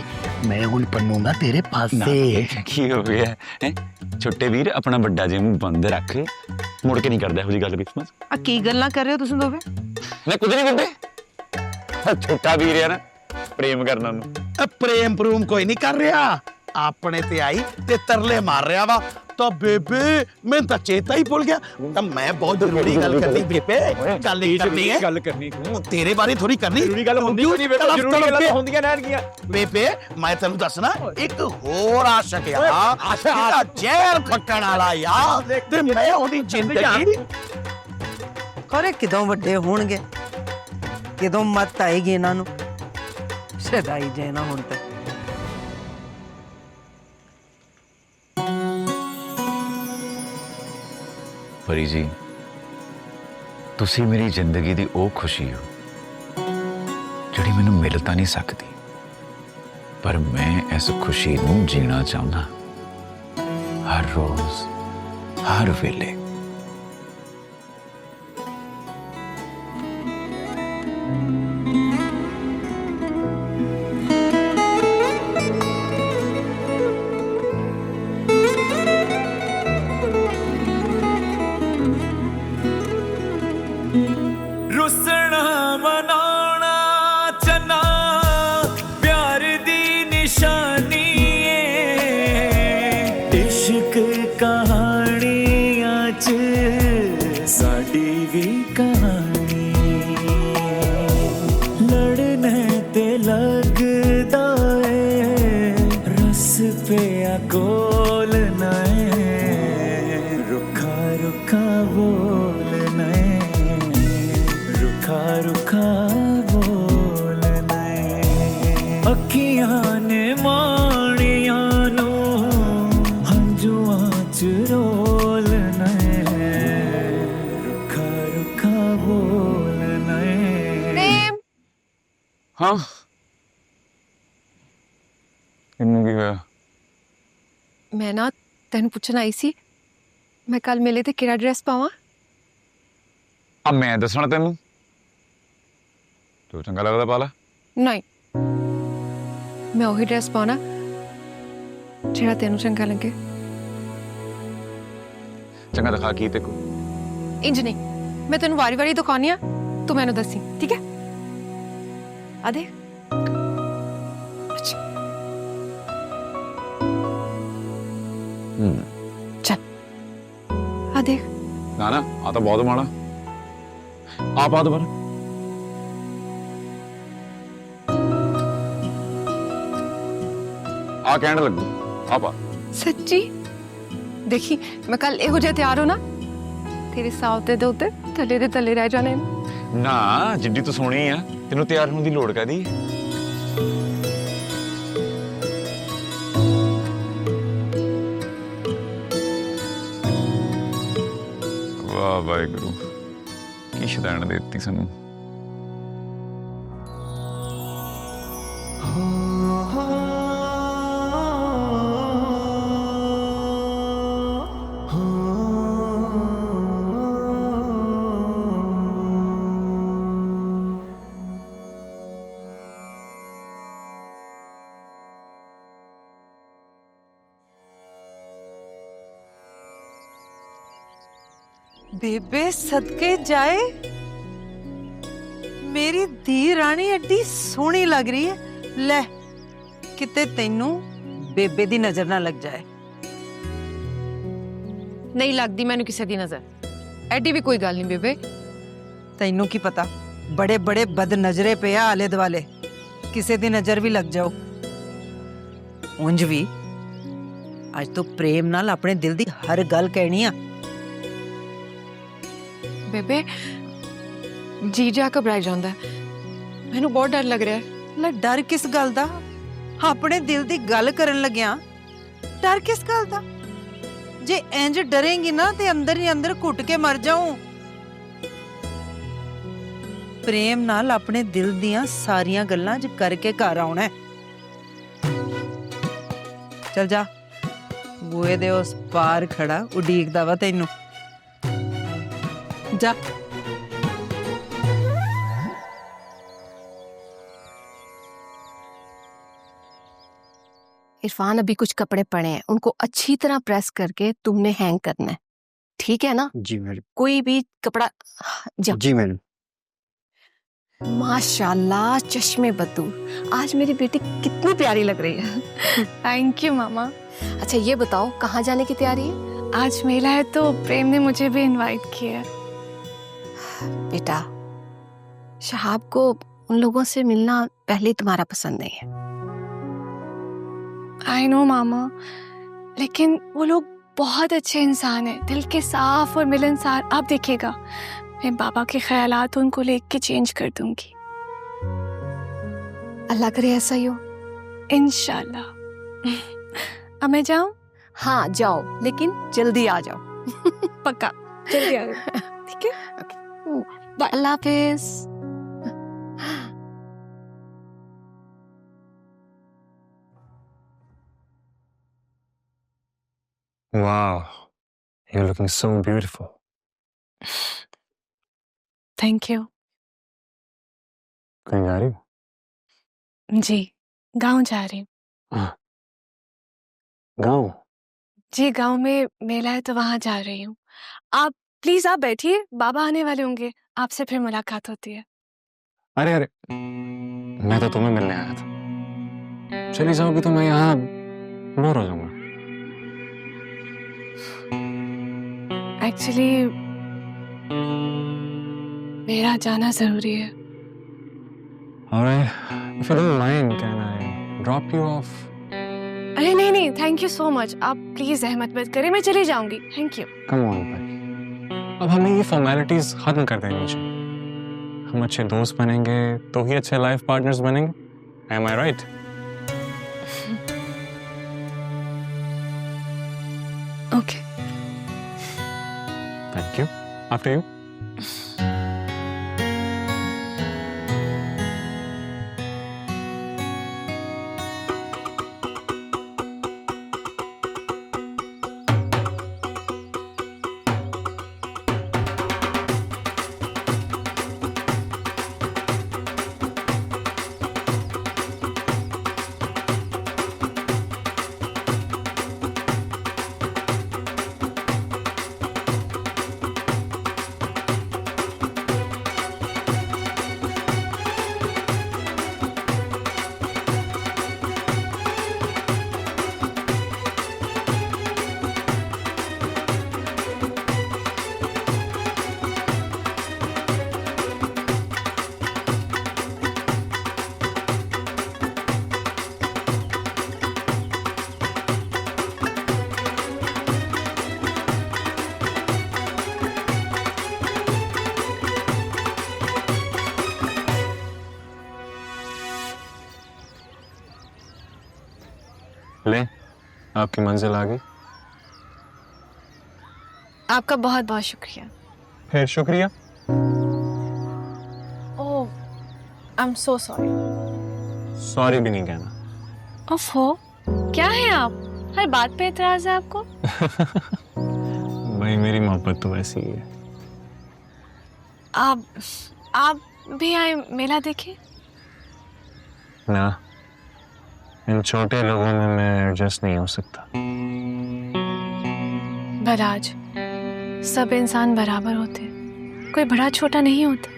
मैं हुण पन्नूंगा तेरे पासे। की हो गया है छोटे वीर अपना बड़ा जे मुंह बंद रख मुड़ के नहीं करदा ਇਹੋ ਜੀ ਗੱਲ क्रिसमस आ की गल्लां कर रहे हो तुम दोवे? मैं कुछ नहीं करदे छोटा वीर है ना प्रेम करना ਨੂੰ प्रेम प्रूम कोई नहीं कर रहा अपने ते आई ते तरले मार रहा वा। तो बेबे मैं तो चेता ही भूल गया। तो मैं बहुत जरूरी गल करनी बेबे गल करनी है गल करनी तेरे बारे थोड़ी करनी जरूरी गल होंदी नहीं बेबे जरूरी गल्लां होंदियां रहणगीਆਂ बेबे मैं तेनू दसना एक होर आशिक आ जेल खट्टण वाला यार ते मैं ओदी जिंदगी करे किदों ਵੱਡੇ ਹੋਣਗੇ ਕਿਦੋਂ ਮਤ ਆਏਗੀ ਇਹਨਾਂ ਨੂੰ ਸਦਾਈ ਜੇ ਨਾ ਹੁਣ ਤੇ। परी जी तुसी मेरी जिंदगी दी ओ खुशी हो जिहड़ी मैनूं मिल तां नहीं सकती पर मैं इस खुशी नूं जीना चाहुंदा हर रोज हर वेले। रुसना मनाना चना प्यार दी निशानी इश्क कहानियां च साडी भी कहानी लड़ने ते लगदा है रस पिया कोलना है रुखा रुखा बोलना है रुखा रुखा बोलना अखियां ने माणिया नो हंजुआ च रोलना रुखा रुखा बोलना। प्रेम हाँ इन्नू की होया? मैं ना तेन पूछन आई सी मैं कल मेले ते केड़ा ड्रेस पावां? अब मैं दसना तेनू जो चंगा लगदा पा ला। नहीं मैं वही ड्रेस पाना जेड़ा तेनू चंगा लगे। चंगा दिखा की ते को इंज नहीं मैं तेनू वारी वारी दिखानी आ तू मैनू दसी ठीक है? आ देख चल आ देख ना ना आ तो बहुत माड़ा आप आ दोबारा आ कहने लगू आप आ सच्ची देखी मैं कल एहो जे तैयार हो ना तेरे सावते दे उत्ते थले दे थले रह जाने ना जिड्डी तू सोहनी है तेनू तैयार होने दी लोड़ कादी? वाह वाहिगुरू की शदैन देती सानू। बेबे सदके जाए मेरी धी रानी एडी सोहनी लग रही है ले किते तेनू बेबे दी नजर ना लग जाए। नहीं लगदी मैनू किसे दी नजर एडी भी कोई गल नहीं बेबे। तेनू की पता बड़े बड़े बद नजरे पे आले दुआले किसे दी नजर भी लग जाओ। उंज भी आज तो प्रेम नाल अपने दिल दी हर गल कहनी आ। बेबे जी जा घबराई जांदा मैनू बहुत डर लग रहा है। ले डर किस गल दा? अपने दिल दी गल करन लग्या डर किस गल दा? जे इंज डरेंगी ना ते अंदर ही अंदर घुट के मर जाऊं। प्रेम नाल अपने दिल दियां सारियां गल्लां ज करके घर आउणा है। चल जा बूए दे उस पार खड़ा उडीकदा वा तैनू जा। इरफान अभी कुछ कपड़े पड़े हैं, उनको अच्छी तरह प्रेस करके तुमने हैंग करना है, ठीक है ना? जी मैडम। कोई भी कपड़ा जा। जी मैडम। माशाल्लाह चश्मे बदू, आज मेरी बेटी कितनी प्यारी लग रही है। थैंक यू मामा। अच्छा ये बताओ कहाँ जाने की तैयारी है? आज मेला है तो प्रेम ने मुझे भी इनवाइट किया है। बेटा शहाब को उन लोगों से मिलना पहले तुम्हारा पसंद नहीं है। आई नो मामा, लेकिन वो लोग बहुत अच्छे इंसान हैं, दिल के साफ और मिलनसार। आप देखिएगा मैं बाबा के ख्यालात उनको लेके चेंज कर दूंगी। अल्लाह करे ऐसा ही हो। इंशाल्लाह। अब मैं जाऊं? हाँ जाओ, लेकिन जल्दी आ जाओ। पक्का जल्दी आ जाओ। ठीक है, अल्लाह हाफिज। Wow, you're looking so beautiful. Thank you. कहीं जा रही हो? जी गांव जा रही हूँ। गाँव? जी गांव में मेला है तो वहां जा रही हूँ। आप प्लीज आप बैठिए, बाबा आने वाले होंगे, आपसे फिर मुलाकात होती है। अरे अरे, मैं तो तुम्हें मिलने आया था। चली जाओगी तो मैं यहाँ बोर हो जाऊंगा। एक्चुअली मेरा जाना जरूरी है। Alright, if you don't mind, can I drop you off? अरे नहीं नहीं, थैंक यू सो मच। आप प्लीज अहमद मत करें, मैं चली जाऊंगी। Thank you. Come on, buddy. अब हमें ये फॉर्मेलिटीज खत्म कर देनी चाहिए। हम अच्छे दोस्त बनेंगे तो ही अच्छे लाइफ पार्टनर्स बनेंगे। Am I right? Okay. Thank you. After you. ले, आपकी मंजिल आ गई। आपका बहुत बहुत शुक्रिया। फिर शुक्रिया। Oh, I am so sorry. Sorry भी नहीं कहना। ओफो, क्या है आप? हर बात पे एतराज है आपको? भाई मेरी मोहब्बत तो वैसी ही है। आप भी आए मेला देखे? ना, इन छोटे लोगों में मैं एडजस्ट नहीं हो सकता। बराज, सब इंसान बराबर होते, कोई बड़ा छोटा नहीं होता।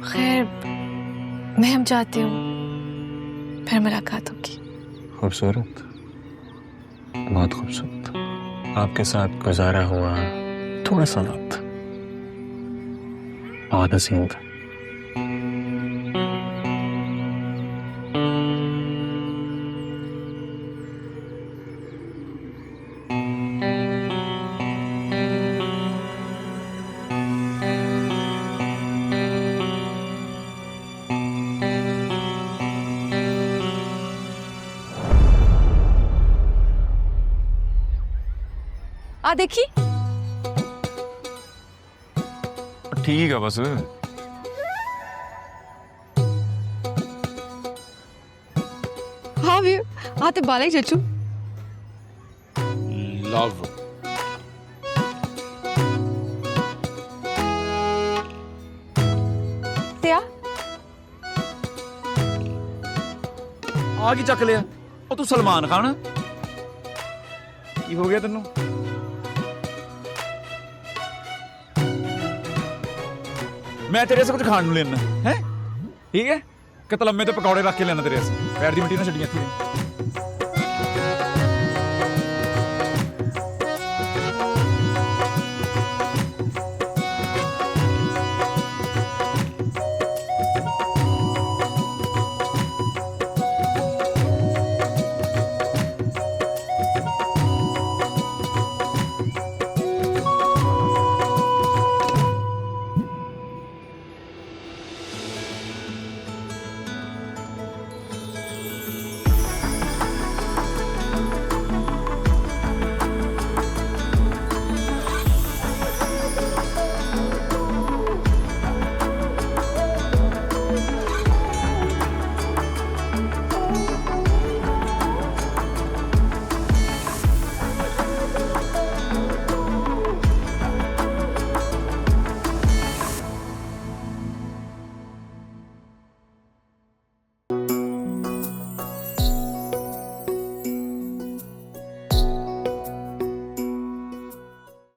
खैर, मैं अब जाती हूँ, फिर मुलाकात होगी। खूबसूरत, बहुत खूबसूरत। आपके साथ गुजारा हुआ थोड़ा सा वक्त बहुत हसीन था। आ देखी, ठीक है बस। हाँ भी ਆ ਤੇ ਬਾਲਾ ਹੀ ਜੱਚੂ। ਲਵ ਤੇ ਆ ਕੀ ਚੱਕ ਲਿਆ? ਉਹ ਤੂੰ ਸਲਮਾਨ ਖਾਨ? ਕੀ ਹੋ ਗਿਆ ਤੈਨੂੰ? ਮੈਂ ਤੇਰੇ ਸੇ ਕੁਝ ਖਾਣ ਨੂੰ ਲੈਣਾ ਹੈ, ਠੀਕ ਹੈ? ਕਿ ਤਲੰਮੇ ਤੇ ਪਕੌੜੇ ਰੱਖ ਕੇ ਲੈਣਾ ਤੇਰੇ ਸੇ। ਪੈਰ ਦੀ ਮਿੱਟੀ ਨਾ ਛੱਡੀਆਂ ਇੱਥੇ।